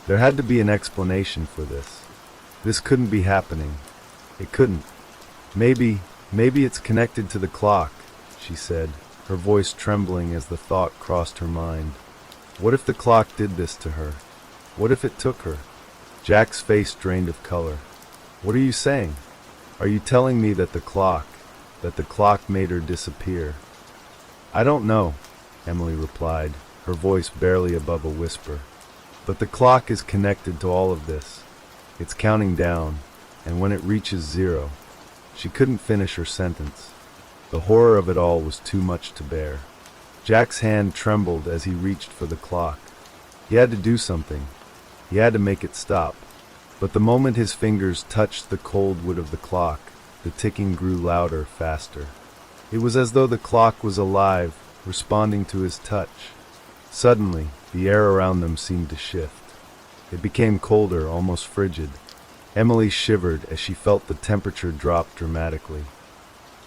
Speaker 1: There had to be an explanation for this. This couldn't be happening. It couldn't. Maybe it's connected to the clock, she said, her voice trembling as the thought crossed her mind. What if the clock did this to her? What if it took her? Jack's face drained of color. "What are you saying? Are you telling me that the clock made her disappear?" "I don't know," Emily replied, her voice barely above a whisper. "But the clock is connected to all of this. It's counting down, and when it reaches zero..." She couldn't finish her sentence. The horror of it all was too much to bear. Jack's hand trembled as he reached for the clock. He had to do something. He had to make it stop. But the moment his fingers touched the cold wood of the clock, the ticking grew louder, faster. It was as though the clock was alive, responding to his touch. Suddenly, the air around them seemed to shift. It became colder, almost frigid. Emily shivered as she felt the temperature drop dramatically.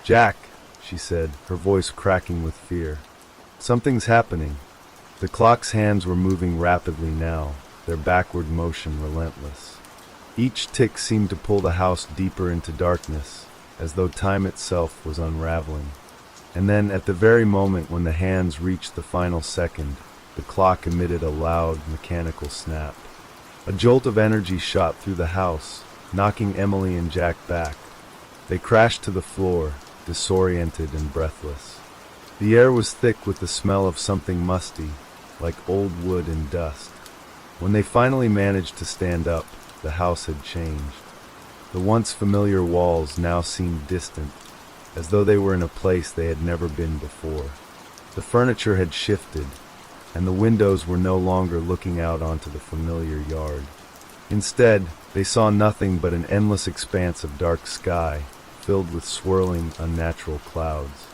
Speaker 1: "Jack," she said, her voice cracking with fear. "Something's happening." The clock's hands were moving rapidly now, their backward motion relentless. Each tick seemed to pull the house deeper into darkness, as though time itself was unraveling. And then, at the very moment when the hands reached the final second, the clock emitted a loud, mechanical snap. A jolt of energy shot through the house, knocking Emily and Jack back. They crashed to the floor, disoriented and breathless. The air was thick with the smell of something musty, like old wood and dust. When they finally managed to stand up, the house had changed. The once familiar walls now seemed distant, as though they were in a place they had never been before. The furniture had shifted, and the windows were no longer looking out onto the familiar yard. Instead, they saw nothing but an endless expanse of dark sky, filled with swirling, unnatural clouds.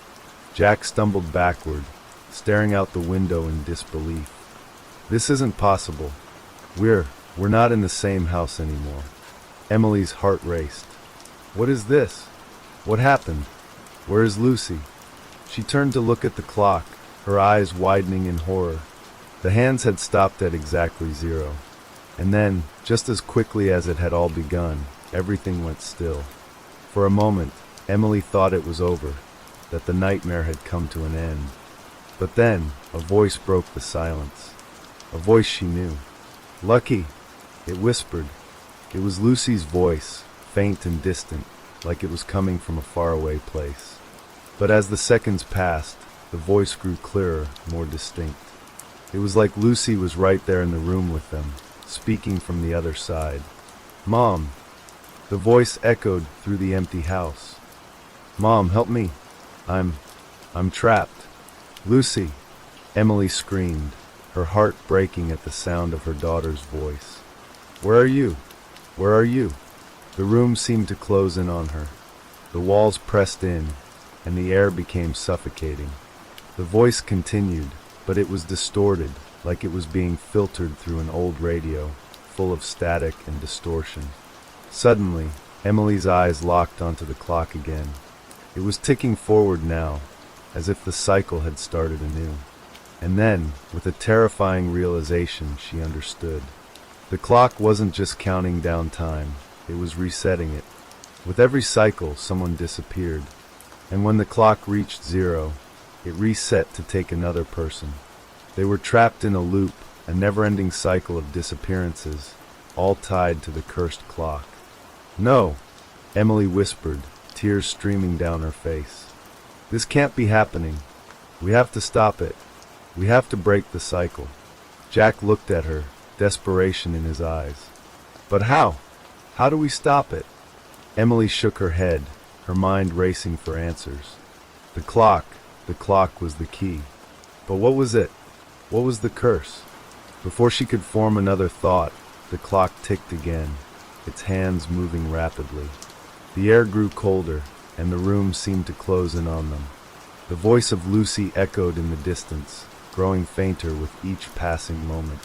Speaker 1: Jack stumbled backward, staring out the window in disbelief. This isn't possible. We're not in the same house anymore. Emily's heart raced. What is this? What happened? Where is Lucy? She turned to look at the clock, her eyes widening in horror. The hands had stopped at exactly 0. And then, just as quickly as it had all begun, everything went still. For a moment, Emily thought it was over, that the nightmare had come to an end. But then, a voice broke the silence. A voice she knew. "Lucky," it whispered. It was Lucy's voice, faint and distant, like it was coming from a faraway place. But as the seconds passed, the voice grew clearer, more distinct. It was like Lucy was right there in the room with them, speaking from the other side. "Mom!" The voice echoed through the empty house. "Mom, help me. I'm trapped." "Lucy!" Emily screamed, her heart breaking at the sound of her daughter's voice. "Where are you? Where are you?" The room seemed to close in on her. The walls pressed in, and the air became suffocating. The voice continued, but it was distorted, like it was being filtered through an old radio, full of static and distortion. Suddenly, Emily's eyes locked onto the clock again. It was ticking forward now, as if the cycle had started anew. And then, with a terrifying realization, she understood. The clock wasn't just counting down time, it was resetting it. With every cycle, someone disappeared. And when the clock reached 0, it reset to take another person. They were trapped in a loop, a never-ending cycle of disappearances, all tied to the cursed clock. "No," Emily whispered, tears streaming down her face. "This can't be happening. We have to stop it. We have to break the cycle." Jack looked at her, desperation in his eyes. "But how? How do we stop it?" Emily shook her head, her mind racing for answers. The clock was the key. But what was it? What was the curse? Before she could form another thought, the clock ticked again, its hands moving rapidly. The air grew colder, and the room seemed to close in on them. The voice of Lucy echoed in the distance, growing fainter with each passing moment.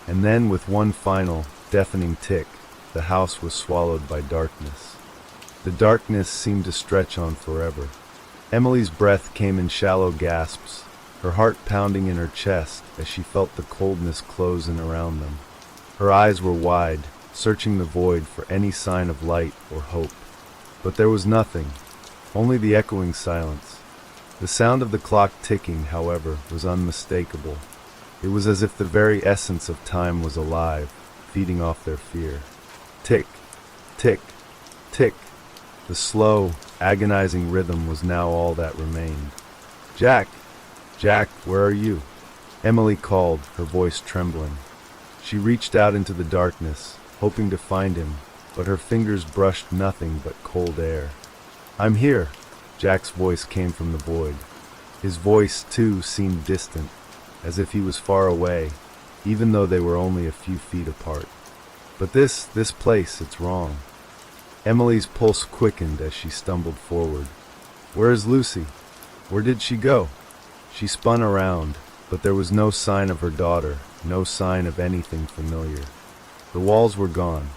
Speaker 1: And then, with one final, deafening tick, the house was swallowed by darkness. The darkness seemed to stretch on forever. Emily's breath came in shallow gasps, her heart pounding in her chest as she felt the coldness close in around them. Her eyes were wide, searching the void for any sign of light or hope. But there was nothing, only the echoing silence. The sound of the clock ticking, however, was unmistakable. It was as if the very essence of time was alive, feeding off their fear. Tick, tick, tick. The slow, agonizing rhythm was now all that remained. "Jack! Jack, where are you?" Emily called, her voice trembling. She reached out into the darkness, hoping to find him, but her fingers brushed nothing but cold air. "I'm here," Jack's voice came from the void. His voice, too, seemed distant, as if he was far away, even though they were only a few feet apart. "But this place, it's wrong." Emily's pulse quickened as she stumbled forward. "Where is Lucy? Where did she go?" She spun around, but there was no sign of her daughter, no sign of anything familiar. The walls were gone.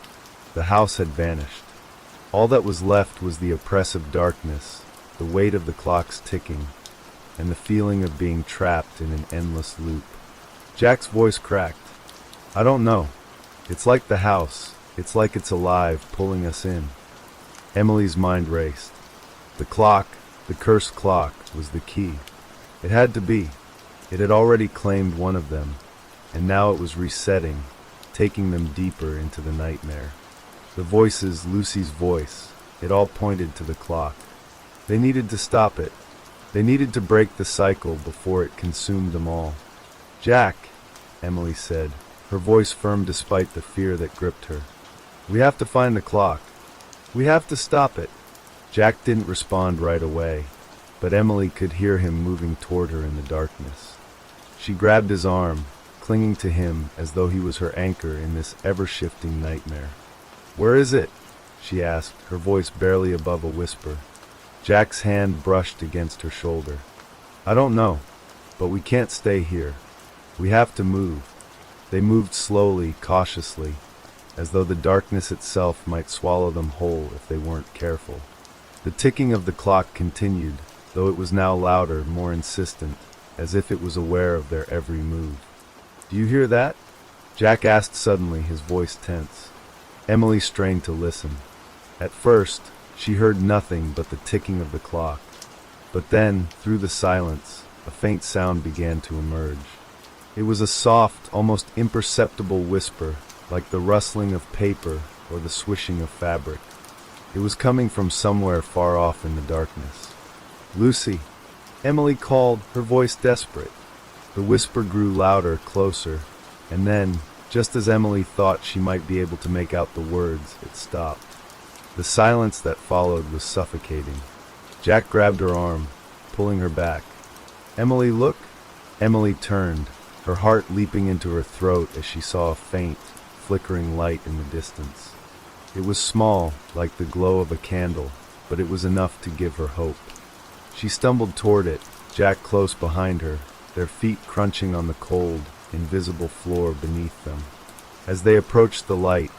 Speaker 1: The house had vanished. All that was left was the oppressive darkness, the weight of the clock's ticking, and the feeling of being trapped in an endless loop. Jack's voice cracked. I don't know. It's like the house. It's like it's alive, pulling us in. Emily's mind raced. The clock, the cursed clock, was the key. It had to be. It had already claimed one of them, and now it was resetting, taking them deeper into the nightmare. The voices, Lucy's voice, it all pointed to the clock. They needed to stop it. They needed to break the cycle before it consumed them all. Jack, Emily said, her voice firm despite the fear that gripped her. We have to find the clock. We have to stop it. Jack didn't respond right away, but Emily could hear him moving toward her in the darkness. She grabbed his arm, clinging to him as though he was her anchor in this ever-shifting nightmare. Where is it? She asked, her voice barely above a whisper. Jack's hand brushed against her shoulder. I don't know, but we can't stay here. We have to move. They moved slowly, cautiously, as though the darkness itself might swallow them whole if they weren't careful. The ticking of the clock continued, though it was now louder, more insistent, as if it was aware of their every move. Do you hear that? Jack asked suddenly, his voice tense. Emily strained to listen. At first, she heard nothing but the ticking of the clock. But then, through the silence, a faint sound began to emerge. It was a soft, almost imperceptible whisper, like the rustling of paper or the swishing of fabric. It was coming from somewhere far off in the darkness. Lucy, Emily called, her voice desperate. The whisper grew louder, closer, and then, just as Emily thought she might be able to make out the words, it stopped. The silence that followed was suffocating. Jack grabbed her arm, pulling her back. Emily, look! Emily turned, her heart leaping into her throat as she saw a faint, flickering light in the distance. It was small, like the glow of a candle, but it was enough to give her hope. She stumbled toward it, Jack close behind her, their feet crunching on the cold, invisible floor beneath them. As they approached the light,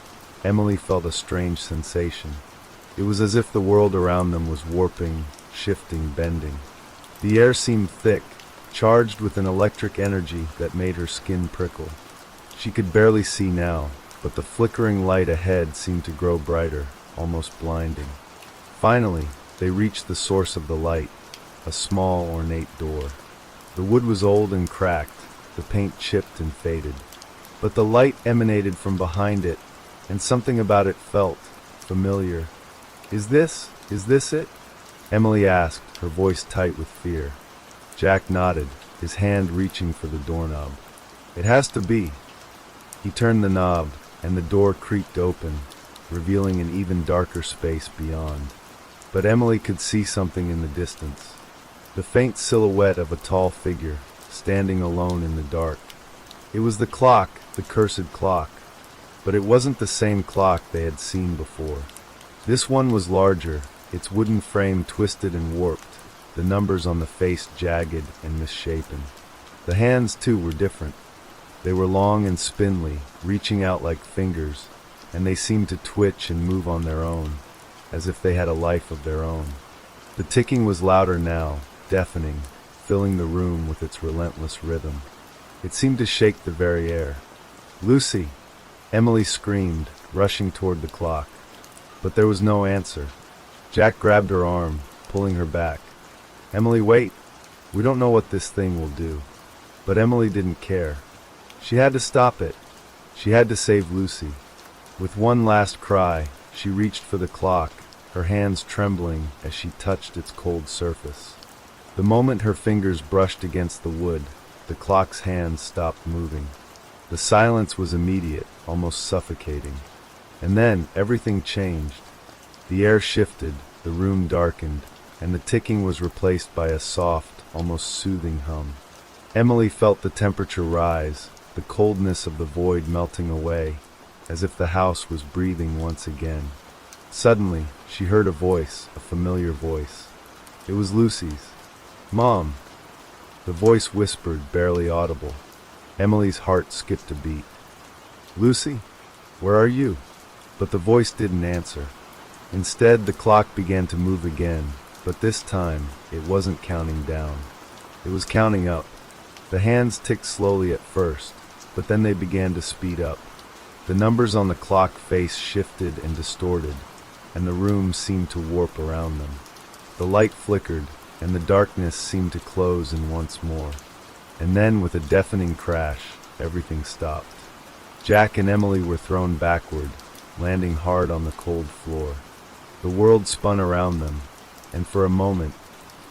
Speaker 1: Emily felt a strange sensation. It was as if the world around them was warping, shifting, bending. The air seemed thick, charged with an electric energy that made her skin prickle. She could barely see now, but the flickering light ahead seemed to grow brighter, almost blinding. Finally, they reached the source of the light, a small, ornate door. The wood was old and cracked, the paint chipped and faded. But the light emanated from behind it, and something about it felt familiar. Is this it? Emily asked, her voice tight with fear. Jack nodded, his hand reaching for the doorknob. It has to be. He turned the knob, and the door creaked open, revealing an even darker space beyond. But Emily could see something in the distance. The faint silhouette of a tall figure, standing alone in the dark. It was the clock, the cursed clock. But it wasn't the same clock they had seen before. This one was larger, its wooden frame twisted and warped, the numbers on the face jagged and misshapen. The hands, too, were different. They were long and spindly, reaching out like fingers, and they seemed to twitch and move on their own, as if they had a life of their own. The ticking was louder now, deafening, filling the room with its relentless rhythm. It seemed to shake the very air. Lucy! Emily screamed, rushing toward the clock. But there was no answer. Jack grabbed her arm, pulling her back. Emily, wait! We don't know what this thing will do. But Emily didn't care. She had to stop it. She had to save Lucy. With one last cry, she reached for the clock, her hands trembling as she touched its cold surface. The moment her fingers brushed against the wood, the clock's hands stopped moving. The silence was immediate, almost suffocating. And then everything changed. The air shifted, the room darkened, and the ticking was replaced by a soft, almost soothing hum. Emily felt the temperature rise, the coldness of the void melting away, as if the house was breathing once again. Suddenly, she heard a voice, a familiar voice. It was Lucy's. Mom! The voice whispered, barely audible. Emily's heart skipped a beat. Lucy, where are you? But the voice didn't answer. Instead, the clock began to move again, but this time, it wasn't counting down. It was counting up. The hands ticked slowly at first, but then they began to speed up. The numbers on the clock face shifted and distorted, and the room seemed to warp around them. The light flickered, and the darkness seemed to close in once more. And then, with a deafening crash, everything stopped. Jack and Emily were thrown backward, landing hard on the cold floor. The world spun around them, and for a moment,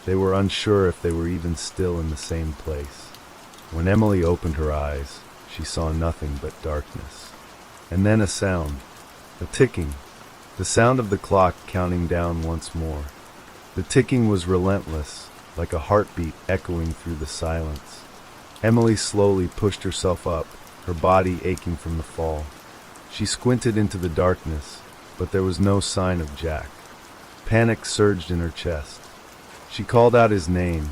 Speaker 1: they were unsure if they were even still in the same place. When Emily opened her eyes, she saw nothing but darkness. And then a sound, a ticking, the sound of the clock counting down once more. The ticking was relentless, like a heartbeat echoing through the silence. Emily slowly pushed herself up, her body aching from the fall. She squinted into the darkness, but there was no sign of Jack. Panic surged in her chest. She called out his name,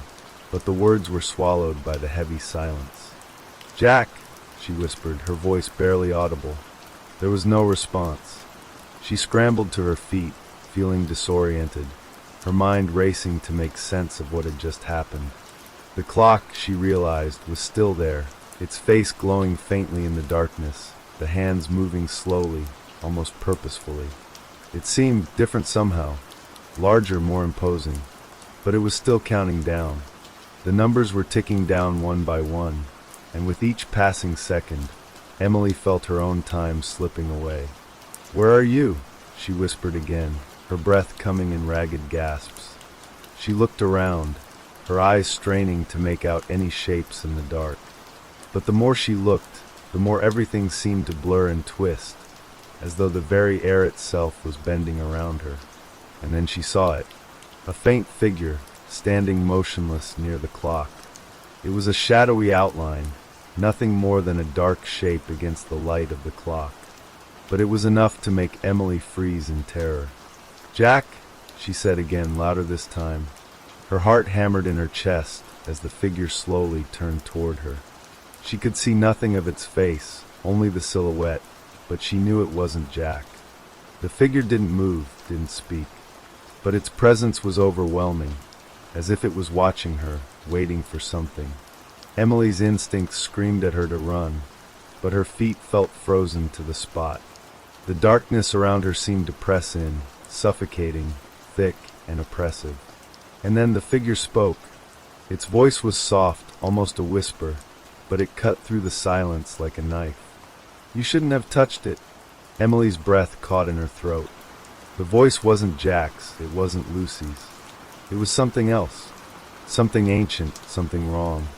Speaker 1: but the words were swallowed by the heavy silence. "Jack," she whispered, her voice barely audible. There was no response. She scrambled to her feet, feeling disoriented, her mind racing to make sense of what had just happened. The clock, she realized, was still there, its face glowing faintly in the darkness, the hands moving slowly, almost purposefully. It seemed different somehow, larger, more imposing, but it was still counting down. The numbers were ticking down one by one, and with each passing second, Emily felt her own time slipping away. "Where are you?" she whispered again, her breath coming in ragged gasps. She looked around, her eyes straining to make out any shapes in the dark. But the more she looked, the more everything seemed to blur and twist, as though the very air itself was bending around her. And then she saw it, a faint figure, standing motionless near the clock. It was a shadowy outline, nothing more than a dark shape against the light of the clock. But it was enough to make Emily freeze in terror. "Jack," she said again, louder this time. Her heart hammered in her chest as the figure slowly turned toward her. She could see nothing of its face, only the silhouette, but she knew it wasn't Jack. The figure didn't move, didn't speak, but its presence was overwhelming, as if it was watching her, waiting for something. Emily's instincts screamed at her to run, but her feet felt frozen to the spot. The darkness around her seemed to press in, suffocating, thick and oppressive. And then the figure spoke. Its voice was soft, almost a whisper, but it cut through the silence like a knife. "You shouldn't have touched it." Emily's breath caught in her throat. The voice wasn't Jack's, it wasn't Lucy's. It was something else. Something ancient, something wrong.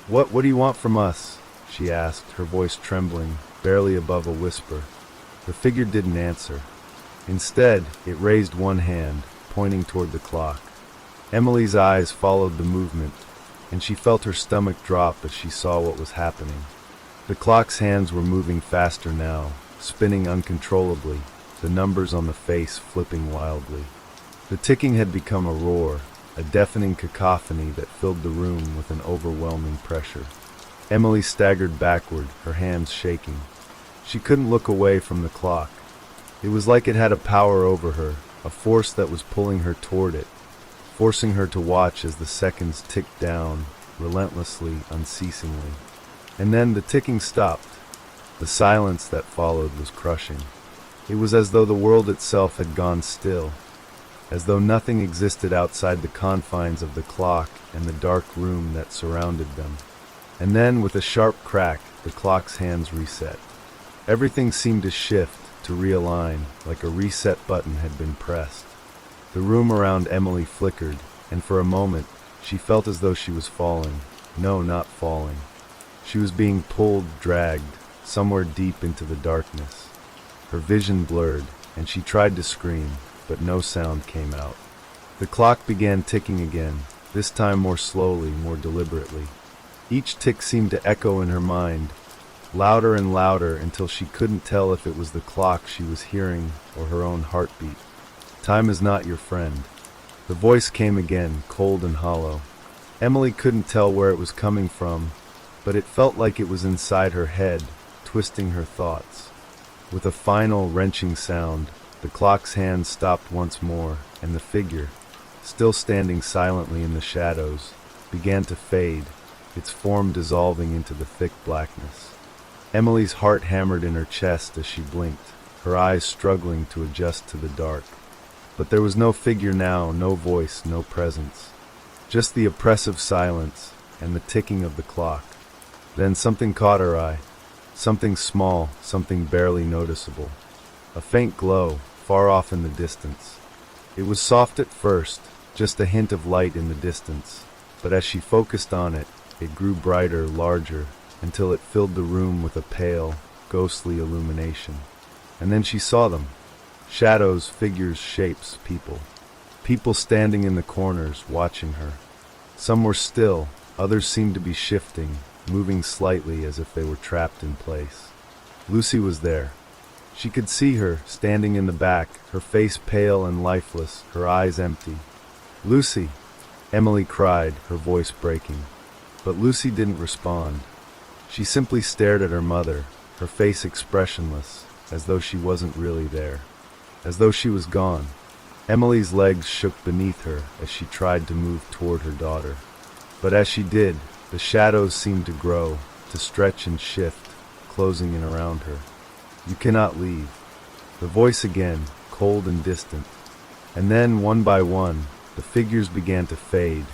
Speaker 1: What do you want from us?" she asked, her voice trembling, barely above a whisper. The figure didn't answer. Instead, it raised one hand, pointing toward the clock. Emily's eyes followed the movement, and she felt her stomach drop as she saw what was happening. The clock's hands were moving faster now, spinning uncontrollably, the numbers on the face flipping wildly. The ticking had become a roar, a deafening cacophony that filled the room with an overwhelming pressure. Emily staggered backward, her hands shaking. She couldn't look away from the clock. It was like it had a power over her, a force that was pulling her toward it, forcing her to watch as the seconds ticked down, relentlessly, unceasingly. And then the ticking stopped. The silence that followed was crushing. It was as though the world itself had gone still, as though nothing existed outside the confines of the clock and the dark room that surrounded them. And then, with a sharp crack, the clock's hands reset. Everything seemed to shift, to realign, like a reset button had been pressed. The room around Emily flickered, and for a moment, she felt as though she was falling. No, not falling. She was being pulled, dragged, somewhere deep into the darkness. Her vision blurred, and she tried to scream, but no sound came out. The clock began ticking again, this time more slowly, more deliberately. Each tick seemed to echo in her mind, louder and louder until she couldn't tell if it was the clock she was hearing or her own heartbeat. "Time is not your friend." The voice came again, cold and hollow. Emily couldn't tell where it was coming from, but it felt like it was inside her head, twisting her thoughts. With a final, wrenching sound, the clock's hands stopped once more, and the figure, still standing silently in the shadows, began to fade, its form dissolving into the thick blackness. Emily's heart hammered in her chest as she blinked, her eyes struggling to adjust to the dark. But there was no figure now, no voice, no presence. Just the oppressive silence and the ticking of the clock. Then something caught her eye. Something small, something barely noticeable. A faint glow, far off in the distance. It was soft at first, just a hint of light in the distance. But as she focused on it, it grew brighter, larger, until it filled the room with a pale, ghostly illumination. And then she saw them. Shadows, figures, shapes, people. People standing in the corners, watching her. Some were still, others seemed to be shifting, moving slightly as if they were trapped in place. Lucy was there. She could see her, standing in the back, her face pale and lifeless, her eyes empty. "Lucy!" Emily cried, her voice breaking. But Lucy didn't respond. She simply stared at her mother, her face expressionless, as though she wasn't really there. As though she was gone. Emily's legs shook beneath her as she tried to move toward her daughter. But as she did, the shadows seemed to grow, to stretch and shift, closing in around her. "You cannot leave." The voice again, cold and distant. And then, one by one, the figures began to fade,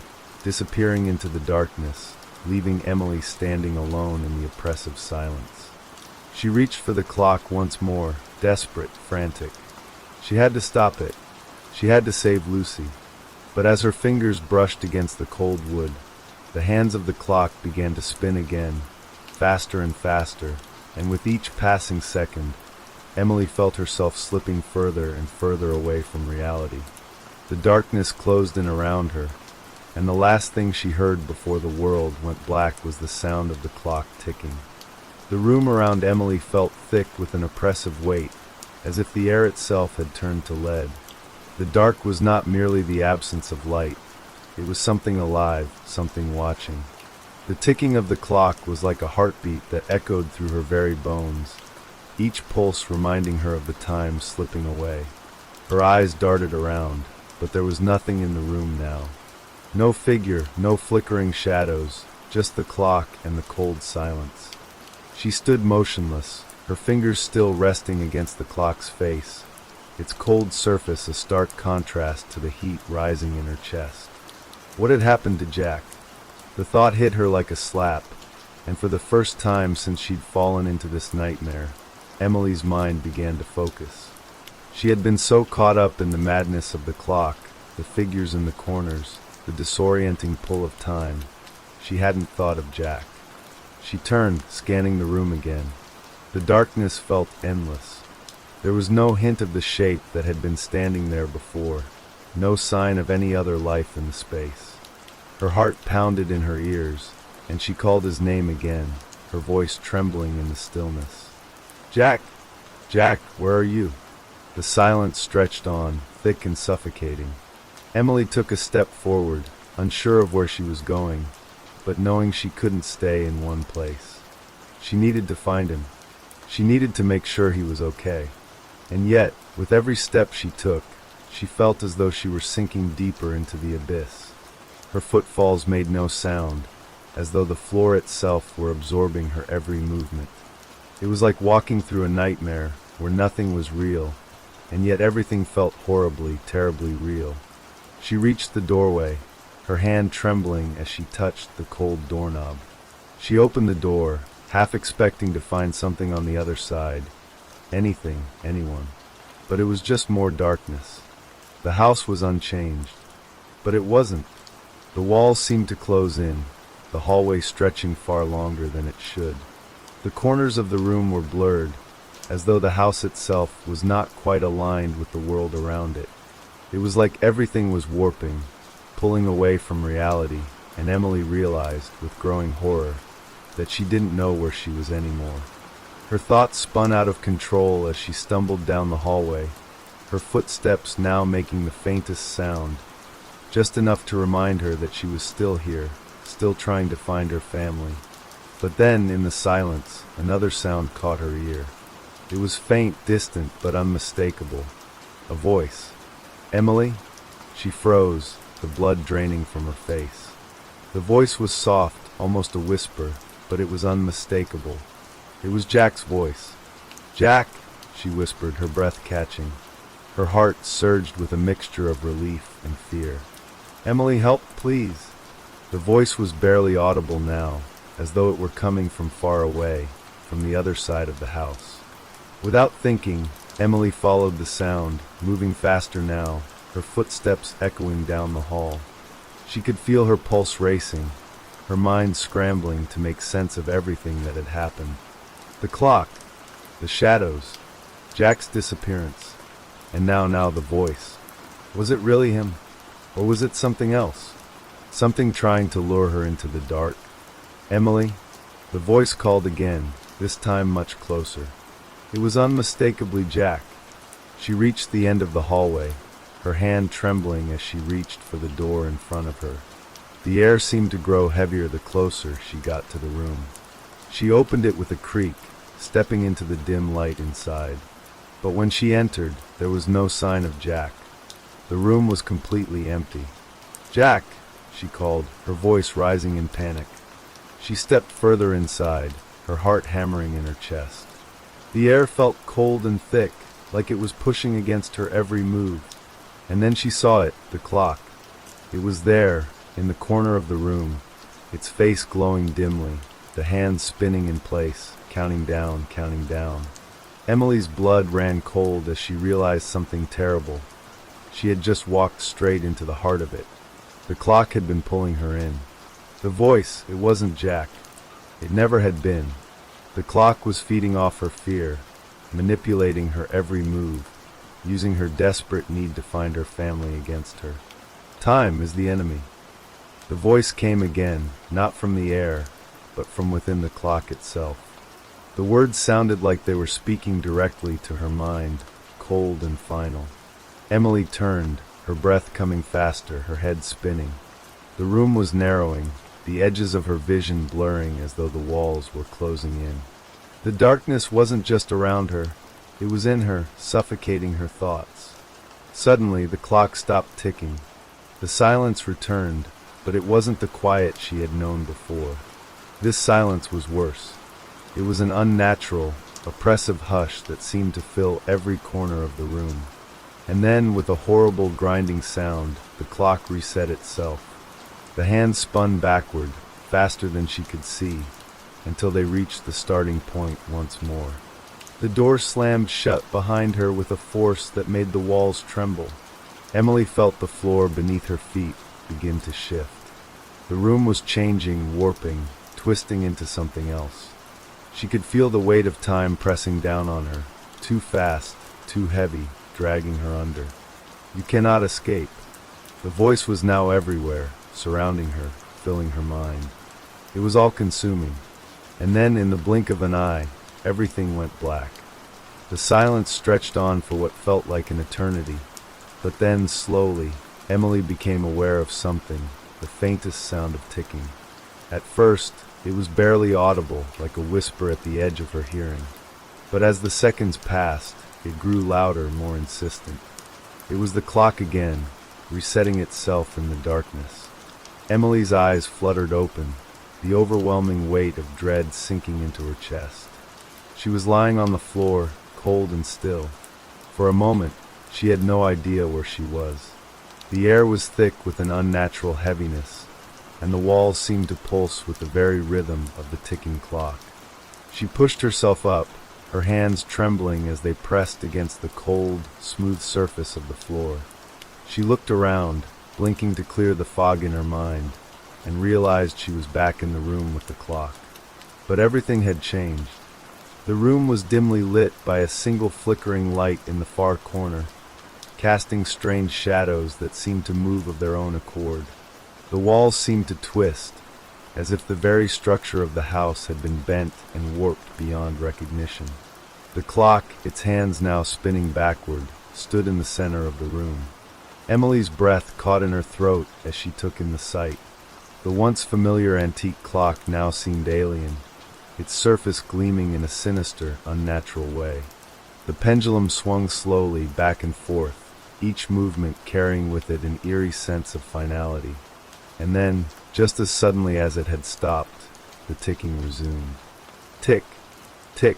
Speaker 1: disappearing into the darkness, leaving Emily standing alone in the oppressive silence. She reached for the clock once more, desperate, frantic. She had to stop it. She had to save Lucy. But as her fingers brushed against the cold wood, the hands of the clock began to spin again, faster and faster, and with each passing second, Emily felt herself slipping further and further away from reality. The darkness closed in around her, and the last thing she heard before the world went black was the sound of the clock ticking. The room around Emily felt thick with an oppressive weight, as if the air itself had turned to lead. The dark was not merely the absence of light. It was something alive, something watching. The ticking of the clock was like a heartbeat that echoed through her very bones, each pulse reminding her of the time slipping away. Her eyes darted around, but there was nothing in the room now. No figure, no flickering shadows, just the clock and the cold silence. She stood motionless, her fingers still resting against the clock's face, its cold surface a stark contrast to the heat rising in her chest. What had happened to Jack? The thought hit her like a slap, and for the first time since she'd fallen into this nightmare, Emily's mind began to focus. She had been so caught up in the madness of the clock, the figures in the corners, the disorienting pull of time, she hadn't thought of Jack. She turned, scanning the room again. The darkness felt endless. There was no hint of the shape that had been standing there before, no sign of any other life in the space. Her heart pounded in her ears, and she called his name again, her voice trembling in the stillness. "Jack! Jack, where are you?" The silence stretched on, thick and suffocating. Emily took a step forward, unsure of where she was going, but knowing she couldn't stay in one place. She needed to find him. She needed to make sure he was okay. And yet, with every step she took, she felt as though she were sinking deeper into the abyss. Her footfalls made no sound, as though the floor itself were absorbing her every movement. It was like walking through a nightmare where nothing was real, and yet everything felt horribly, terribly real. She reached the doorway, her hand trembling as she touched the cold doorknob. She opened the door, half expecting to find something on the other side. Anything, anyone. But it was just more darkness. The house was unchanged. But it wasn't. The walls seemed to close in, the hallway stretching far longer than it should. The corners of the room were blurred, as though the house itself was not quite aligned with the world around it. It was like everything was warping, pulling away from reality, and Emily realized, with growing horror, that she didn't know where she was anymore. Her thoughts spun out of control as she stumbled down the hallway, her footsteps now making the faintest sound, just enough to remind her that she was still here, still trying to find her family. But then, in the silence, another sound caught her ear. It was faint, distant, but unmistakable. A voice. "Emily?" She froze, the blood draining from her face. The voice was soft, almost a whisper, but it was unmistakable. It was Jack's voice. "Jack," she whispered, her breath catching. Her heart surged with a mixture of relief and fear. "Emily, help, please." The voice was barely audible now, as though it were coming from far away, from the other side of the house. Without thinking, Emily followed the sound, moving faster now, her footsteps echoing down the hall. She could feel her pulse racing, her mind scrambling to make sense of everything that had happened. The clock, the shadows, Jack's disappearance, and now the voice. Was it really him? Or was it something else? Something trying to lure her into the dark? "Emily?" The voice called again, this time much closer. It was unmistakably Jack. She reached the end of the hallway, her hand trembling as she reached for the door in front of her. The air seemed to grow heavier the closer she got to the room. She opened it with a creak, stepping into the dim light inside. But when she entered, there was no sign of Jack. The room was completely empty. "Jack!" she called, her voice rising in panic. She stepped further inside, her heart hammering in her chest. The air felt cold and thick, like it was pushing against her every move. And then she saw it, the clock. It was there, in the corner of the room, its face glowing dimly, the hands spinning in place, counting down, counting down. Emily's blood ran cold as she realized something terrible. She had just walked straight into the heart of it. The clock had been pulling her in. The voice, it wasn't Jack. It never had been. The clock was feeding off her fear, manipulating her every move, using her desperate need to find her family against her. Time is the enemy. The voice came again, not from the air, but from within the clock itself. The words sounded like they were speaking directly to her mind, cold and final. Emily turned, her breath coming faster, her head spinning. The room was narrowing, the edges of her vision blurring as though the walls were closing in. The darkness wasn't just around her, it was in her, suffocating her thoughts. Suddenly, the clock stopped ticking. The silence returned, but it wasn't the quiet she had known before. This silence was worse. It was an unnatural, oppressive hush that seemed to fill every corner of the room. And then, with a horrible grinding sound, the clock reset itself. The hands spun backward, faster than she could see, until they reached the starting point once more. The door slammed shut behind her with a force that made the walls tremble. Emily felt the floor beneath her feet begin to shift. The room was changing, warping, twisting into something else. She could feel the weight of time pressing down on her, too fast, too heavy, dragging her under. "You cannot escape." The voice was now everywhere, surrounding her, filling her mind. It was all-consuming. And then, in the blink of an eye, everything went black. The silence stretched on for what felt like an eternity. But then, slowly, Emily became aware of something, the faintest sound of ticking. At first, it was barely audible, like a whisper at the edge of her hearing. But as the seconds passed, it grew louder, more insistent. It was the clock again, resetting itself in the darkness. Emily's eyes fluttered open, the overwhelming weight of dread sinking into her chest. She was lying on the floor, cold and still. For a moment, she had no idea where she was. The air was thick with an unnatural heaviness, and the walls seemed to pulse with the very rhythm of the ticking clock. She pushed herself up, her hands trembling as they pressed against the cold, smooth surface of the floor. She looked around, blinking to clear the fog in her mind, and realized she was back in the room with the clock. But everything had changed. The room was dimly lit by a single flickering light in the far corner, casting strange shadows that seemed to move of their own accord. The walls seemed to twist, as if the very structure of the house had been bent and warped beyond recognition. The clock, its hands now spinning backward, stood in the center of the room. Emily's breath caught in her throat as she took in the sight. The once familiar antique clock now seemed alien, its surface gleaming in a sinister, unnatural way. The pendulum swung slowly back and forth, each movement carrying with it an eerie sense of finality. And then, just as suddenly as it had stopped, the ticking resumed. Tick, tick,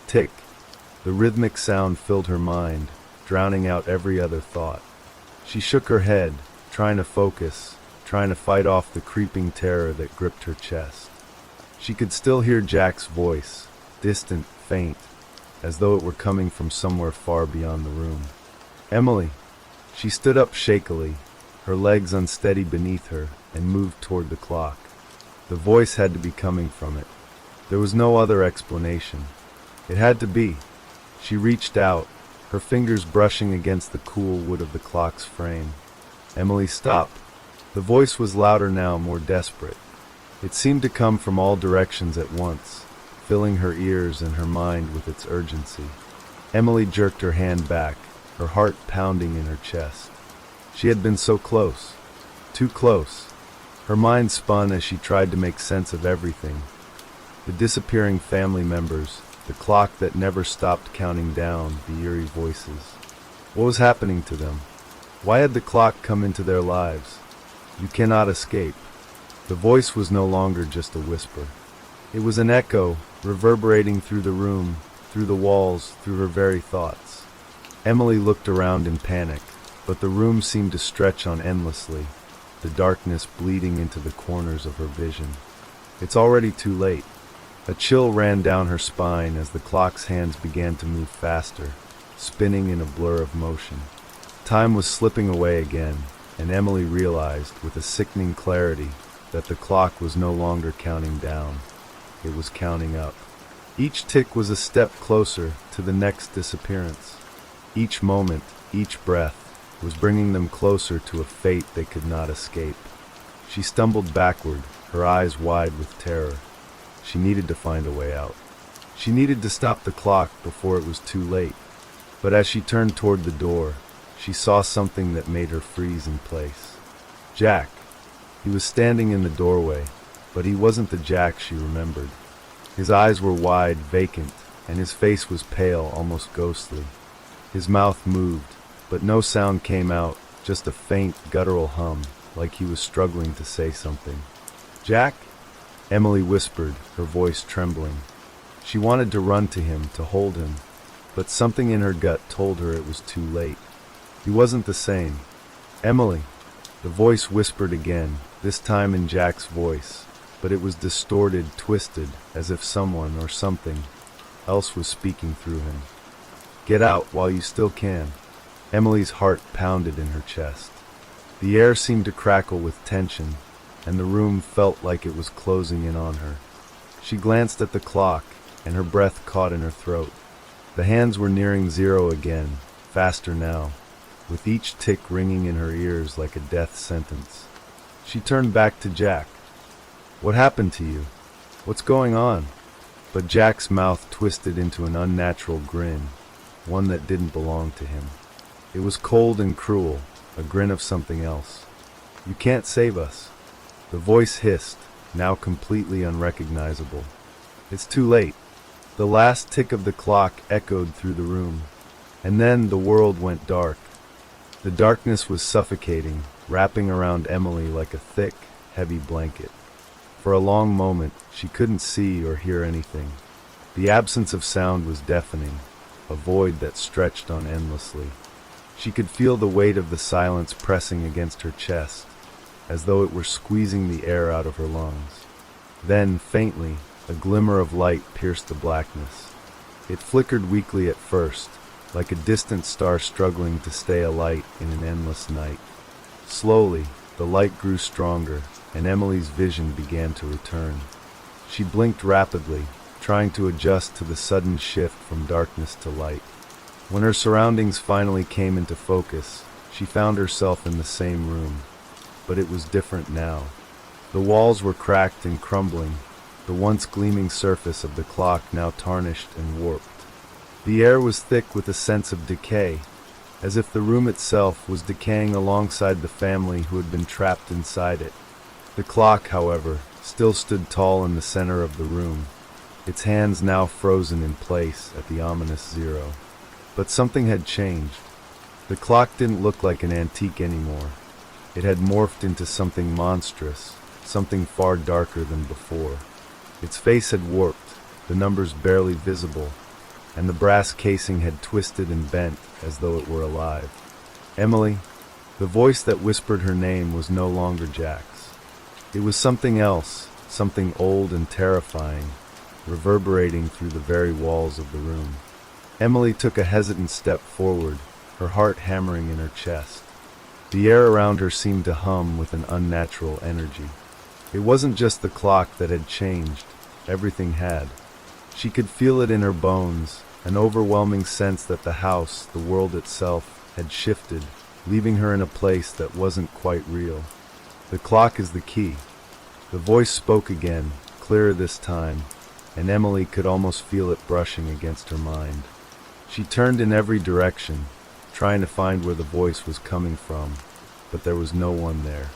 Speaker 1: tick. The rhythmic sound filled her mind, drowning out every other thought. She shook her head, trying to focus, trying to fight off the creeping terror that gripped her chest. She could still hear Jack's voice, distant, faint, as though it were coming from somewhere far beyond the room. Emily! She stood up shakily, her legs unsteady beneath her, and moved toward the clock. The voice had to be coming from it. There was no other explanation. It had to be. She reached out, her fingers brushing against the cool wood of the clock's frame. Emily stopped. The voice was louder now, more desperate. It seemed to come from all directions at once, filling her ears and her mind with its urgency. Emily jerked her hand back, her heart pounding in her chest. She had been so close. Too close. Her mind spun as she tried to make sense of everything. The disappearing family members, the clock that never stopped counting down, the eerie voices. What was happening to them? Why had the clock come into their lives? You cannot escape. The voice was no longer just a whisper. It was an echo, reverberating through the room, through the walls, through her very thoughts. Emily looked around in panic, but the room seemed to stretch on endlessly, the darkness bleeding into the corners of her vision. It's already too late. A chill ran down her spine as the clock's hands began to move faster, spinning in a blur of motion. Time was slipping away again, and Emily realized, with a sickening clarity, that the clock was no longer counting down. It was counting up. Each tick was a step closer to the next disappearance. Each moment, each breath, was bringing them closer to a fate they could not escape. She stumbled backward, her eyes wide with terror. She needed to find a way out. She needed to stop the clock before it was too late. But as she turned toward the door, she saw something that made her freeze in place. Jack. He was standing in the doorway, but he wasn't the Jack she remembered. His eyes were wide, vacant, and his face was pale, almost ghostly. His mouth moved, but no sound came out, just a faint, guttural hum, like he was struggling to say something. Jack? Emily whispered, her voice trembling. She wanted to run to him, to hold him, but something in her gut told her it was too late. He wasn't the same. Emily! The voice whispered again, this time in Jack's voice, but it was distorted, twisted, as if someone or something else was speaking through him. Get out while you still can. Emily's heart pounded in her chest. The air seemed to crackle with tension, and the room felt like it was closing in on her. She glanced at the clock, and her breath caught in her throat. The hands were nearing zero again, faster now, with each tick ringing in her ears like a death sentence. She turned back to Jack. What happened to you? What's going on? But Jack's mouth twisted into an unnatural grin, one that didn't belong to him. It was cold and cruel, a grin of something else. You can't save us. The voice hissed, now completely unrecognizable. It's too late. The last tick of the clock echoed through the room, and then the world went dark. The darkness was suffocating, wrapping around Emily like a thick, heavy blanket. For a long moment, she couldn't see or hear anything. The absence of sound was deafening, a void that stretched on endlessly. She could feel the weight of the silence pressing against her chest, as though it were squeezing the air out of her lungs. Then, faintly, a glimmer of light pierced the blackness. It flickered weakly at first, like a distant star struggling to stay alight in an endless night. Slowly, the light grew stronger, and Emily's vision began to return. She blinked rapidly, trying to adjust to the sudden shift from darkness to light. When her surroundings finally came into focus, she found herself in the same room. But it was different now. The walls were cracked and crumbling, the once gleaming surface of the clock now tarnished and warped. The air was thick with a sense of decay, as if the room itself was decaying alongside the family who had been trapped inside it. The clock, however, still stood tall in the center of the room, its hands now frozen in place at the ominous zero. But something had changed. The clock didn't look like an antique anymore. It had morphed into something monstrous, something far darker than before. Its face had warped, the numbers barely visible, and the brass casing had twisted and bent as though it were alive. Emily, the voice that whispered her name was no longer Jack's. It was something else, something old and terrifying, reverberating through the very walls of the room. Emily took a hesitant step forward, her heart hammering in her chest. The air around her seemed to hum with an unnatural energy. It wasn't just the clock that had changed, everything had. She could feel it in her bones, an overwhelming sense that the house, the world itself, had shifted, leaving her in a place that wasn't quite real. The clock is the key. The voice spoke again, clearer this time, and Emily could almost feel it brushing against her mind. She turned in every direction, trying to find where the voice was coming from, but there was no one there.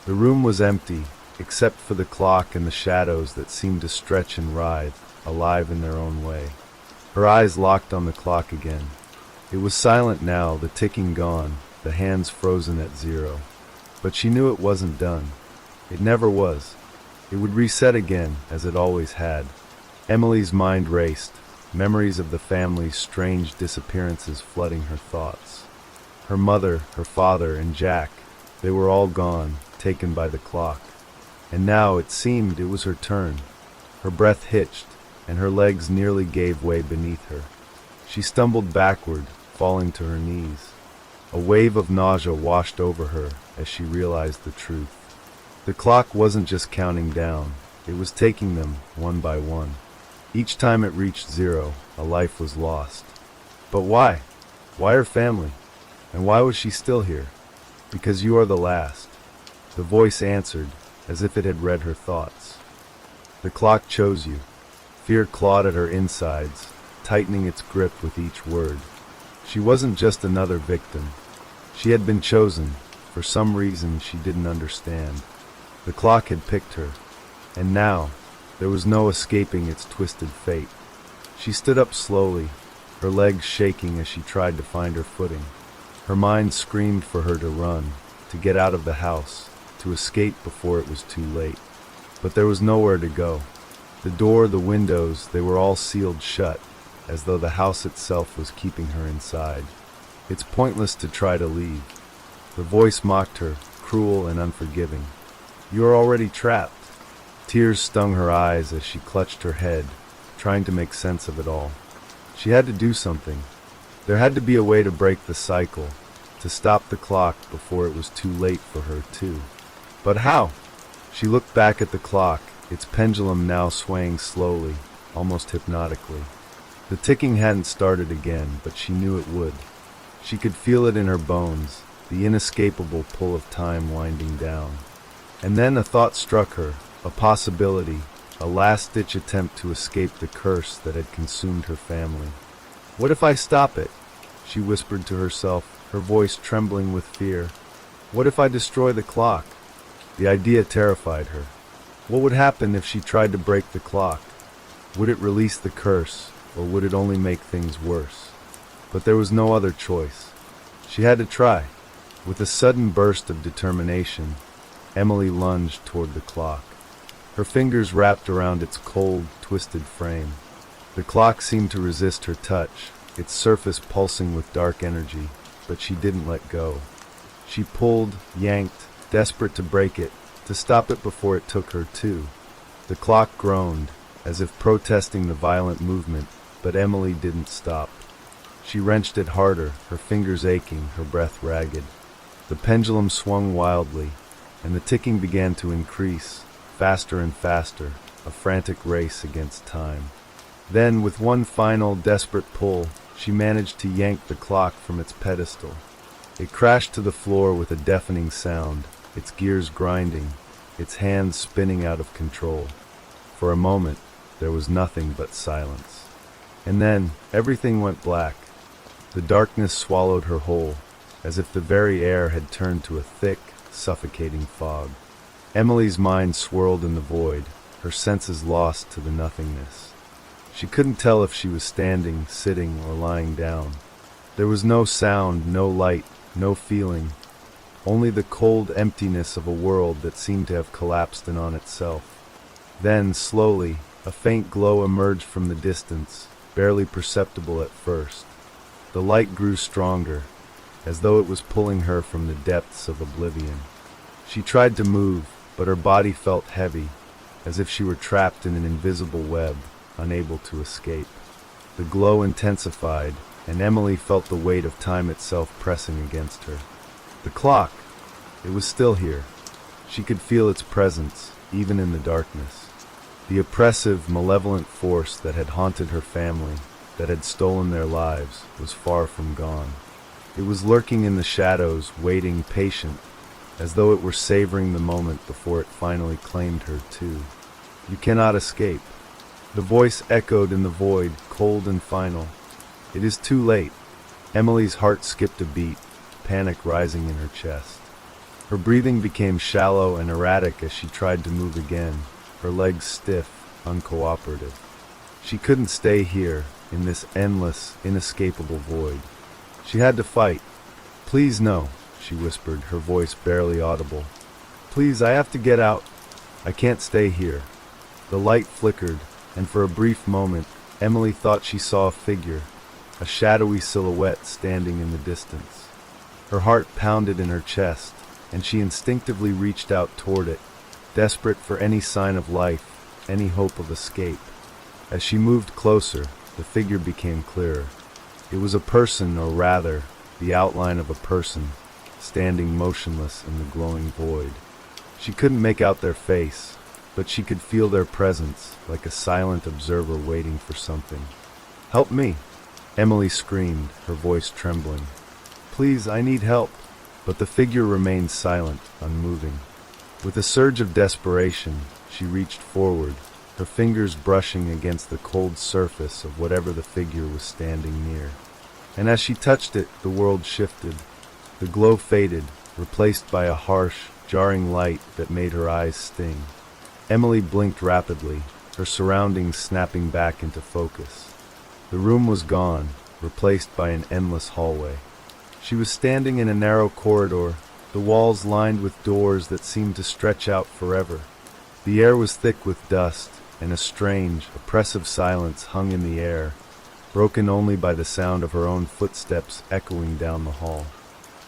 Speaker 1: The room was empty, except for the clock and the shadows that seemed to stretch and writhe, alive in their own way. Her eyes locked on the clock again. It was silent now, the ticking gone, the hands frozen at 0. But she knew it wasn't done. It never was. It would reset again, as it always had. Emily's mind raced, memories of the family's strange disappearances flooding her thoughts. Her mother, her father, and Jack, they were all gone, taken by the clock. And now it seemed it was her turn. Her breath hitched, and her legs nearly gave way beneath her. She stumbled backward, falling to her knees. A wave of nausea washed over her as she realized the truth. The clock wasn't just counting down, it was taking them one by one. Each time it reached 0, a life was lost. But why? Why her family? And why was she still here? Because you are the last. The voice answered, as if it had read her thoughts. The clock chose you. Fear clawed at her insides, tightening its grip with each word. She wasn't just another victim. She had been chosen, for some reason she didn't understand. The clock had picked her, and now, there was no escaping its twisted fate. She stood up slowly, her legs shaking as she tried to find her footing. Her mind screamed for her to run, to get out of the house, to escape before it was too late. But there was nowhere to go. The door, the windows, they were all sealed shut, as though the house itself was keeping her inside. It's pointless to try to leave. The voice mocked her, cruel and unforgiving. You are already trapped. Tears stung her eyes as she clutched her head, trying to make sense of it all. She had to do something. There had to be a way to break the cycle, to stop the clock before it was too late for her too. But how? She looked back at the clock, its pendulum now swaying slowly, almost hypnotically. The ticking hadn't started again, but she knew it would. She could feel it in her bones, the inescapable pull of time winding down. And then a thought struck her, a possibility, a last-ditch attempt to escape the curse that had consumed her family. What if I stop it? She whispered to herself, her voice trembling with fear. What if I destroy the clock? The idea terrified her. What would happen if she tried to break the clock? Would it release the curse, or would it only make things worse? But there was no other choice. She had to try. With a sudden burst of determination, Emily lunged toward the clock. Her fingers wrapped around its cold, twisted frame. The clock seemed to resist her touch, its surface pulsing with dark energy, but she didn't let go. She pulled, yanked, desperate to break it, to stop it before it took her too. The clock groaned, as if protesting the violent movement, but Emily didn't stop. She wrenched it harder, her fingers aching, her breath ragged. The pendulum swung wildly, and the ticking began to increase, faster and faster, a frantic race against time. Then, with one final, desperate pull, she managed to yank the clock from its pedestal. It crashed to the floor with a deafening sound, its gears grinding, its hands spinning out of control. For a moment, there was nothing but silence. And then, everything went black. The darkness swallowed her whole, as if the very air had turned to a thick, suffocating fog. Emily's mind swirled in the void, her senses lost to the nothingness. She couldn't tell if she was standing, sitting, or lying down. There was no sound, no light, no feeling, only the cold emptiness of a world that seemed to have collapsed in on itself. Then, slowly, a faint glow emerged from the distance, barely perceptible at first. The light grew stronger, as though it was pulling her from the depths of oblivion. She tried to move, but her body felt heavy, as if she were trapped in an invisible web, unable to escape. The glow intensified, and Emily felt the weight of time itself pressing against her. The clock! It was still here. She could feel its presence, even in the darkness. The oppressive, malevolent force that had haunted her family, that had stolen their lives, was far from gone. It was lurking in the shadows, waiting, patient, as though it were savoring the moment before it finally claimed her too. You cannot escape. The voice echoed in the void, cold and final. It is too late. Emily's heart skipped a beat, panic rising in her chest. Her breathing became shallow and erratic as she tried to move again, her legs stiff, uncooperative. She couldn't stay here, in this endless, inescapable void. She had to fight. "Please no," she whispered, her voice barely audible. "Please, I have to get out. I can't stay here." The light flickered, and for a brief moment, Emily thought she saw a figure, a shadowy silhouette standing in the distance. Her heart pounded in her chest, and she instinctively reached out toward it, desperate for any sign of life, any hope of escape. As she moved closer, the figure became clearer. It was a person, or rather, the outline of a person, standing motionless in the glowing void. She couldn't make out their face, but she could feel their presence, like a silent observer waiting for something. "Help me!" Emily screamed, her voice trembling. "Please, I need help." But the figure remained silent, unmoving. With a surge of desperation, she reached forward, her fingers brushing against the cold surface of whatever the figure was standing near. And as she touched it, the world shifted. The glow faded, replaced by a harsh, jarring light that made her eyes sting. Emily blinked rapidly, her surroundings snapping back into focus. The room was gone, replaced by an endless hallway. She was standing in a narrow corridor, the walls lined with doors that seemed to stretch out forever. The air was thick with dust, and a strange, oppressive silence hung in the air, broken only by the sound of her own footsteps echoing down the hall.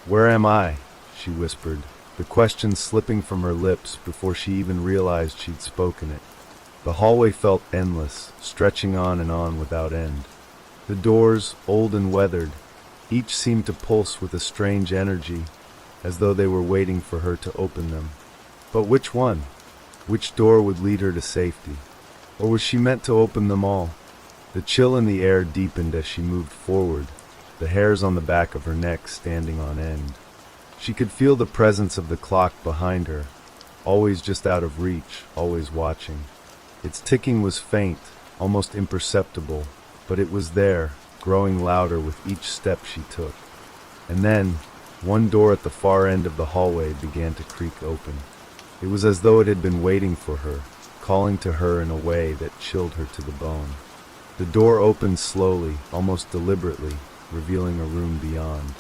Speaker 1: "Where am I?" she whispered, the question slipping from her lips before she even realized she'd spoken it. The hallway felt endless, stretching on and on without end. The doors, old and weathered, each seemed to pulse with a strange energy, as though they were waiting for her to open them. But which one? Which door would lead her to safety? Or was she meant to open them all? The chill in the air deepened as she moved forward, the hairs on the back of her neck standing on end. She could feel the presence of the clock behind her, always just out of reach, always watching. Its ticking was faint, almost imperceptible, but it was there, growing louder with each step she took. And then, one door at the far end of the hallway began to creak open. It was as though it had been waiting for her, calling to her in a way that chilled her to the bone. The door opened slowly, almost deliberately, revealing a room beyond.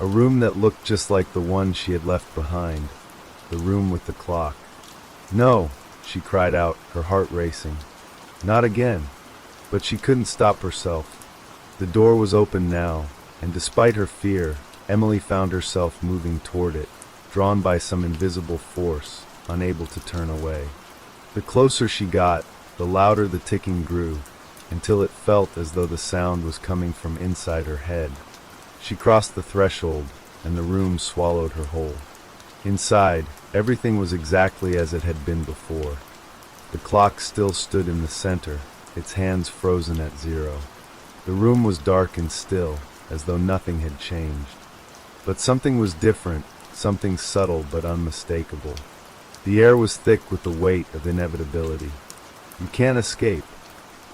Speaker 1: A room that looked just like the one she had left behind, the room with the clock. "No!" she cried out, her heart racing. "Not again!" But she couldn't stop herself. The door was open now, and despite her fear, Emily found herself moving toward it, drawn by some invisible force, unable to turn away. The closer she got, the louder the ticking grew, until it felt as though the sound was coming from inside her head. She crossed the threshold, and the room swallowed her whole. Inside, everything was exactly as it had been before. The clock still stood in the center, its hands frozen at 0. The room was dark and still, as though nothing had changed. But something was different, something subtle but unmistakable. The air was thick with the weight of inevitability. "You can't escape."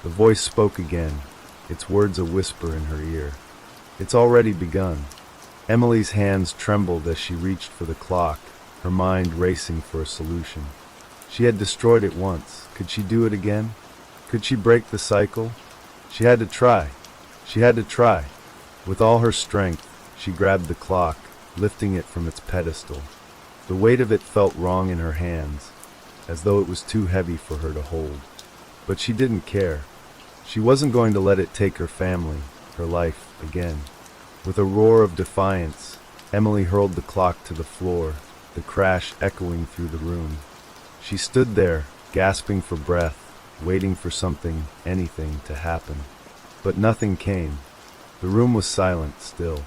Speaker 1: The voice spoke again, its words a whisper in her ear. "It's already begun." Emily's hands trembled as she reached for the clock, her mind racing for a solution. She had destroyed it once. Could she do it again? Could she break the cycle? She had to try. She had to try. With all her strength, she grabbed the clock, lifting it from its pedestal. The weight of it felt wrong in her hands, as though it was too heavy for her to hold. But she didn't care. She wasn't going to let it take her family, her life, again. With a roar of defiance, Emily hurled the clock to the floor, the crash echoing through the room. She stood there, gasping for breath, waiting for something, anything, to happen. But nothing came. The room was silent still.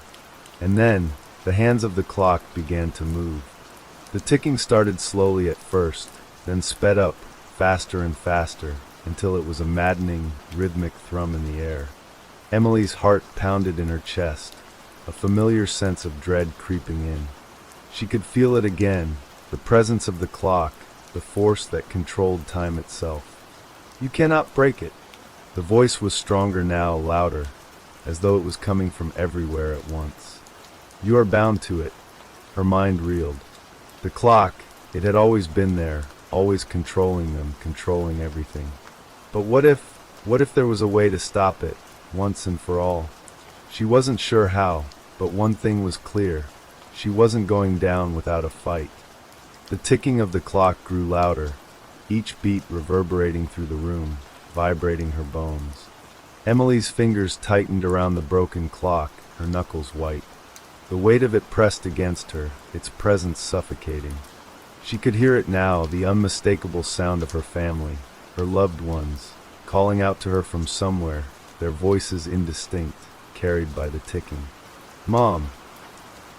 Speaker 1: And then, the hands of the clock began to move. The ticking started slowly at first, then sped up, faster and faster, until it was a maddening, rhythmic thrum in the air. Emily's heart pounded in her chest, a familiar sense of dread creeping in. She could feel it again, the presence of the clock, the force that controlled time itself. "You cannot break it." The voice was stronger now, louder, as though it was coming from everywhere at once. "You are bound to it." Her mind reeled. The clock, it had always been there, always controlling them, controlling everything. But what if there was a way to stop it, once and for all? She wasn't sure how, but one thing was clear. She wasn't going down without a fight. The ticking of the clock grew louder, each beat reverberating through the room, vibrating her bones. Emily's fingers tightened around the broken clock, her knuckles white. The weight of it pressed against her, its presence suffocating. She could hear it now, the unmistakable sound of her family, her loved ones, calling out to her from somewhere, their voices indistinct, carried by the ticking. "Mom!"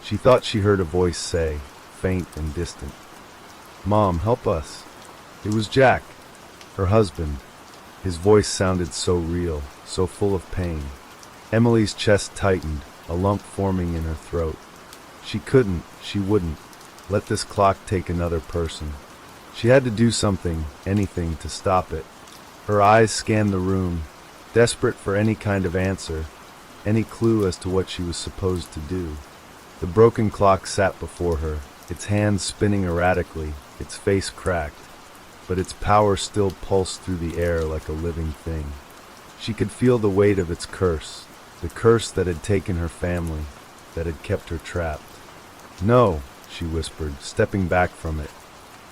Speaker 1: She thought she heard a voice say, faint and distant. "Mom, help us." It was Jack, her husband. His voice sounded so real, so full of pain. Emily's chest tightened, a lump forming in her throat. She wouldn't, let this clock take another person. She had to do something, anything, to stop it. Her eyes scanned the room, desperate for any kind of answer, any clue as to what she was supposed to do. The broken clock sat before her, its hands spinning erratically, its face cracked, but its power still pulsed through the air like a living thing. She could feel the weight of its curse, the curse that had taken her family, that had kept her trapped. "No," she whispered, stepping back from it.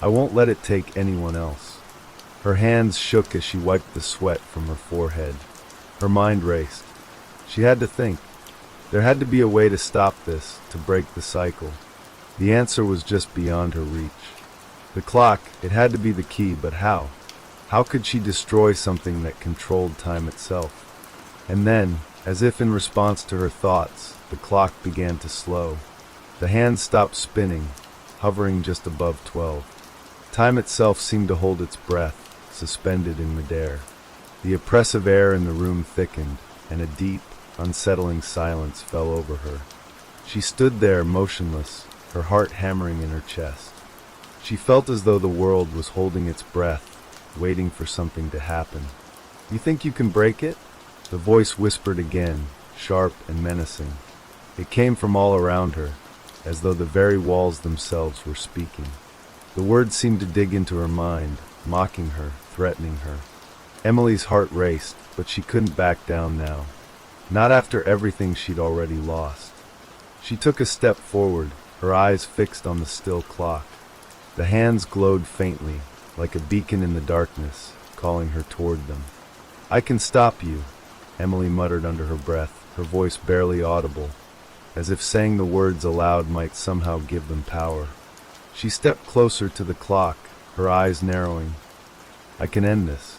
Speaker 1: "I won't let it take anyone else." Her hands shook as she wiped the sweat from her forehead. Her mind raced. She had to think. There had to be a way to stop this, to break the cycle. The answer was just beyond her reach. The clock, it had to be the key, but how? How could she destroy something that controlled time itself? And then, as if in response to her thoughts, the clock began to slow. The hands stopped spinning, hovering just above 12. Time itself seemed to hold its breath, suspended in midair. The oppressive air in the room thickened, and a deep, unsettling silence fell over her. She stood there motionless, her heart hammering in her chest. She felt as though the world was holding its breath, waiting for something to happen. "You think you can break it?" The voice whispered again, sharp and menacing. It came from all around her, as though the very walls themselves were speaking. The words seemed to dig into her mind, mocking her, threatening her. Emily's heart raced, but she couldn't back down now. Not after everything she'd already lost. She took a step forward, her eyes fixed on the still clock. The hands glowed faintly, like a beacon in the darkness, calling her toward them. "I can stop you," Emily muttered under her breath, her voice barely audible, as if saying the words aloud might somehow give them power. She stepped closer to the clock, her eyes narrowing. "I can end this."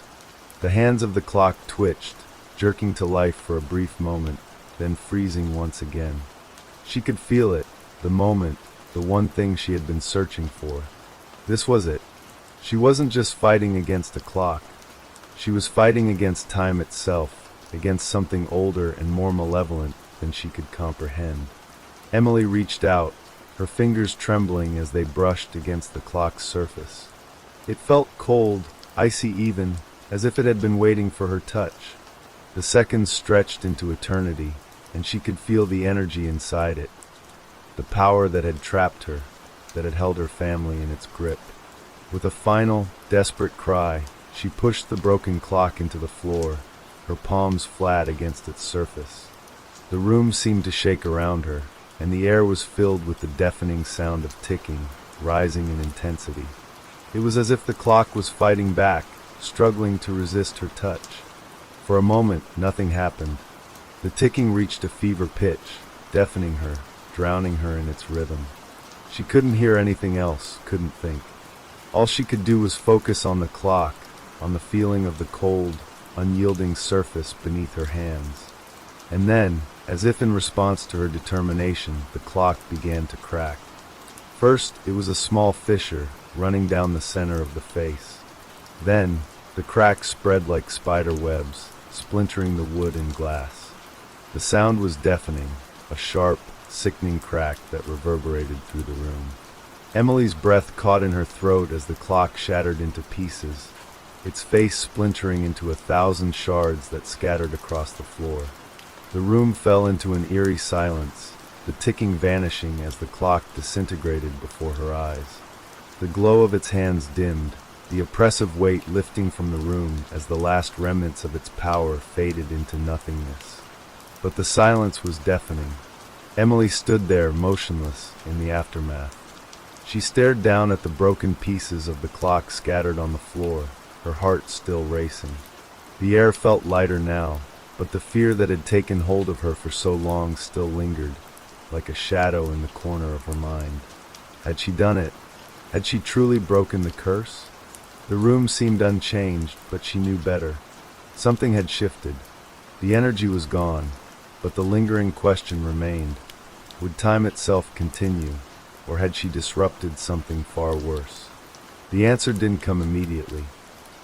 Speaker 1: The hands of the clock twitched, jerking to life for a brief moment, then freezing once again. She could feel it, the moment, the one thing she had been searching for. This was it. She wasn't just fighting against a clock. She was fighting against time itself, against something older and more malevolent than she could comprehend. Emily reached out, her fingers trembling as they brushed against the clock's surface. It felt cold, icy even, as if it had been waiting for her touch. The seconds stretched into eternity, and she could feel the energy inside it, the power that had trapped her, that had held her family in its grip. With a final, desperate cry, she pushed the broken clock into the floor, her palms flat against its surface. The room seemed to shake around her, and the air was filled with the deafening sound of ticking, rising in intensity. It was as if the clock was fighting back, struggling to resist her touch. For a moment, nothing happened. The ticking reached a fever pitch, deafening her, drowning her in its rhythm. She couldn't hear anything else, couldn't think. All she could do was focus on the clock, on the feeling of the cold, unyielding surface beneath her hands. And then, as if in response to her determination, the clock began to crack. First, it was a small fissure running down the center of the face. Then, the crack spread like spider webs, splintering the wood and glass. The sound was deafening, a sharp, sickening crack that reverberated through the room. Emily's breath caught in her throat as the clock shattered into pieces, its face splintering into 1,000 shards that scattered across the floor. The room fell into an eerie silence, the ticking vanishing as the clock disintegrated before her eyes. The glow of its hands dimmed, the oppressive weight lifting from the room as the last remnants of its power faded into nothingness. But the silence was deafening. Emily stood there, motionless, in the aftermath. She stared down at the broken pieces of the clock scattered on the floor, her heart still racing. The air felt lighter now, but the fear that had taken hold of her for so long still lingered, like a shadow in the corner of her mind. Had she done it? Had she truly broken the curse? The room seemed unchanged, but she knew better. Something had shifted. The energy was gone, but the lingering question remained. Would time itself continue, or had she disrupted something far worse? The answer didn't come immediately.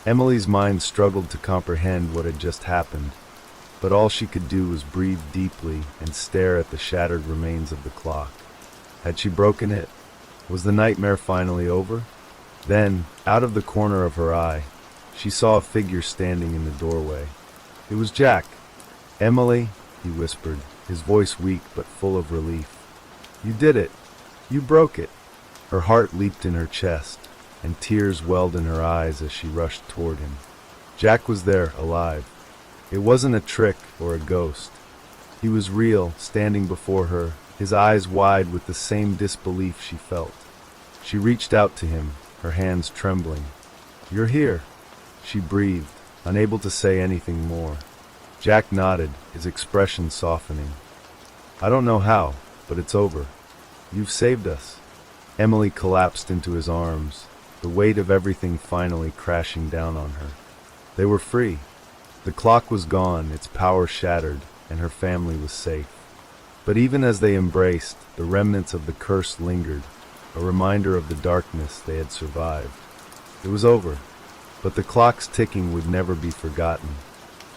Speaker 1: Emily's mind struggled to comprehend what had just happened, but all she could do was breathe deeply and stare at the shattered remains of the clock. Had she broken it? Was the nightmare finally over? Then, out of the corner of her eye, she saw a figure standing in the doorway. It was Jack. "Emily," he whispered, his voice weak but full of relief. "You did it. You broke it." Her heart leaped in her chest, and tears welled in her eyes as she rushed toward him. Jack was there, alive. It wasn't a trick or a ghost. He was real, standing before her, his eyes wide with the same disbelief she felt. She reached out to him, her hands trembling. "You're here," she breathed, unable to say anything more. Jack nodded, his expression softening. "I don't know how, but it's over. You've saved us." Emily collapsed into his arms, the weight of everything finally crashing down on her. They were free. The clock was gone, its power shattered, and her family was safe. But even as they embraced, the remnants of the curse lingered, a reminder of the darkness they had survived. It was over, but the clock's ticking would never be forgotten.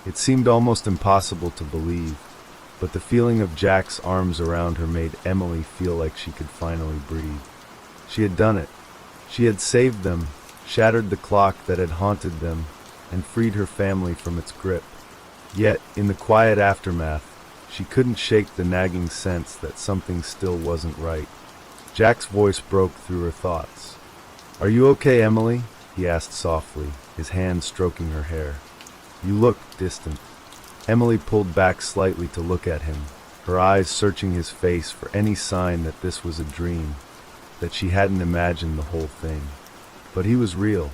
Speaker 1: It seemed almost impossible to believe, but the feeling of Jack's arms around her made Emily feel like she could finally breathe. She had done it. She had saved them, shattered the clock that had haunted them, and freed her family from its grip. Yet, in the quiet aftermath, she couldn't shake the nagging sense that something still wasn't right. Jack's voice broke through her thoughts. "Are you okay, Emily?" he asked softly, his hand stroking her hair. "You look distant." Emily pulled back slightly to look at him, her eyes searching his face for any sign that this was a dream, that she hadn't imagined the whole thing. But he was real.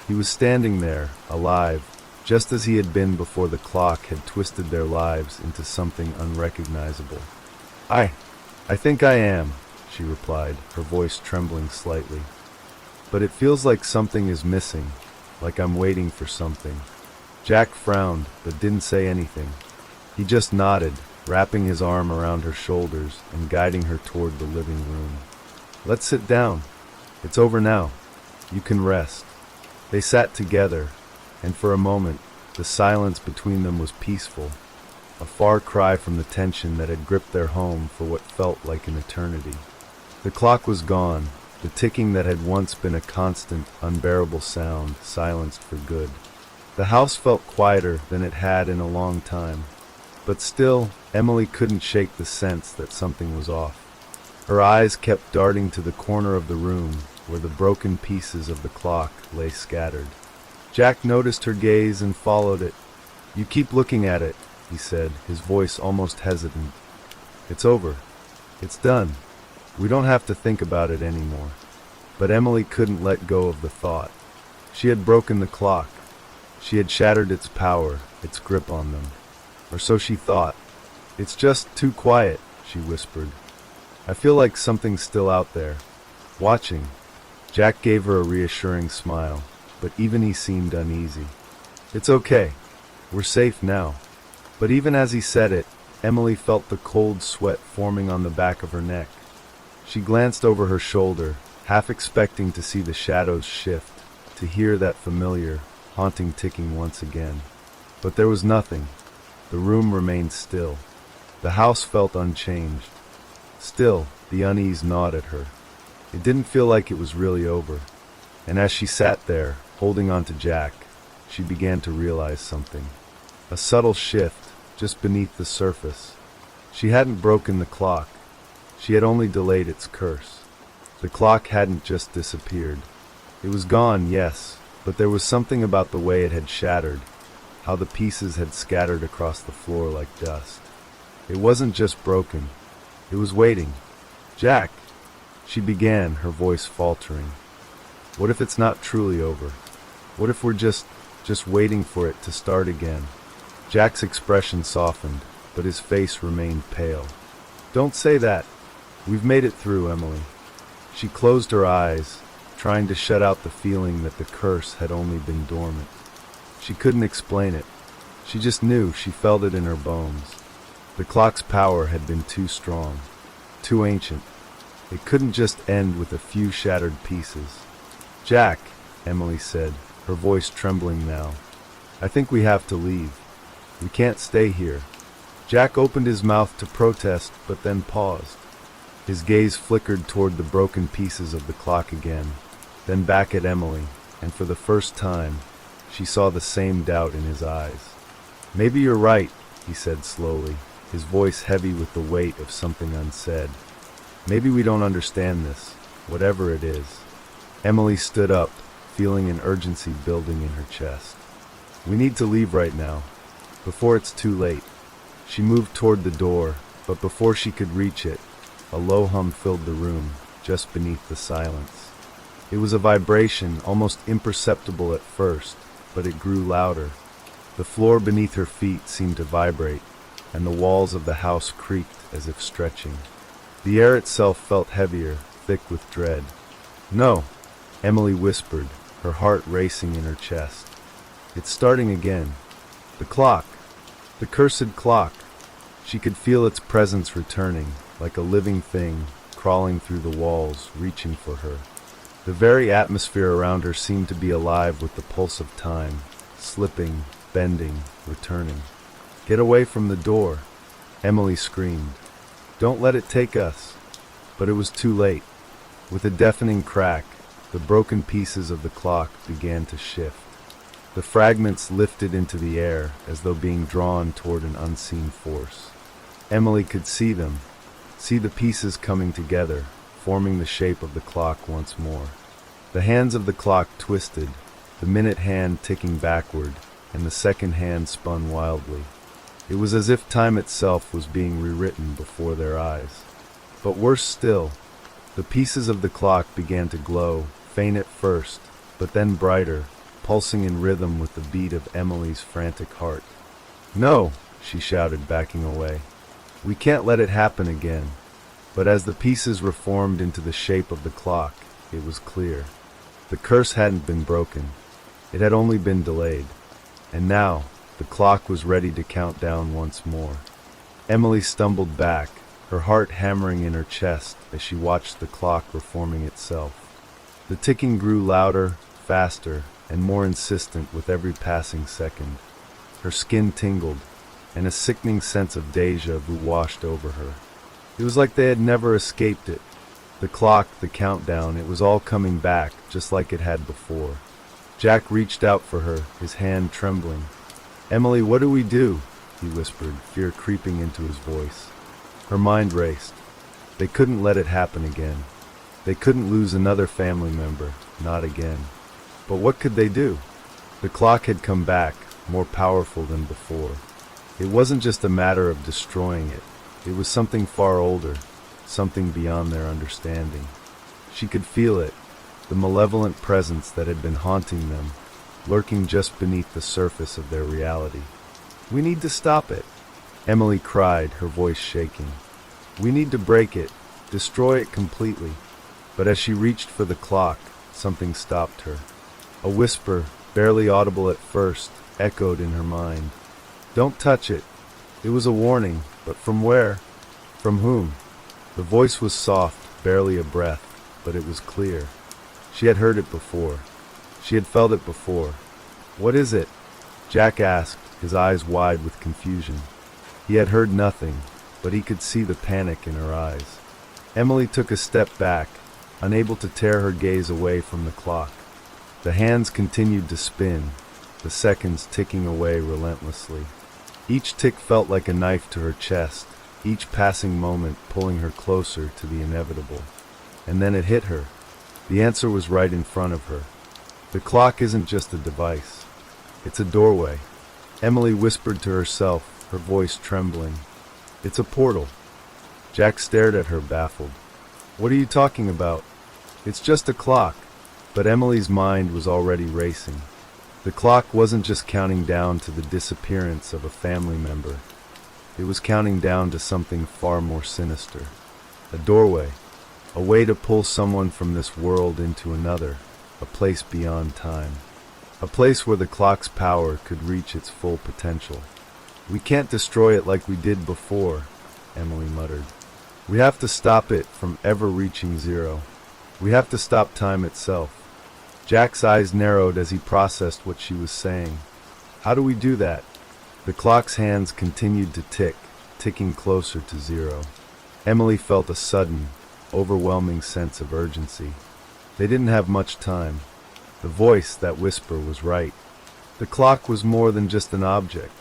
Speaker 1: He was standing there, alive, just as he had been before the clock had twisted their lives into something unrecognizable. I think I am," she replied, her voice trembling slightly. "But it feels like something is missing, like I'm waiting for something." Jack frowned, but didn't say anything. He just nodded, wrapping his arm around her shoulders and guiding her toward the living room. "Let's sit down. It's over now. You can rest." They sat together, and for a moment, the silence between them was peaceful, a far cry from the tension that had gripped their home for what felt like an eternity. The clock was gone, the ticking that had once been a constant, unbearable sound silenced for good. The house felt quieter than it had in a long time, but still, Emily couldn't shake the sense that something was off. Her eyes kept darting to the corner of the room where the broken pieces of the clock lay scattered. Jack noticed her gaze and followed it. "You keep looking at it," he said, his voice almost hesitant. "It's over. It's done. We don't have to think about it anymore. But Emily couldn't let go of the thought. She had broken the clock. She had shattered its power, its grip on them. Or so she thought. It's just too quiet, she whispered. I feel like something's still out there, watching. Jack gave her a reassuring smile, but even he seemed uneasy. It's okay. We're safe now. But even as he said it, Emily felt the cold sweat forming on the back of her neck. She glanced over her shoulder, half expecting to see the shadows shift, to hear that familiar, haunting ticking once again. But there was nothing. The room remained still. The house felt unchanged. Still, the unease gnawed at her. It didn't feel like it was really over. And as she sat there, holding on to Jack, she began to realize something. A subtle shift, just beneath the surface. She hadn't broken the clock. She had only delayed its curse. The clock hadn't just disappeared. It was gone, yes, but there was something about the way it had shattered, how the pieces had scattered across the floor like dust. It wasn't just broken. It was waiting. Jack, she began, her voice faltering. What if it's not truly over? What if we're just waiting for it to start again? Jack's expression softened, but his face remained pale. Don't say that. We've made it through, Emily. She closed her eyes, trying to shut out the feeling that the curse had only been dormant. She couldn't explain it. She just knew, she felt it in her bones. The clock's power had been too strong, too ancient. It couldn't just end with a few shattered pieces. Jack, Emily said, her voice trembling now. I think we have to leave. We can't stay here. Jack opened his mouth to protest, but then paused. His gaze flickered toward the broken pieces of the clock again, then back at Emily, and for the first time, she saw the same doubt in his eyes. Maybe you're right, he said slowly, his voice heavy with the weight of something unsaid. Maybe we don't understand this, whatever it is. Emily stood up, feeling an urgency building in her chest. We need to leave right now, before it's too late. She moved toward the door, but before she could reach it, a low hum filled the room, just beneath the silence. It was a vibration, almost imperceptible at first, but it grew louder. The floor beneath her feet seemed to vibrate, and the walls of the house creaked as if stretching. The air itself felt heavier, thick with dread. No, Emily whispered, her heart racing in her chest. It's starting again. The clock. The cursed clock. She could feel its presence returning, like a living thing, crawling through the walls, reaching for her. The very atmosphere around her seemed to be alive with the pulse of time, slipping, bending, returning. Get away from the door, Emily screamed. Don't let it take us. But it was too late. With a deafening crack, the broken pieces of the clock began to shift. The fragments lifted into the air as though being drawn toward an unseen force. Emily could see them, see the pieces coming together, forming the shape of the clock once more. The hands of the clock twisted, the minute hand ticking backward, and the second hand spun wildly. It was as if time itself was being rewritten before their eyes. But worse still, the pieces of the clock began to glow, faint at first, but then brighter, pulsing in rhythm with the beat of Emily's frantic heart. No, she shouted, backing away. We can't let it happen again. But as the pieces reformed into the shape of the clock, it was clear. The curse hadn't been broken. It had only been delayed. And now, the clock was ready to count down once more. Emily stumbled back, her heart hammering in her chest as she watched the clock reforming itself. The ticking grew louder, faster, and more insistent with every passing second. Her skin tingled, and a sickening sense of déjà vu washed over her. It was like they had never escaped it. The clock, the countdown, it was all coming back, just like it had before. Jack reached out for her, his hand trembling. Emily, what do we do? He whispered, fear creeping into his voice. Her mind raced. They couldn't let it happen again. They couldn't lose another family member, not again. But what could they do? The clock had come back, more powerful than before. It wasn't just a matter of destroying it. It was something far older, something beyond their understanding. She could feel it, the malevolent presence that had been haunting them, lurking just beneath the surface of their reality. "We need to stop it," Emily cried, her voice shaking. "We need to break it, destroy it completely." But as she reached for the clock, something stopped her. A whisper, barely audible at first, echoed in her mind. "Don't touch it." It was a warning, but from where? From whom? The voice was soft, barely a breath, but it was clear. She had heard it before. She had felt it before. "What is it?" Jack asked, his eyes wide with confusion. He had heard nothing, but he could see the panic in her eyes. Emily took a step back, unable to tear her gaze away from the clock. The hands continued to spin, the seconds ticking away relentlessly. Each tick felt like a knife to her chest, each passing moment pulling her closer to the inevitable. And then it hit her. The answer was right in front of her. The clock isn't just a device. It's a doorway. Emily whispered to herself, her voice trembling. "It's a portal." Jack stared at her, baffled. "What are you talking about?" "It's just a clock." But Emily's mind was already racing. The clock wasn't just counting down to the disappearance of a family member. It was counting down to something far more sinister. A doorway. A way to pull someone from this world into another. A place beyond time. A place where the clock's power could reach its full potential. "We can't destroy it like we did before," Emily muttered. "We have to stop it from ever reaching zero. We have to stop time itself." Jack's eyes narrowed as he processed what she was saying. "How do we do that?" The clock's hands continued to tick, ticking closer to zero. Emily felt a sudden, overwhelming sense of urgency. They didn't have much time. The voice, that whisper, was right. The clock was more than just an object.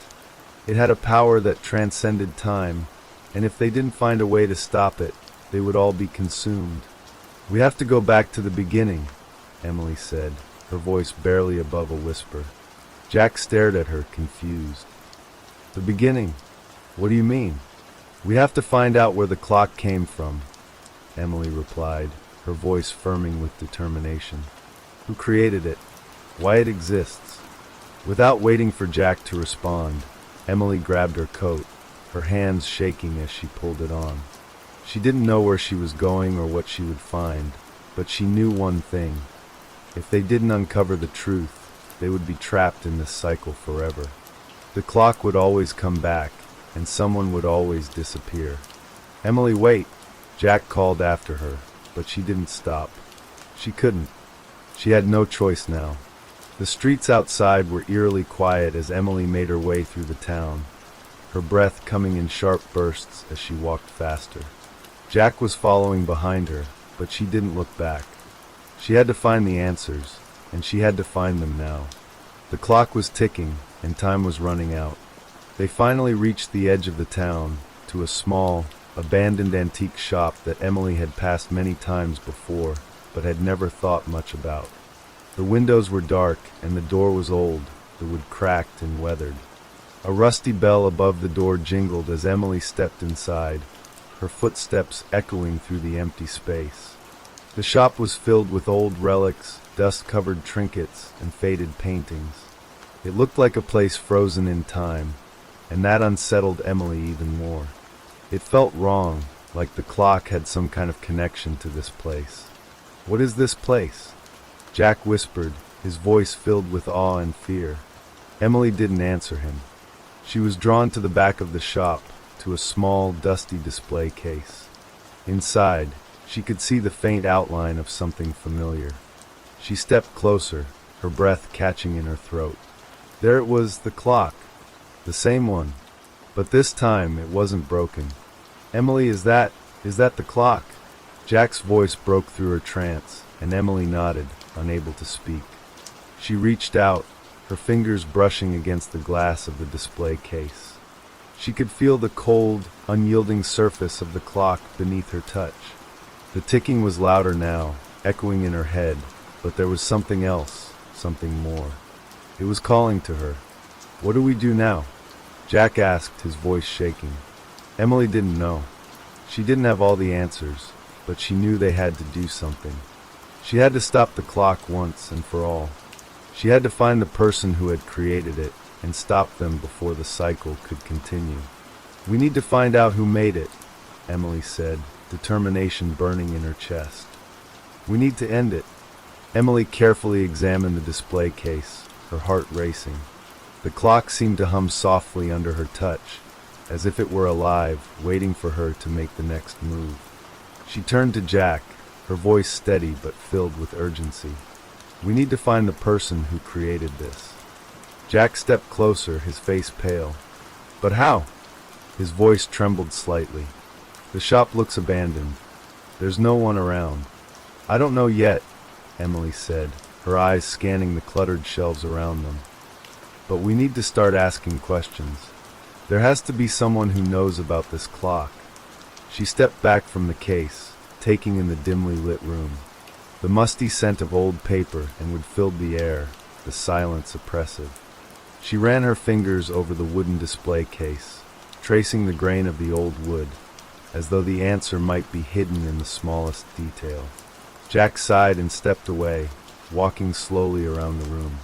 Speaker 1: It had a power that transcended time, and if they didn't find a way to stop it, they would all be consumed. "We have to go back to the beginning," Emily said, her voice barely above a whisper. Jack stared at her, confused. "The beginning? What do you mean?" "We have to find out where the clock came from," Emily replied, her voice firming with determination. "Who created it? Why it exists?" Without waiting for Jack to respond, Emily grabbed her coat, her hands shaking as she pulled it on. She didn't know where she was going or what she would find, but she knew one thing. If they didn't uncover the truth, they would be trapped in this cycle forever. The clock would always come back, and someone would always disappear. "Emily, wait!" Jack called after her, but she didn't stop. She couldn't. She had no choice now. The streets outside were eerily quiet as Emily made her way through the town, her breath coming in sharp bursts as she walked faster. Jack was following behind her, but she didn't look back. She had to find the answers, and she had to find them now. The clock was ticking, and time was running out. They finally reached the edge of the town, to a small, abandoned antique shop that Emily had passed many times before, but had never thought much about. The windows were dark, and the door was old, the wood cracked and weathered. A rusty bell above the door jingled as Emily stepped inside, her footsteps echoing through the empty space. The shop was filled with old relics, dust-covered trinkets, and faded paintings. It looked like a place frozen in time, and that unsettled Emily even more. It felt wrong, like the clock had some kind of connection to this place. "What is this place?" Jack whispered, his voice filled with awe and fear. Emily didn't answer him. She was drawn to the back of the shop, to a small, dusty display case. Inside, she could see the faint outline of something familiar. She stepped closer, her breath catching in her throat. There it was, the clock. The same one. But this time, it wasn't broken. "Emily, is that the clock?" Jack's voice broke through her trance, and Emily nodded, unable to speak. She reached out, her fingers brushing against the glass of the display case. She could feel the cold, unyielding surface of the clock beneath her touch. The ticking was louder now, echoing in her head, but there was something else, something more. It was calling to her. "What do we do now?" Jack asked, his voice shaking. Emily didn't know. She didn't have all the answers, but she knew they had to do something. She had to stop the clock once and for all. She had to find the person who had created it and stop them before the cycle could continue. "We need to find out who made it," Emily said, determination burning in her chest. "We need to end it." Emily carefully examined the display case, her heart racing. The clock seemed to hum softly under her touch, as if it were alive, waiting for her to make the next move. She turned to Jack, her voice steady but filled with urgency. "We need to find the person who created this." Jack stepped closer, his face pale. "But how?" His voice trembled slightly. "The shop looks abandoned. There's no one around." "I don't know yet," Emily said, her eyes scanning the cluttered shelves around them. "But we need to start asking questions. There has to be someone who knows about this clock." She stepped back from the case, taking in the dimly lit room. The musty scent of old paper and wood filled the air, the silence oppressive. She ran her fingers over the wooden display case, tracing the grain of the old wood, as though the answer might be hidden in the smallest detail. Jack sighed and stepped away, walking slowly around the room.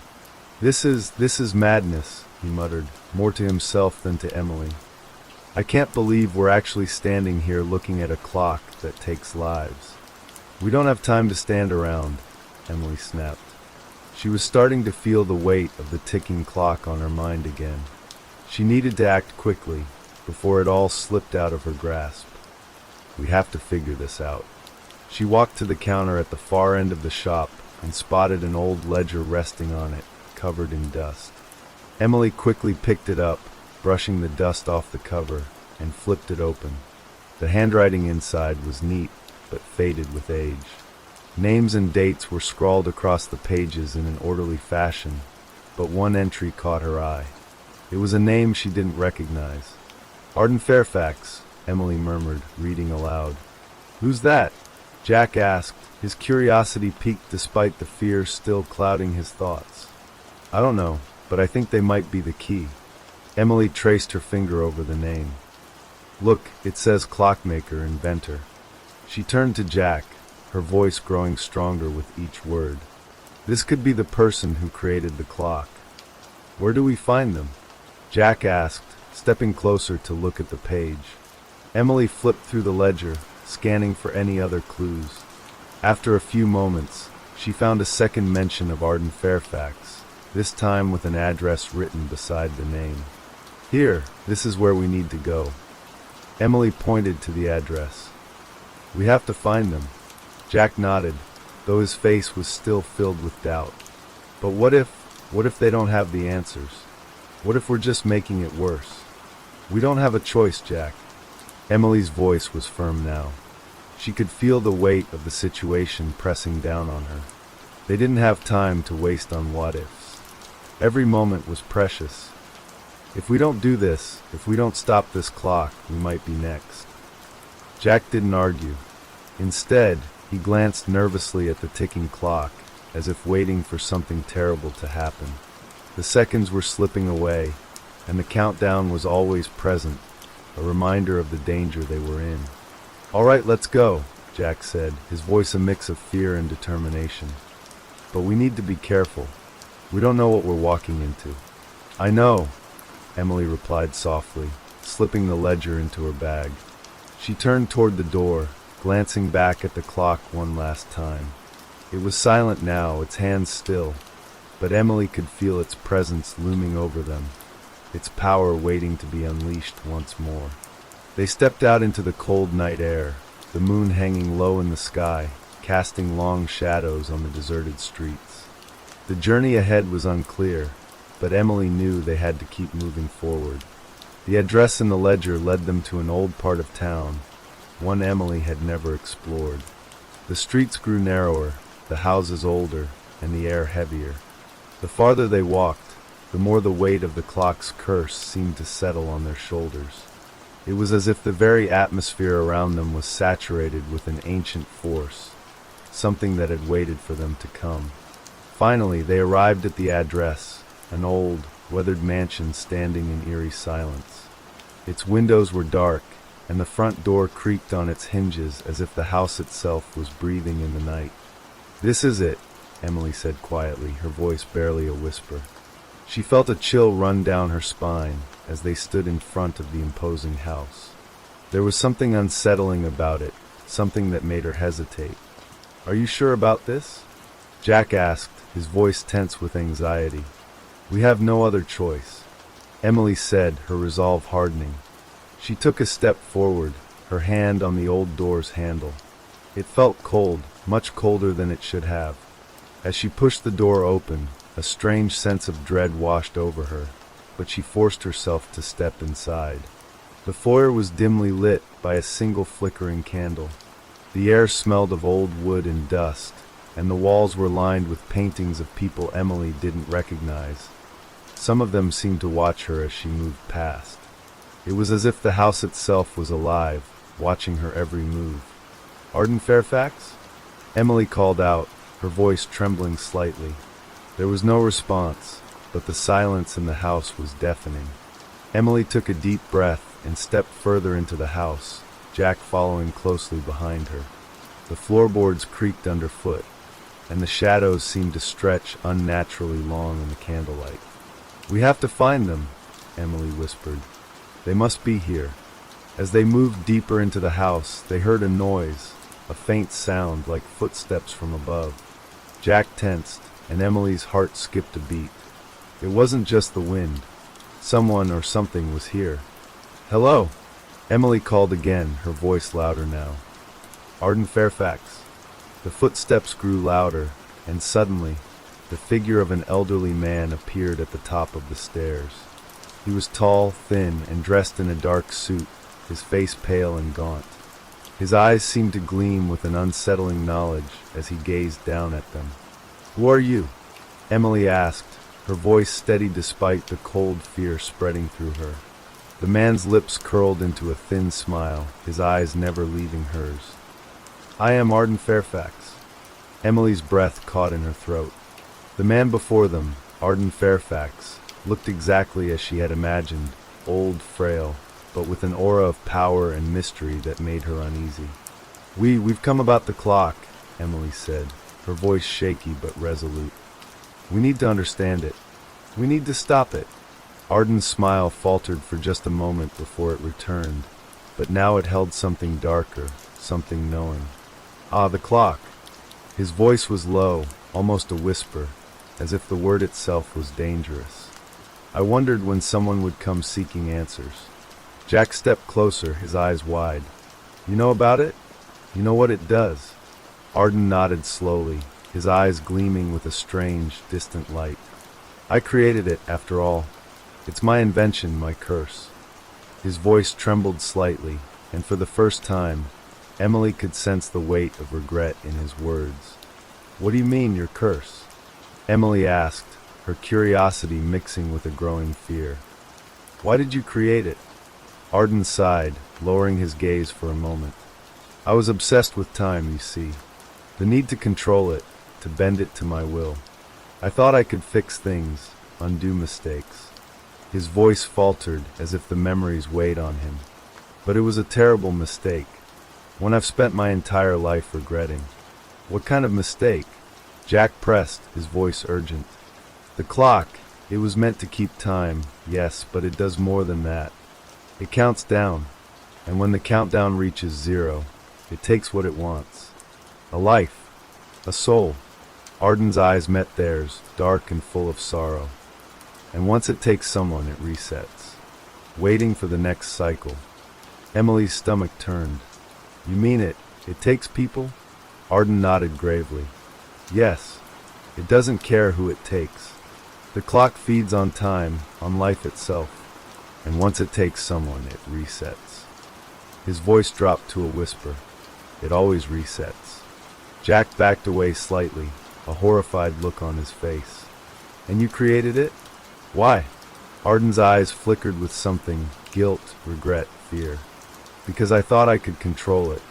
Speaker 1: This is madness," he muttered, more to himself than to Emily. "I can't believe we're actually standing here looking at a clock that takes lives." "We don't have time to stand around," Emily snapped. She was starting to feel the weight of the ticking clock on her mind again. She needed to act quickly, before it all slipped out of her grasp. "We have to figure this out." She walked to the counter at the far end of the shop and spotted an old ledger resting on it, covered in dust. Emily quickly picked it up, brushing the dust off the cover, and flipped it open. The handwriting inside was neat, but faded with age. Names and dates were scrawled across the pages in an orderly fashion, but one entry caught her eye. It was a name she didn't recognize. "Arden Fairfax," Emily murmured, reading aloud. "Who's that?" Jack asked, his curiosity piqued despite the fear still clouding his thoughts. "I don't know, but I think they might be the key." Emily traced her finger over the name. "Look, it says clockmaker, inventor." She turned to Jack, her voice growing stronger with each word. "This could be the person who created the clock. Where do we find them?" Jack asked, stepping closer to look at the page. Emily flipped through the ledger, scanning for any other clues. After a few moments, she found a second mention of Arden Fairfax, this time with an address written beside the name. "Here, this is where we need to go." Emily pointed to the address. "We have to find them." Jack nodded, though his face was still filled with doubt. "But what if they don't have the answers? What if we're just making it worse?" "We don't have a choice, Jack." Emily's voice was firm now. She could feel the weight of the situation pressing down on her. They didn't have time to waste on what-ifs. Every moment was precious. "If we don't do this, if we don't stop this clock, we might be next." Jack didn't argue. Instead, he glanced nervously at the ticking clock, as if waiting for something terrible to happen. The seconds were slipping away, and the countdown was always present, a reminder of the danger they were in. "All right, let's go," Jack said, his voice a mix of fear and determination. "But we need to be careful. We don't know what we're walking into." "I know," Emily replied softly, slipping the ledger into her bag. She turned toward the door, glancing back at the clock one last time. It was silent now, its hands still, but Emily could feel its presence looming over them, its power waiting to be unleashed once more. They stepped out into the cold night air, the moon hanging low in the sky, casting long shadows on the deserted streets. The journey ahead was unclear, but Emily knew they had to keep moving forward. The address in the ledger led them to an old part of town, one Emily had never explored. The streets grew narrower, the houses older, and the air heavier. The farther they walked, the more the weight of the clock's curse seemed to settle on their shoulders. It was as if the very atmosphere around them was saturated with an ancient force, something that had waited for them to come. Finally, they arrived at the address, an old, weathered mansion standing in eerie silence. Its windows were dark, and the front door creaked on its hinges as if the house itself was breathing in the night. "This is it," Emily said quietly, her voice barely a whisper. She felt a chill run down her spine as they stood in front of the imposing house. There was something unsettling about it, something that made her hesitate. "Are you sure about this?" Jack asked, his voice tense with anxiety. "We have no other choice," Emily said, her resolve hardening. She took a step forward, her hand on the old door's handle. It felt cold, much colder than it should have. As she pushed the door open, a strange sense of dread washed over her, but she forced herself to step inside. The foyer was dimly lit by a single flickering candle. The air smelled of old wood and dust, and the walls were lined with paintings of people Emily didn't recognize. Some of them seemed to watch her as she moved past. It was as if the house itself was alive, watching her every move. "Arden Fairfax?" Emily called out, her voice trembling slightly. There was no response, but the silence in the house was deafening. Emily took a deep breath and stepped further into the house, Jack following closely behind her. The floorboards creaked underfoot, and the shadows seemed to stretch unnaturally long in the candlelight. "We have to find them," Emily whispered. "They must be here." As they moved deeper into the house, they heard a noise, a faint sound like footsteps from above. Jack tensed, and Emily's heart skipped a beat. It wasn't just the wind. Someone or something was here. "Hello," Emily called again, her voice louder now. "Arden Fairfax." The footsteps grew louder, and suddenly, the figure of an elderly man appeared at the top of the stairs. He was tall, thin, and dressed in a dark suit, his face pale and gaunt. His eyes seemed to gleam with an unsettling knowledge as he gazed down at them. "Who are you?" Emily asked, her voice steady despite the cold fear spreading through her. The man's lips curled into a thin smile, his eyes never leaving hers. "I am Arden Fairfax." Emily's breath caught in her throat. The man before them, Arden Fairfax, looked exactly as she had imagined, old, frail, but with an aura of power and mystery that made her uneasy. We've come about the clock," Emily said, her voice shaky but resolute. "We need to understand it. We need to stop it." Arden's smile faltered for just a moment before it returned, but now it held something darker, something knowing. "Ah, the clock." His voice was low, almost a whisper, as if the word itself was dangerous. I wondered when someone would come seeking answers. Jack stepped closer, his eyes wide. "You know about it? You know what it does?" Arden nodded slowly, his eyes gleaming with a strange, distant light. "I created it, after all. It's my invention, my curse." His voice trembled slightly, and for the first time, Emily could sense the weight of regret in his words. "What do you mean, your curse?" Emily asked, her curiosity mixing with a growing fear. "Why did you create it?" Arden sighed, lowering his gaze for a moment. "I was obsessed with time, you see. The need to control it, to bend it to my will. I thought I could fix things, undo mistakes." His voice faltered as if the memories weighed on him. "But it was a terrible mistake, one I've spent my entire life regretting." "What kind of mistake?" Jack pressed, his voice urgent. "The clock. It was meant to keep time, yes, but it does more than that. It counts down, and when the countdown reaches 0, it takes what it wants. A life, a soul." Arden's eyes met theirs, dark and full of sorrow. "And once it takes someone, it resets, waiting for the next cycle." Emily's stomach turned. "You mean it takes people?" Arden nodded gravely. "Yes, it doesn't care who it takes. The clock feeds on time, on life itself, and once it takes someone, it resets." His voice dropped to a whisper. "It always resets." Jack backed away slightly, a horrified look on his face. "And you created it? Why?" Arden's eyes flickered with something, guilt, regret, fear. "Because I thought I could control it.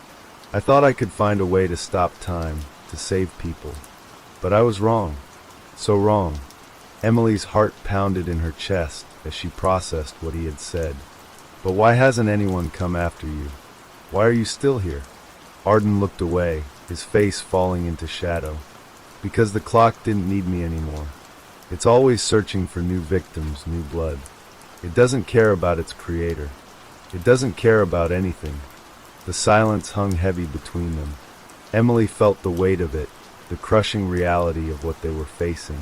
Speaker 1: I thought I could find a way to stop time, to save people. But I was wrong. So wrong." Emily's heart pounded in her chest as she processed what he had said. But why hasn't anyone come after you? Why are you still here? Arden looked away, his face falling into shadow. Because the clock didn't need me anymore. It's always searching for new victims, new blood. It doesn't care about its creator. It doesn't care about anything. The silence hung heavy between them. Emily felt the weight of it, the crushing reality of what they were facing.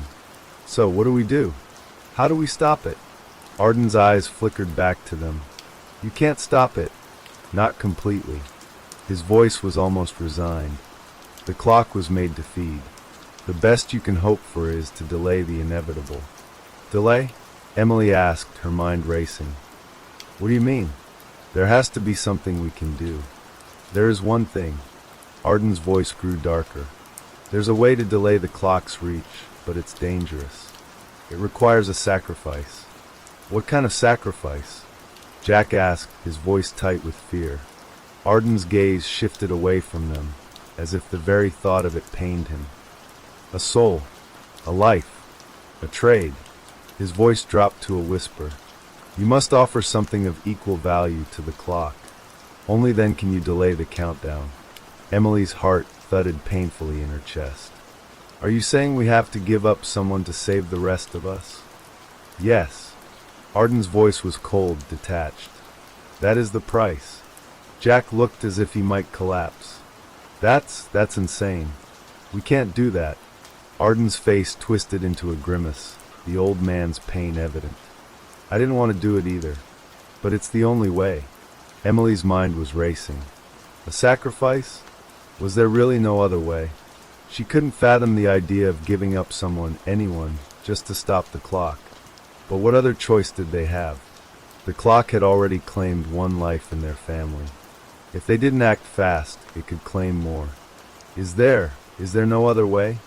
Speaker 1: So, what do we do? How do we stop it? Arden's eyes flickered back to them. You can't stop it. Not completely. His voice was almost resigned. The clock was made to feed. The best you can hope for is to delay the inevitable. Delay? Emily asked, her mind racing. What do you mean? There has to be something we can do. There is one thing. Arden's voice grew darker. There's a way to delay the clock's reach, but it's dangerous. It requires a sacrifice. What kind of sacrifice? Jack asked, his voice tight with fear. Arden's gaze shifted away from them, as if the very thought of it pained him. A soul, a life, a trade. His voice dropped to a whisper. You must offer something of equal value to the clock. Only then can you delay the countdown. Emily's heart thudded painfully in her chest. Are you saying we have to give up someone to save the rest of us? Yes. Arden's voice was cold, detached. That is the price. Jack looked as if he might collapse. That's insane. We can't do that. Arden's face twisted into a grimace, the old man's pain evident. I didn't want to do it either, but it's the only way. Emily's mind was racing. A sacrifice? Was there really no other way? She couldn't fathom the idea of giving up someone, anyone, just to stop the clock. But what other choice did they have? The clock had already claimed one life in their family. If they didn't act fast, it could claim more. Is there no other way?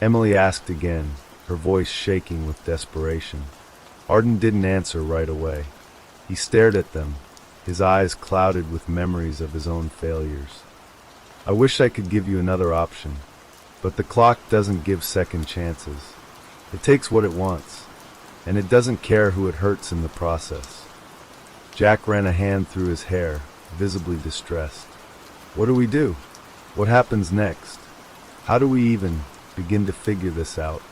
Speaker 1: Emily asked again, her voice shaking with desperation. Arden didn't answer right away. He stared at them, his eyes clouded with memories of his own failures. I wish I could give you another option, but the clock doesn't give second chances. It takes what it wants, and it doesn't care who it hurts in the process. Jack ran a hand through his hair, visibly distressed. What do we do? What happens next? How do we even begin to figure this out?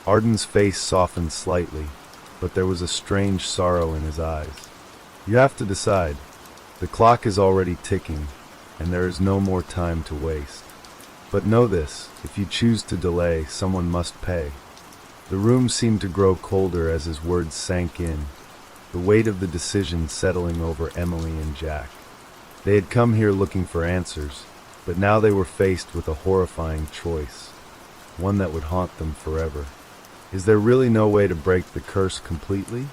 Speaker 1: Arden's face softened slightly, but there was a strange sorrow in his eyes. You have to decide. The clock is already ticking, and there is no more time to waste. But know this, if you choose to delay, someone must pay. The room seemed to grow colder as his words sank in, the weight of the decision settling over Emily and Jack. They had come here looking for answers, but now they were faced with a horrifying choice, one that would haunt them forever. Is there really no way to break the curse completely?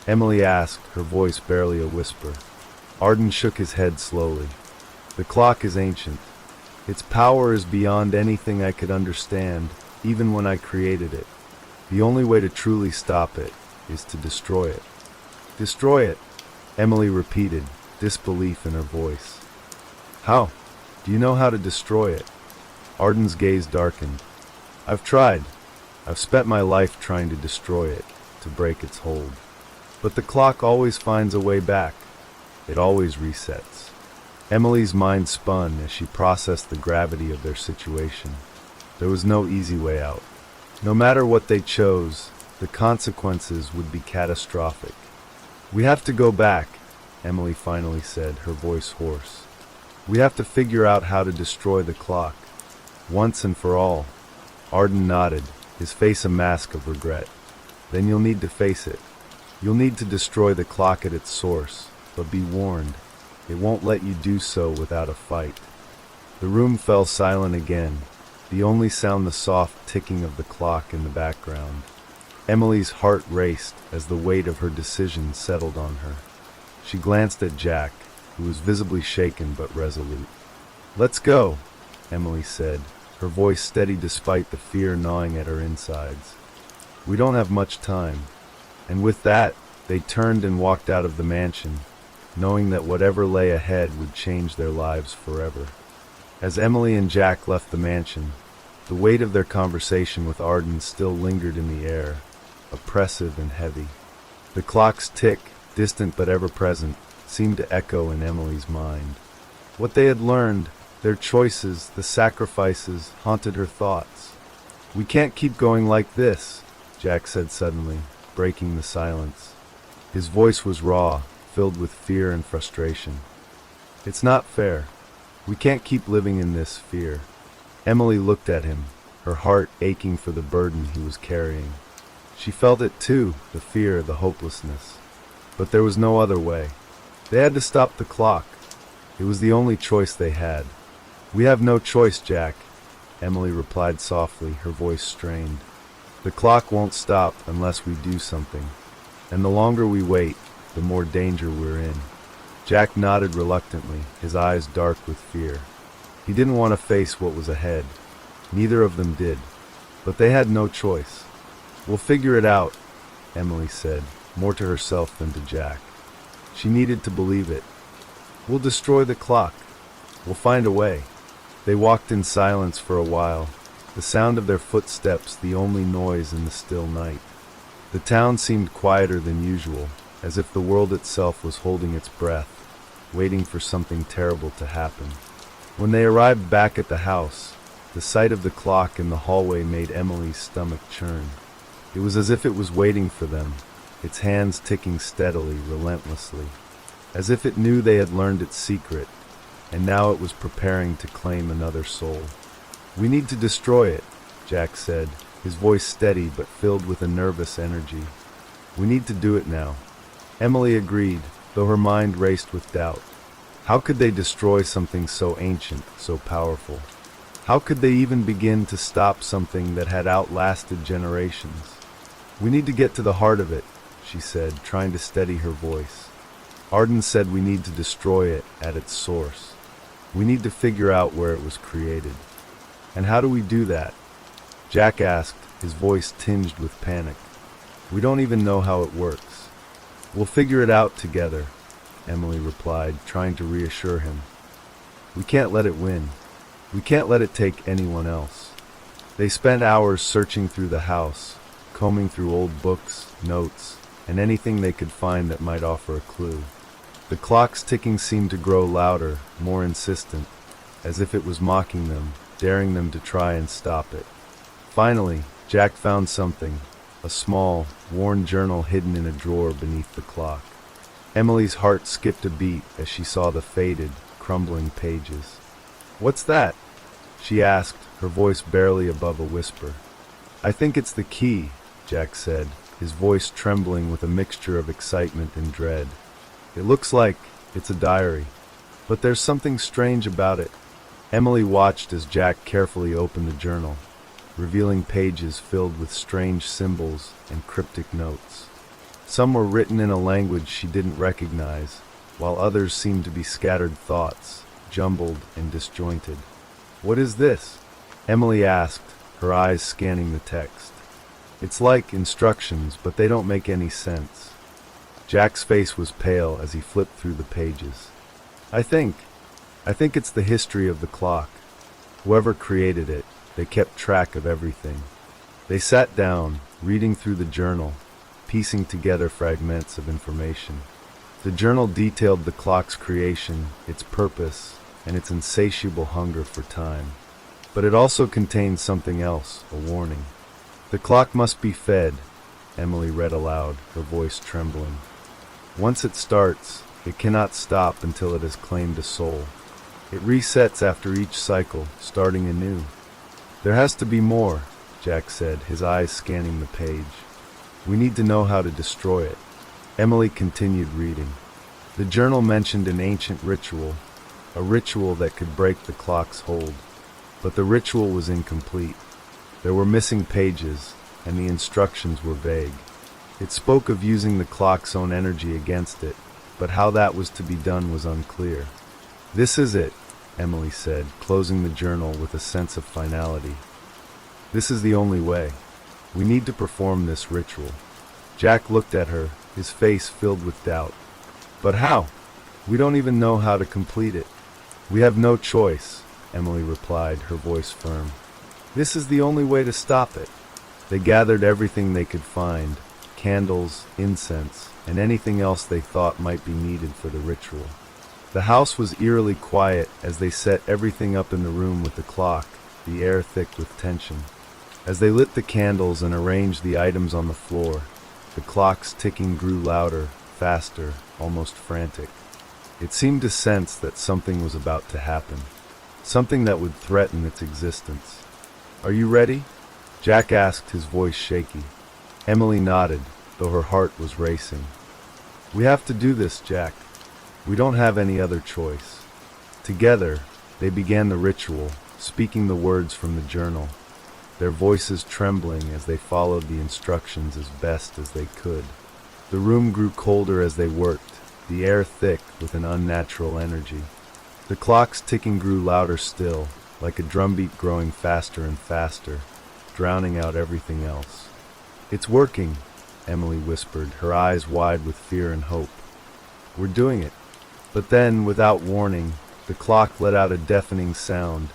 Speaker 1: Emily asked, her voice barely a whisper. Arden shook his head slowly. The clock is ancient. Its power is beyond anything I could understand, even when I created it. The only way to truly stop it is to destroy it. Destroy it, Emily repeated, disbelief in her voice. How? Do you know how to destroy it? Arden's gaze darkened. I've tried. I've spent my life trying to destroy it, to break its hold. But the clock always finds a way back. It always resets. Emily's mind spun as she processed the gravity of their situation. There was no easy way out. No matter what they chose, the consequences would be catastrophic. We have to go back, Emily finally said, her voice hoarse. We have to figure out how to destroy the clock, once and for all. Arden nodded, his face a mask of regret. Then you'll need to face it. You'll need to destroy the clock at its source, but be warned, it won't let you do so without a fight. The room fell silent again, the only sound the soft ticking of the clock in the background. Emily's heart raced as the weight of her decision settled on her. She glanced at Jack, who was visibly shaken but resolute. Let's go, Emily said, her voice steady despite the fear gnawing at her insides. We don't have much time. And with that, they turned and walked out of the mansion, knowing that whatever lay ahead would change their lives forever. As Emily and Jack left the mansion, the weight of their conversation with Arden still lingered in the air, oppressive and heavy. The clock's tick, distant but ever present, seemed to echo in Emily's mind. What they had learned, their choices, the sacrifices, haunted her thoughts. "We can't keep going like this," Jack said suddenly, breaking the silence. His voice was raw, filled with fear and frustration. "It's not fair. We can't keep living in this fear." Emily looked at him, her heart aching for the burden he was carrying. She felt it too, the fear, the hopelessness. But there was no other way. They had to stop the clock. It was the only choice they had. "We have no choice, Jack," Emily replied softly, her voice strained. "The clock won't stop unless we do something. And the longer we wait, the more danger we're in." Jack nodded reluctantly, his eyes dark with fear. He didn't want to face what was ahead. Neither of them did. But they had no choice. "We'll figure it out," Emily said, more to herself than to Jack. She needed to believe it. "We'll destroy the clock. We'll find a way." They walked in silence for a while, the sound of their footsteps the only noise in the still night. The town seemed quieter than usual, as if the world itself was holding its breath, waiting for something terrible to happen. When they arrived back at the house, the sight of the clock in the hallway made Emily's stomach churn. It was as if it was waiting for them, its hands ticking steadily, relentlessly, as if it knew they had learned its secret, and now it was preparing to claim another soul. "We need to destroy it," Jack said, his voice steady but filled with a nervous energy. "We need to do it now." Emily agreed, though her mind raced with doubt. How could they destroy something so ancient, so powerful? How could they even begin to stop something that had outlasted generations? "We need to get to the heart of it," she said, trying to steady her voice. "Arden said we need to destroy it at its source. We need to figure out where it was created." "And how do we do that?" Jack asked, his voice tinged with panic. "We don't even know how it works." "We'll figure it out together," Emily replied, trying to reassure him. "We can't let it win. We can't let it take anyone else." They spent hours searching through the house, combing through old books, notes, and anything they could find that might offer a clue. The clock's ticking seemed to grow louder, more insistent, as if it was mocking them, daring them to try and stop it. Finally, Jack found something, a small, worn journal hidden in a drawer beneath the clock. Emily's heart skipped a beat as she saw the faded, crumbling pages. "What's that?" she asked, her voice barely above a whisper. "I think it's the key," Jack said, his voice trembling with a mixture of excitement and dread. "It looks like it's a diary, but there's something strange about it." Emily watched as Jack carefully opened the journal, revealing pages filled with strange symbols and cryptic notes. Some were written in a language she didn't recognize, while others seemed to be scattered thoughts, jumbled and disjointed. "What is this?" Emily asked, her eyes scanning the text. "It's like instructions, but they don't make any sense." Jack's face was pale as he flipped through the pages. I think it's the history of the clock. Whoever created it, they kept track of everything." They sat down, reading through the journal, piecing together fragments of information. The journal detailed the clock's creation, its purpose, and its insatiable hunger for time. But it also contained something else, a warning. "The clock must be fed," Emily read aloud, her voice trembling. "Once it starts, it cannot stop until it has claimed a soul. It resets after each cycle, starting anew." "There has to be more," Jack said, his eyes scanning the page. "We need to know how to destroy it." Emily continued reading. The journal mentioned an ancient ritual, a ritual that could break the clock's hold. But the ritual was incomplete. There were missing pages, and the instructions were vague. It spoke of using the clock's own energy against it, but how that was to be done was unclear. "This is it," Emily said, closing the journal with a sense of finality. "This is the only way. We need to perform this ritual." Jack looked at her, his face filled with doubt. "But how? We don't even know how to complete it." "We have no choice," Emily replied, her voice firm. "This is the only way to stop it." They gathered everything they could find, candles, incense, and anything else they thought might be needed for the ritual. The house was eerily quiet as they set everything up in the room with the clock, the air thick with tension. As they lit the candles and arranged the items on the floor, the clock's ticking grew louder, faster, almost frantic. It seemed to sense that something was about to happen, something that would threaten its existence. "Are you ready?" Jack asked, his voice shaky. Emily nodded, though her heart was racing. "We have to do this, Jack. We don't have any other choice." Together, they began the ritual, speaking the words from the journal, their voices trembling as they followed the instructions as best as they could. The room grew colder as they worked, the air thick with an unnatural energy. The clock's ticking grew louder still, like a drumbeat growing faster and faster, drowning out everything else. "It's working," Emily whispered, her eyes wide with fear and hope. "We're doing it." But then, without warning, the clock let out a deafening sound,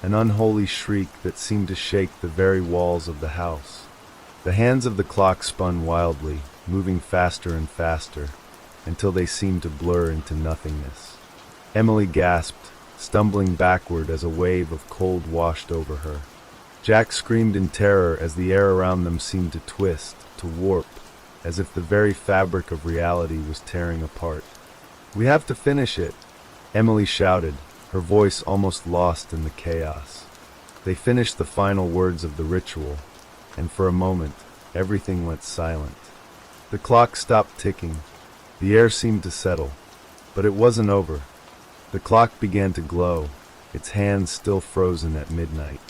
Speaker 1: an unholy shriek that seemed to shake the very walls of the house. The hands of the clock spun wildly, moving faster and faster, until they seemed to blur into nothingness. Emily gasped, stumbling backward as a wave of cold washed over her. Jack screamed in terror as the air around them seemed to twist, to warp, as if the very fabric of reality was tearing apart. "We have to finish it," Emily shouted, her voice almost lost in the chaos. They finished the final words of the ritual, and for a moment, everything went silent. The clock stopped ticking. The air seemed to settle, but it wasn't over. The clock began to glow, its hands still frozen at midnight.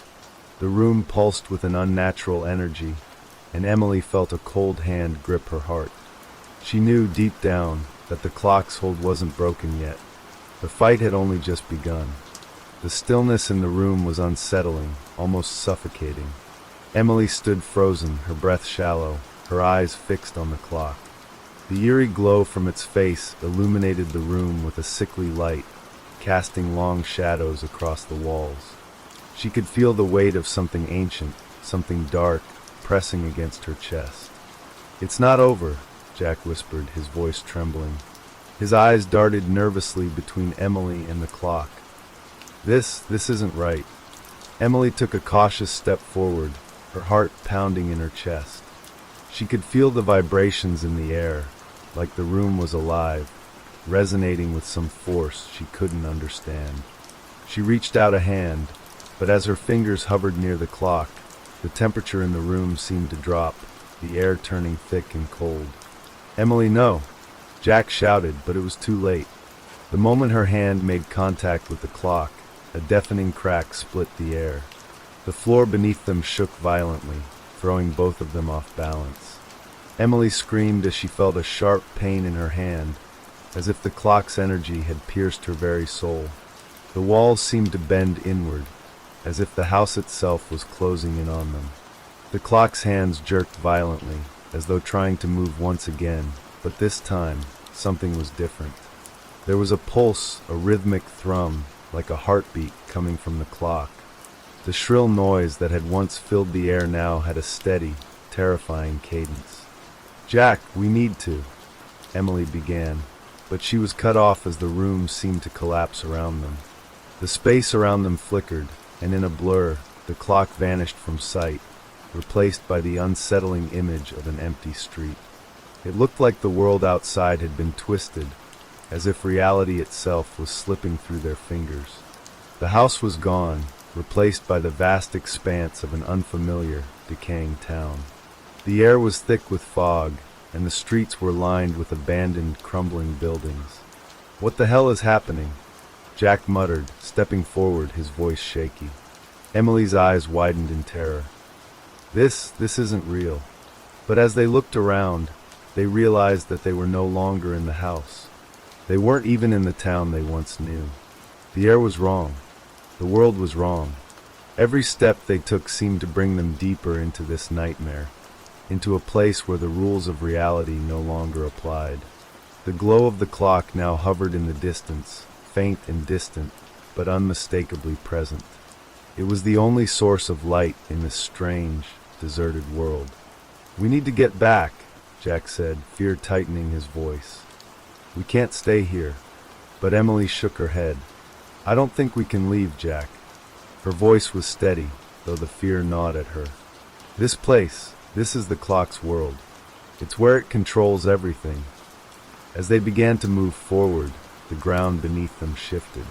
Speaker 1: The room pulsed with an unnatural energy, and Emily felt a cold hand grip her heart. She knew deep down that the clock's hold wasn't broken yet. The fight had only just begun. The stillness in the room was unsettling, almost suffocating. Emily stood frozen, her breath shallow, her eyes fixed on the clock. The eerie glow from its face illuminated the room with a sickly light, casting long shadows across the walls. She could feel the weight of something ancient, something dark, pressing against her chest. "It's not over," Jack whispered, his voice trembling. His eyes darted nervously between Emily and the clock. This isn't right." Emily took a cautious step forward, her heart pounding in her chest. She could feel the vibrations in the air, like the room was alive, resonating with some force she couldn't understand. She reached out a hand, but as her fingers hovered near the clock, the temperature in the room seemed to drop, the air turning thick and cold. "Emily, no!" Jack shouted, but it was too late. The moment her hand made contact with the clock, a deafening crack split the air. The floor beneath them shook violently, throwing both of them off balance. Emily screamed as she felt a sharp pain in her hand, as if the clock's energy had pierced her very soul. The walls seemed to bend inward, as if the house itself was closing in on them. The clock's hands jerked violently, as though trying to move once again, but this time, something was different. There was a pulse, a rhythmic thrum, like a heartbeat coming from the clock. The shrill noise that had once filled the air now had a steady, terrifying cadence. "Jack, we need to," Emily began, but she was cut off as the room seemed to collapse around them. The space around them flickered, and in a blur, the clock vanished from sight, replaced by the unsettling image of an empty street. It looked like the world outside had been twisted, as if reality itself was slipping through their fingers. The house was gone, replaced by the vast expanse of an unfamiliar, decaying town. The air was thick with fog, and the streets were lined with abandoned, crumbling buildings. "What the hell is happening?" Jack muttered, stepping forward, his voice shaky. Emily's eyes widened in terror. This isn't real." But as they looked around, they realized that they were no longer in the house. They weren't even in the town they once knew. The air was wrong. The world was wrong. Every step they took seemed to bring them deeper into this nightmare, into a place where the rules of reality no longer applied. The glow of the clock now hovered in the distance, faint and distant, but unmistakably present. It was the only source of light in this strange, deserted world. "We need to get back," Jack said, fear tightening his voice. We can't stay here. But Emily shook her head. I don't think we can leave, Jack. Her voice was steady, though the fear gnawed at her. This place, this is the clock's world. It's where it controls everything. As they began to move forward, the ground beneath them shifted.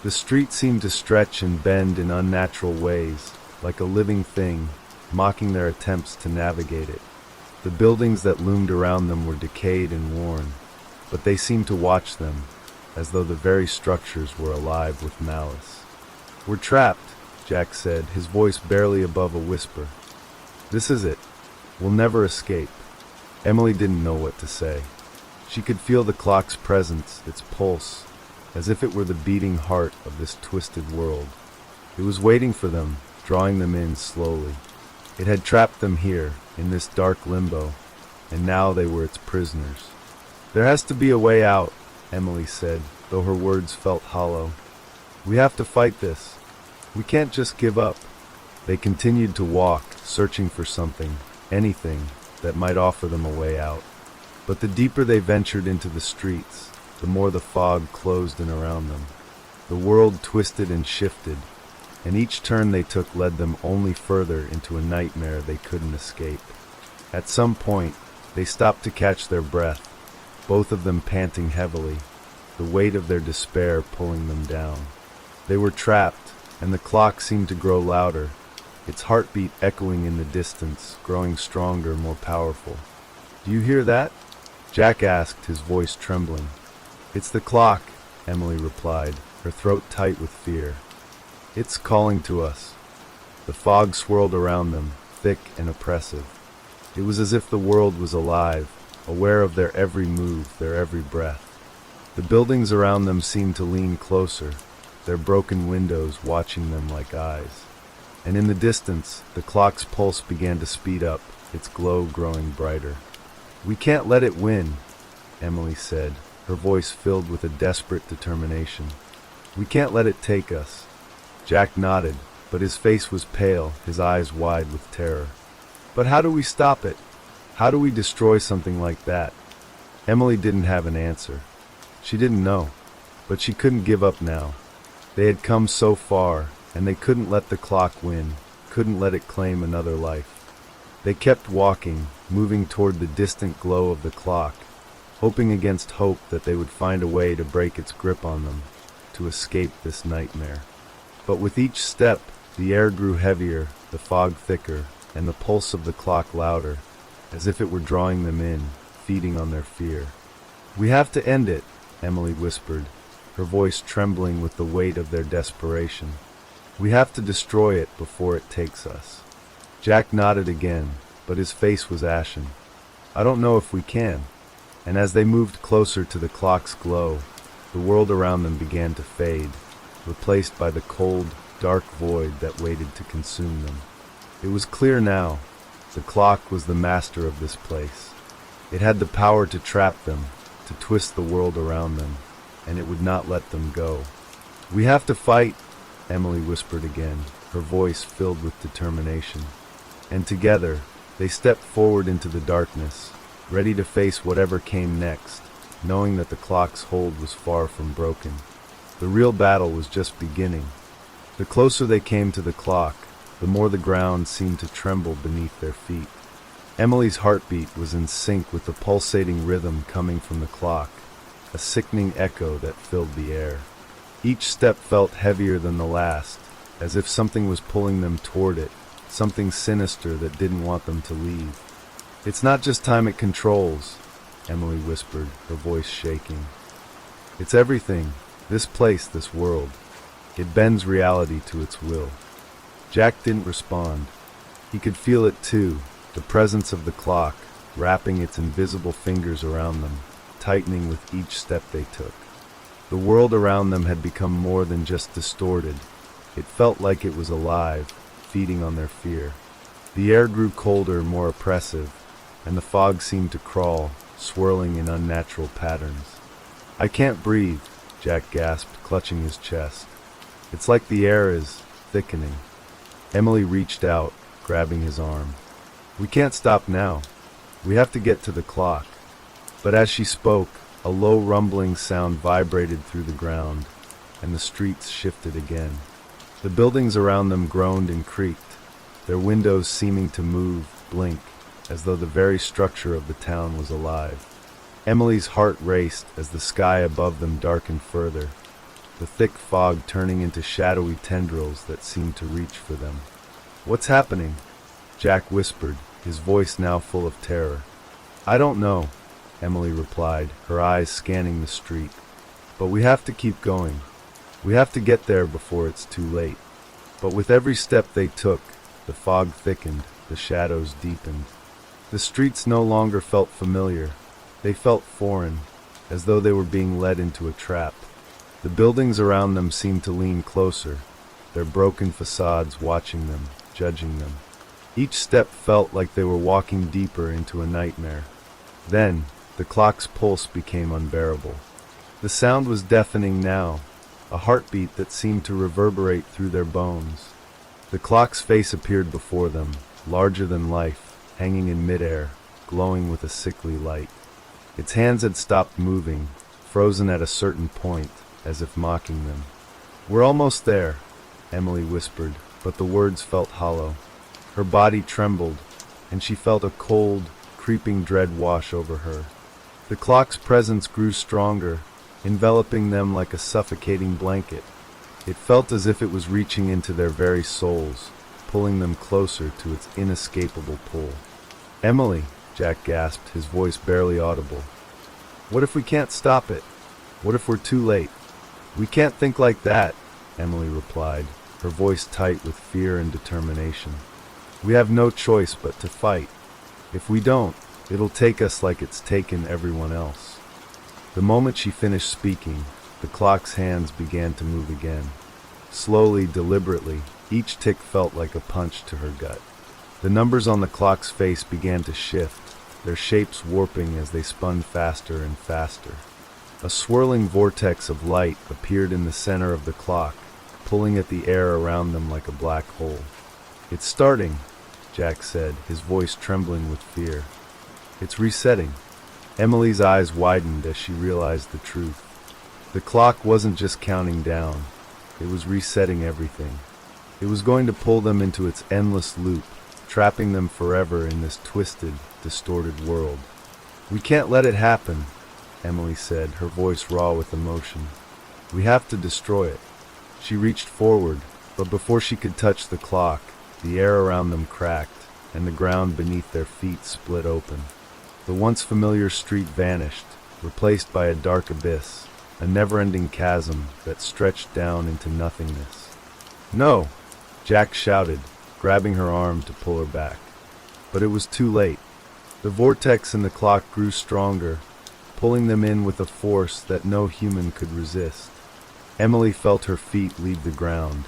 Speaker 1: The street seemed to stretch and bend in unnatural ways, like a living thing, mocking their attempts to navigate it. The buildings that loomed around them were decayed and worn, but they seemed to watch them, as though the very structures were alive with malice. We're trapped, Jack said, his voice barely above a whisper. This is it. We'll never escape. Emily didn't know what to say. She could feel the clock's presence, its pulse, as if it were the beating heart of this twisted world. It was waiting for them, drawing them in slowly. It had trapped them here, in this dark limbo, and now they were its prisoners. There has to be a way out, Emily said, though her words felt hollow. We have to fight this. We can't just give up. They continued to walk, searching for something, anything, that might offer them a way out. But the deeper they ventured into the streets, the more the fog closed in around them. The world twisted and shifted, and each turn they took led them only further into a nightmare they couldn't escape. At some point, they stopped to catch their breath, both of them panting heavily, the weight of their despair pulling them down. They were trapped, and the clock seemed to grow louder, its heartbeat echoing in the distance, growing stronger, more powerful. Do you hear that? Jack asked, his voice trembling. It's the clock, Emily replied, her throat tight with fear. It's calling to us. The fog swirled around them, thick and oppressive. It was as if the world was alive, aware of their every move, their every breath. The buildings around them seemed to lean closer, their broken windows watching them like eyes. And in the distance, the clock's pulse began to speed up, its glow growing brighter. We can't let it win, Emily said, her voice filled with a desperate determination. We can't let it take us. Jack nodded, but his face was pale, his eyes wide with terror. But how do we stop it? How do we destroy something like that? Emily didn't have an answer. She didn't know, but she couldn't give up now. They had come so far, and they couldn't let the clock win, couldn't let it claim another life. They kept walking, moving toward the distant glow of the clock, hoping against hope that they would find a way to break its grip on them, to escape this nightmare. But with each step, the air grew heavier, the fog thicker, and the pulse of the clock louder, as if it were drawing them in, feeding on their fear. We have to end it, Emily whispered, her voice trembling with the weight of their desperation. We have to destroy it before it takes us. Jack nodded again, but his face was ashen. I don't know if we can. And as they moved closer to the clock's glow, the world around them began to fade, replaced by the cold, dark void that waited to consume them. It was clear now. The clock was the master of this place. It had the power to trap them, to twist the world around them, and it would not let them go. We have to fight, Emily whispered again, her voice filled with determination. And together, they stepped forward into the darkness, ready to face whatever came next, knowing that the clock's hold was far from broken. The real battle was just beginning. The closer they came to the clock, the more the ground seemed to tremble beneath their feet. Emily's heartbeat was in sync with the pulsating rhythm coming from the clock, a sickening echo that filled the air. Each step felt heavier than the last, as if something was pulling them toward it, something sinister that didn't want them to leave. It's not just time it controls, Emily whispered, her voice shaking. It's everything, this place, this world. It bends reality to its will. Jack didn't respond. He could feel it too, the presence of the clock, wrapping its invisible fingers around them, tightening with each step they took. The world around them had become more than just distorted. It felt like it was alive, feeding on their fear. The air grew colder, more oppressive, and the fog seemed to crawl, swirling in unnatural patterns. I can't breathe, Jack gasped, clutching his chest. It's like the air is thickening. Emily reached out, grabbing his arm. We can't stop now. We have to get to the clock. But as she spoke, a low rumbling sound vibrated through the ground, and the streets shifted again. The buildings around them groaned and creaked, their windows seeming to move, blink, as though the very structure of the town was alive. Emily's heart raced as the sky above them darkened further, the thick fog turning into shadowy tendrils that seemed to reach for them. "What's happening?" Jack whispered, his voice now full of terror. "I don't know," Emily replied, her eyes scanning the street. "But we have to keep going. We have to get there before it's too late." But with every step they took, the fog thickened, the shadows deepened. The streets no longer felt familiar. They felt foreign, as though they were being led into a trap. The buildings around them seemed to lean closer, their broken facades watching them, judging them. Each step felt like they were walking deeper into a nightmare. Then, the clock's pulse became unbearable. The sound was deafening now, a heartbeat that seemed to reverberate through their bones. The clock's face appeared before them, larger than life, hanging in midair, glowing with a sickly light. Its hands had stopped moving, frozen at a certain point, as if mocking them. "We're almost there," Emily whispered, but the words felt hollow. Her body trembled, and she felt a cold, creeping dread wash over her. The clock's presence grew stronger, enveloping them like a suffocating blanket. It felt as if it was reaching into their very souls, pulling them closer to its inescapable pull. "Emily," Jack gasped, his voice barely audible. "What if we can't stop it? What if we're too late?" "We can't think like that," Emily replied, her voice tight with fear and determination. "We have no choice but to fight. If we don't, it'll take us like it's taken everyone else." The moment she finished speaking, the clock's hands began to move again. Slowly, deliberately, each tick felt like a punch to her gut. The numbers on the clock's face began to shift, their shapes warping as they spun faster and faster. A swirling vortex of light appeared in the center of the clock, pulling at the air around them like a black hole. "It's starting," Jack said, his voice trembling with fear. "It's resetting." Emily's eyes widened as she realized the truth. The clock wasn't just counting down, it was resetting everything. It was going to pull them into its endless loop, trapping them forever in this twisted, distorted world. "We can't let it happen," Emily said, her voice raw with emotion. "We have to destroy it." She reached forward, but before she could touch the clock, the air around them cracked, and the ground beneath their feet split open. The once familiar street vanished, replaced by a dark abyss, a never-ending chasm that stretched down into nothingness. "No!" Jack shouted, grabbing her arm to pull her back. But it was too late. The vortex in the clock grew stronger, pulling them in with a force that no human could resist. Emily felt her feet leave the ground,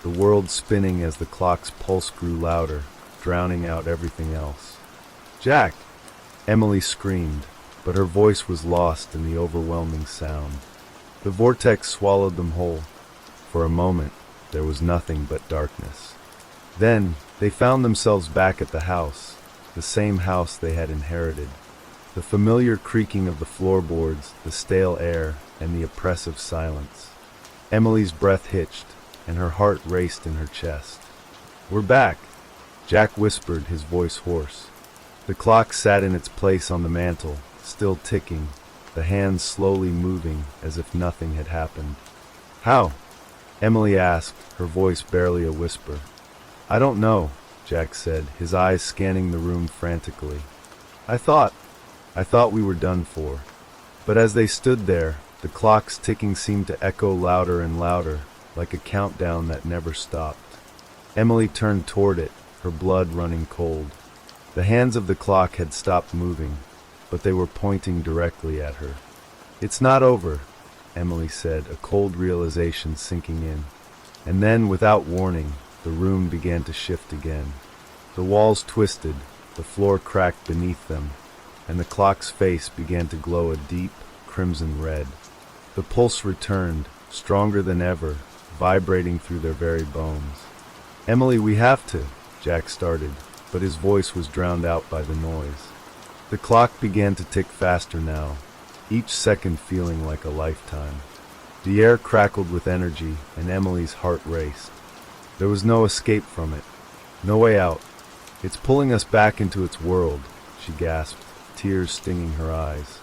Speaker 1: the world spinning as the clock's pulse grew louder, drowning out everything else. "Jack!" Emily screamed, but her voice was lost in the overwhelming sound. The vortex swallowed them whole. For a moment, there was nothing but darkness. Then, they found themselves back at the house, the same house they had inherited. The familiar creaking of the floorboards, the stale air, and the oppressive silence. Emily's breath hitched, and her heart raced in her chest. "We're back," Jack whispered, his voice hoarse. The clock sat in its place on the mantel, still ticking, the hands slowly moving as if nothing had happened. "How?" Emily asked, her voice barely a whisper. "I don't know," Jack said, his eyes scanning the room frantically. I thought we were done for." But as they stood there, the clock's ticking seemed to echo louder and louder, like a countdown that never stopped. Emily turned toward it, her blood running cold. The hands of the clock had stopped moving, but they were pointing directly at her. "It's not over," Emily said, a cold realization sinking in. And then, without warning, the room began to shift again. The walls twisted, the floor cracked beneath them, and the clock's face began to glow a deep, crimson red. The pulse returned, stronger than ever, vibrating through their very bones. "Emily, we have to," Jack started, but his voice was drowned out by the noise. The clock began to tick faster now, each second feeling like a lifetime. The air crackled with energy, and Emily's heart raced. There was no escape from it, no way out. "It's pulling us back into its world," she gasped, tears stinging her eyes.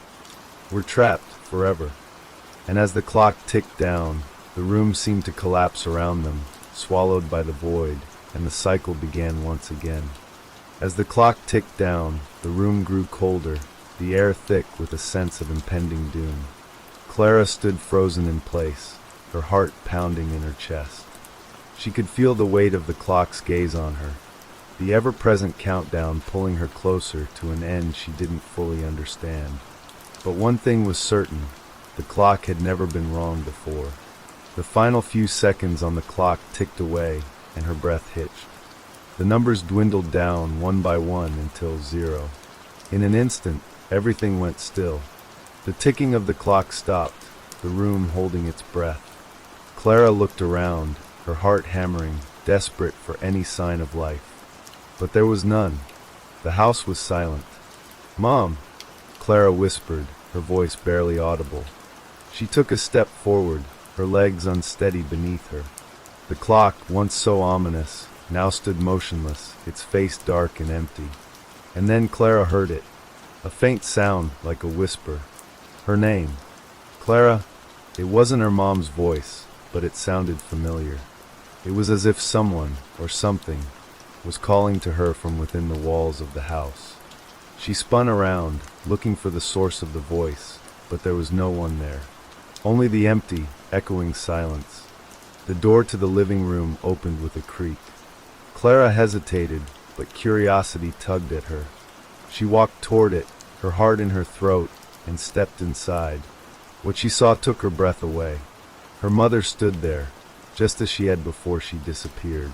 Speaker 1: "We're trapped forever." And as the clock ticked down, the room seemed to collapse around them, swallowed by the void, and the cycle began once again. As the clock ticked down, the room grew colder, the air thick with a sense of impending doom. Clara stood frozen in place, her heart pounding in her chest. She could feel the weight of the clock's gaze on her, the ever-present countdown pulling her closer to an end she didn't fully understand. But one thing was certain, the clock had never been wrong before. The final few seconds on the clock ticked away, and her breath hitched. The numbers dwindled down one by one until 0. In an instant, everything went still. The ticking of the clock stopped, the room holding its breath. Clara looked around, her heart hammering, desperate for any sign of life. But there was none. The house was silent. "Mom," Clara whispered, her voice barely audible. She took a step forward, her legs unsteady beneath her. The clock, once so ominous, now stood motionless, its face dark and empty. And then Clara heard it, a faint sound like a whisper. Her name. Clara. It wasn't her mom's voice, but it sounded familiar. It was as if someone, or something, was calling to her from within the walls of the house. She spun around, looking for the source of the voice, but there was no one there. Only the empty, echoing silence. The door to the living room opened with a creak. Clara hesitated, but curiosity tugged at her. She walked toward it, her heart in her throat, and stepped inside. What she saw took her breath away. Her mother stood there, just as she had before she disappeared.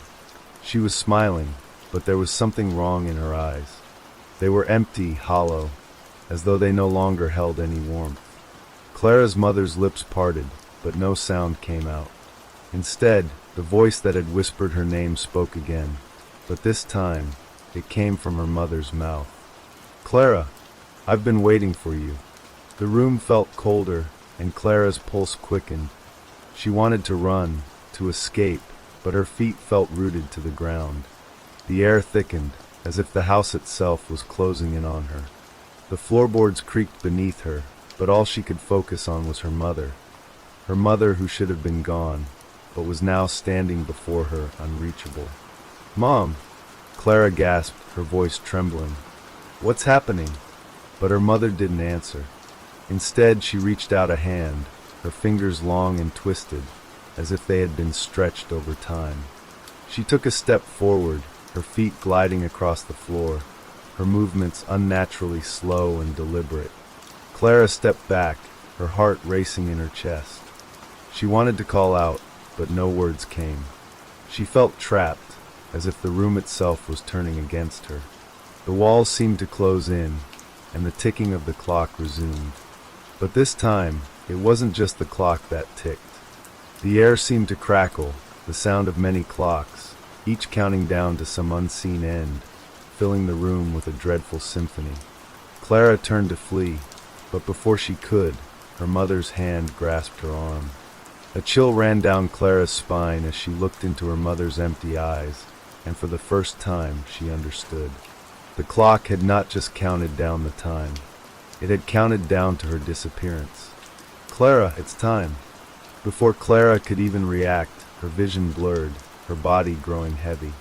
Speaker 1: She was smiling, but there was something wrong in her eyes. They were empty, hollow, as though they no longer held any warmth. Clara's mother's lips parted, but no sound came out. Instead, the voice that had whispered her name spoke again, but this time, it came from her mother's mouth. "Clara, I've been waiting for you." The room felt colder, and Clara's pulse quickened. She wanted to run, to escape, but her feet felt rooted to the ground. The air thickened, as if the house itself was closing in on her. The floorboards creaked beneath her, but all she could focus on was her mother. Her mother who should have been gone, but was now standing before her, unreachable. "Mom!" Clara gasped, her voice trembling. "What's happening?" But her mother didn't answer. Instead, she reached out a hand, her fingers long and twisted, as if they had been stretched over time. She took a step forward, her feet gliding across the floor, her movements unnaturally slow and deliberate. Clara stepped back, her heart racing in her chest. She wanted to call out, but no words came. She felt trapped, as if the room itself was turning against her. The walls seemed to close in, and the ticking of the clock resumed. But this time, it wasn't just the clock that ticked. The air seemed to crackle, the sound of many clocks, each counting down to some unseen end, filling the room with a dreadful symphony. Clara turned to flee, but before she could, her mother's hand grasped her arm. A chill ran down Clara's spine as she looked into her mother's empty eyes, and for the first time she understood. The clock had not just counted down the time. It had counted down to her disappearance. "Clara, it's time." Before Clara could even react, her vision blurred, her body growing heavy.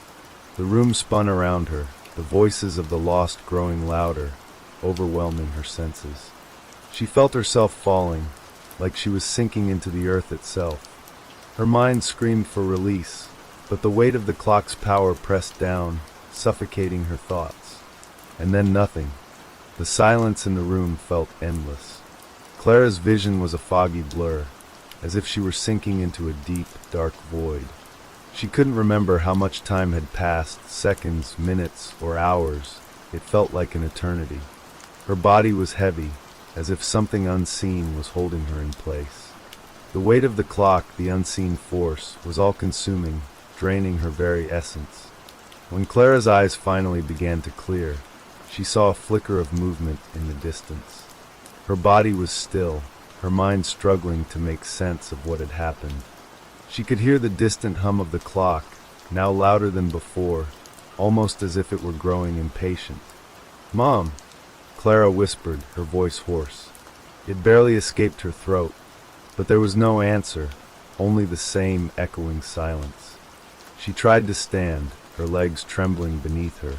Speaker 1: The room spun around her, the voices of the lost growing louder, overwhelming her senses. She felt herself falling, like she was sinking into the earth itself. Her mind screamed for release, but the weight of the clock's power pressed down, suffocating her thoughts. And then nothing. The silence in the room felt endless. Clara's vision was a foggy blur, as if she were sinking into a deep, dark void. She couldn't remember how much time had passed, seconds, minutes, or hours. It felt like an eternity. Her body was heavy, as if something unseen was holding her in place. The weight of the clock, the unseen force, was all-consuming, draining her very essence. When Clara's eyes finally began to clear, she saw a flicker of movement in the distance. Her body was still, her mind struggling to make sense of what had happened. She could hear the distant hum of the clock, now louder than before, almost as if it were growing impatient. "Mom," Clara whispered, her voice hoarse. It barely escaped her throat, but there was no answer, only the same echoing silence. She tried to stand, her legs trembling beneath her,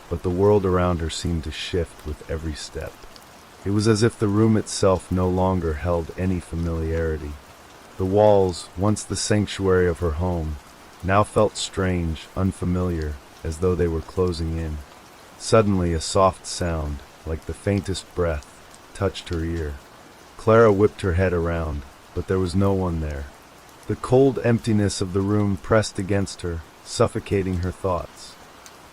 Speaker 1: but the world around her seemed to shift with every step. It was as if the room itself no longer held any familiarity. The walls, once the sanctuary of her home, now felt strange, unfamiliar, as though they were closing in. Suddenly a soft sound, like the faintest breath, touched her ear. Clara whipped her head around, but there was no one there. The cold emptiness of the room pressed against her, suffocating her thoughts.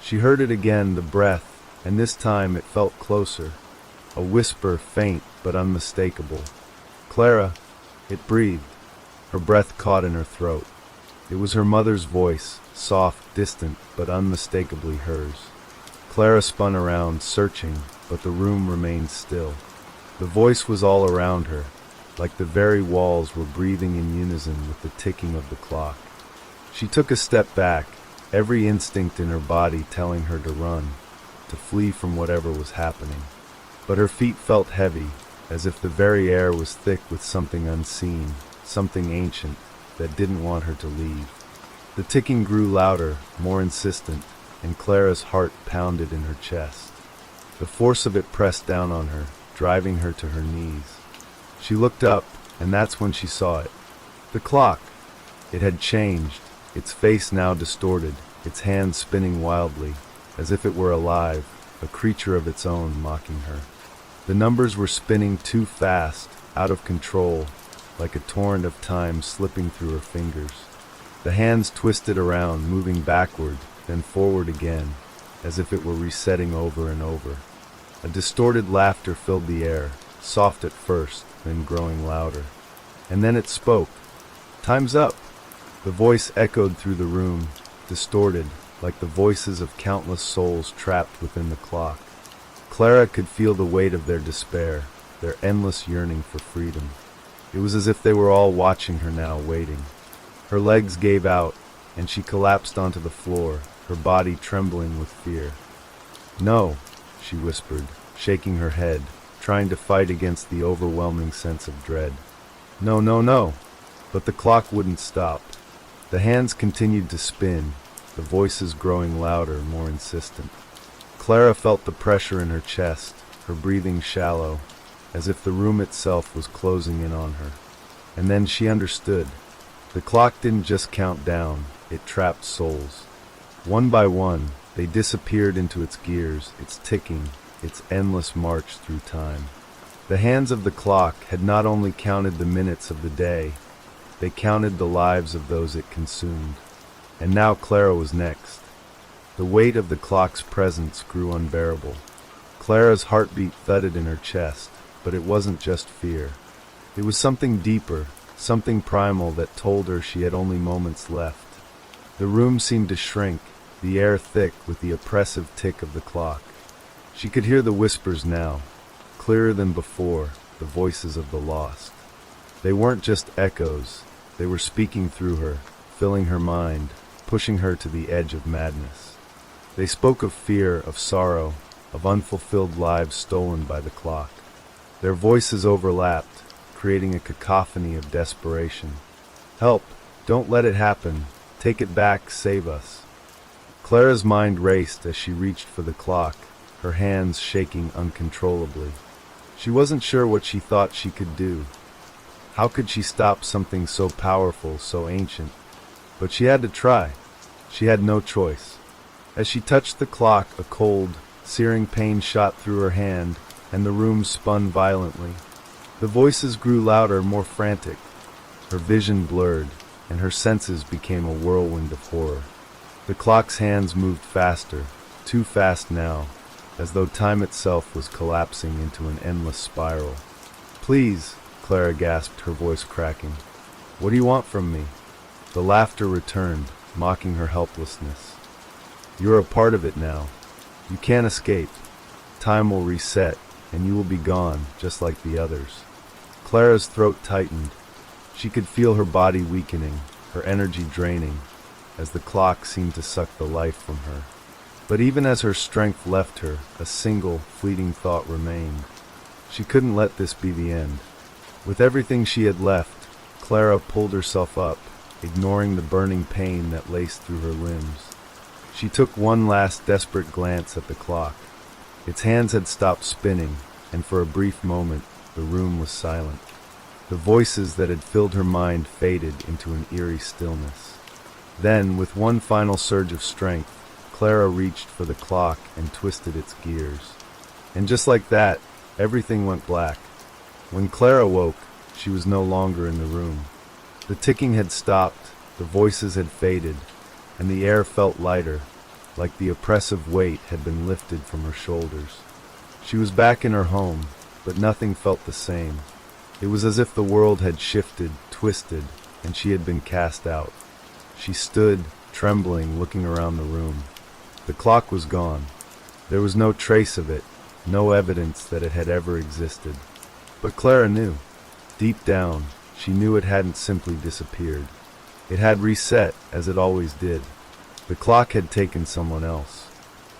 Speaker 1: She heard it again, the breath, and this time it felt closer. A whisper, faint but unmistakable. "Clara!" It breathed. Her breath caught in her throat. It was her mother's voice, soft, distant, but unmistakably hers. Clara spun around, searching, but the room remained still. The voice was all around her, like the very walls were breathing in unison with the ticking of the clock. She took a step back, every instinct in her body telling her to run, to flee from whatever was happening. But her feet felt heavy, as if the very air was thick with something unseen, something ancient, that didn't want her to leave. The ticking grew louder, more insistent, and Clara's heart pounded in her chest. The force of it pressed down on her, driving her to her knees. She looked up, and that's when she saw it. The clock! It had changed, its face now distorted, its hands spinning wildly, as if it were alive, a creature of its own mocking her. The numbers were spinning too fast, out of control, like a torrent of time slipping through her fingers. The hands twisted around, moving backward, then forward again, as if it were resetting over and over. A distorted laughter filled the air, soft at first, then growing louder. And then it spoke. "Time's up!" The voice echoed through the room, distorted, like the voices of countless souls trapped within the clock. Clara could feel the weight of their despair, their endless yearning for freedom. It was as if they were all watching her now, waiting. Her legs gave out, and she collapsed onto the floor, her body trembling with fear. "No," she whispered, shaking her head, trying to fight against the overwhelming sense of dread. "No, no, no!" But the clock wouldn't stop. The hands continued to spin, the voices growing louder, more insistent. Clara felt the pressure in her chest, her breathing shallow, as if the room itself was closing in on her. And then she understood. The clock didn't just count down, it trapped souls. One by one, they disappeared into its gears, its ticking, its endless march through time. The hands of the clock had not only counted the minutes of the day, they counted the lives of those it consumed. And now Clara was next. The weight of the clock's presence grew unbearable. Clara's heartbeat thudded in her chest, but it wasn't just fear. It was something deeper, something primal that told her she had only moments left. The room seemed to shrink, the air thick with the oppressive tick of the clock. She could hear the whispers now, clearer than before, the voices of the lost. They weren't just echoes, they were speaking through her, filling her mind, pushing her to the edge of madness. They spoke of fear, of sorrow, of unfulfilled lives stolen by the clock. Their voices overlapped, creating a cacophony of desperation. "Help! Don't let it happen! Take it back! Save us!" Clara's mind raced as she reached for the clock, her hands shaking uncontrollably. She wasn't sure what she thought she could do. How could she stop something so powerful, so ancient? But she had to try. She had no choice. As she touched the clock, a cold, searing pain shot through her hand, and the room spun violently. The voices grew louder, more frantic. Her vision blurred, and her senses became a whirlwind of horror. The clock's hands moved faster, too fast now, as though time itself was collapsing into an endless spiral. "Please," Clara gasped, her voice cracking. "What do you want from me?" The laughter returned, mocking her helplessness. "You're a part of it now. You can't escape. Time will reset, and you will be gone, just like the others. Clara's throat tightened. She could feel her body weakening, her energy draining, as the clock seemed to suck the life from her. But even as her strength left her, a single, fleeting thought remained. She couldn't let this be the end. With everything she had left, Clara pulled herself up, ignoring the burning pain that laced through her limbs. She took one last desperate glance at the clock. Its hands had stopped spinning, and for a brief moment, the room was silent. The voices that had filled her mind faded into an eerie stillness. Then, with one final surge of strength, Clara reached for the clock and twisted its gears. And just like that, everything went black. When Clara woke, she was no longer in the room. The ticking had stopped, the voices had faded, and the air felt lighter, like the oppressive weight had been lifted from her shoulders. She was back in her home, but nothing felt the same. It was as if the world had shifted, twisted, and she had been cast out. She stood, trembling, looking around the room. The clock was gone. There was no trace of it, no evidence that it had ever existed. But Clara knew. Deep down, she knew it hadn't simply disappeared. It had reset, as it always did. The clock had taken someone else.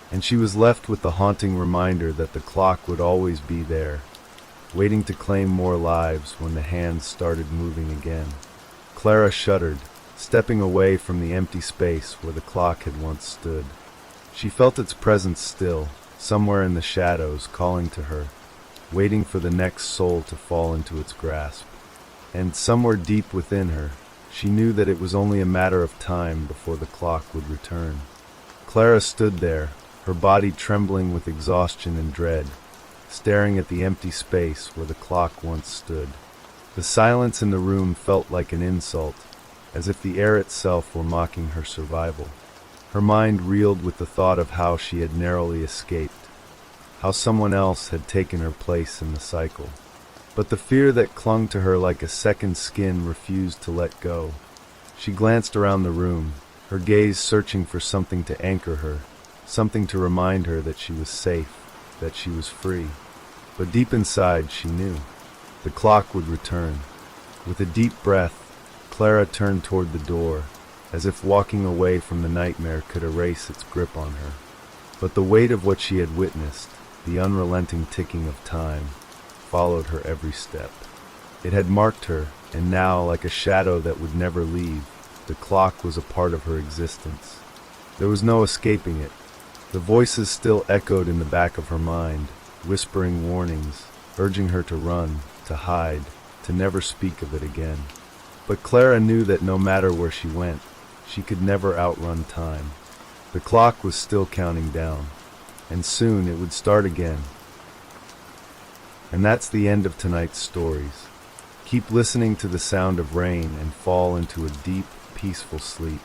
Speaker 1: And she was left with the haunting reminder that the clock would always be there, waiting to claim more lives when the hands started moving again. Clara shuddered, stepping away from the empty space where the clock had once stood. She felt its presence still, somewhere in the shadows, calling to her, waiting for the next soul to fall into its grasp. And somewhere deep within her, she knew that it was only a matter of time before the clock would return. Clara stood there, her body trembling with exhaustion and dread, staring at the empty space where the clock once stood. The silence in the room felt like an insult, as if the air itself were mocking her survival. Her mind reeled with the thought of how she had narrowly escaped, how someone else had taken her place in the cycle. But the fear that clung to her like a second skin refused to let go. She glanced around the room, her gaze searching for something to anchor her, something to remind her that she was safe, that she was free. But deep inside, she knew. The clock would return. With a deep breath, Clara turned toward the door, as if walking away from the nightmare could erase its grip on her. But the weight of what she had witnessed, the unrelenting ticking of time, followed her every step. It had marked her, and now, like a shadow that would never leave, the clock was a part of her existence. There was no escaping it. The voices still echoed in the back of her mind, whispering warnings, urging her to run, to hide, to never speak of it again. But Clara knew that no matter where she went, she could never outrun time. The clock was still counting down, and soon it would start again. And that's the end of tonight's stories. Keep listening to the sound of rain and fall into a deep, peaceful sleep.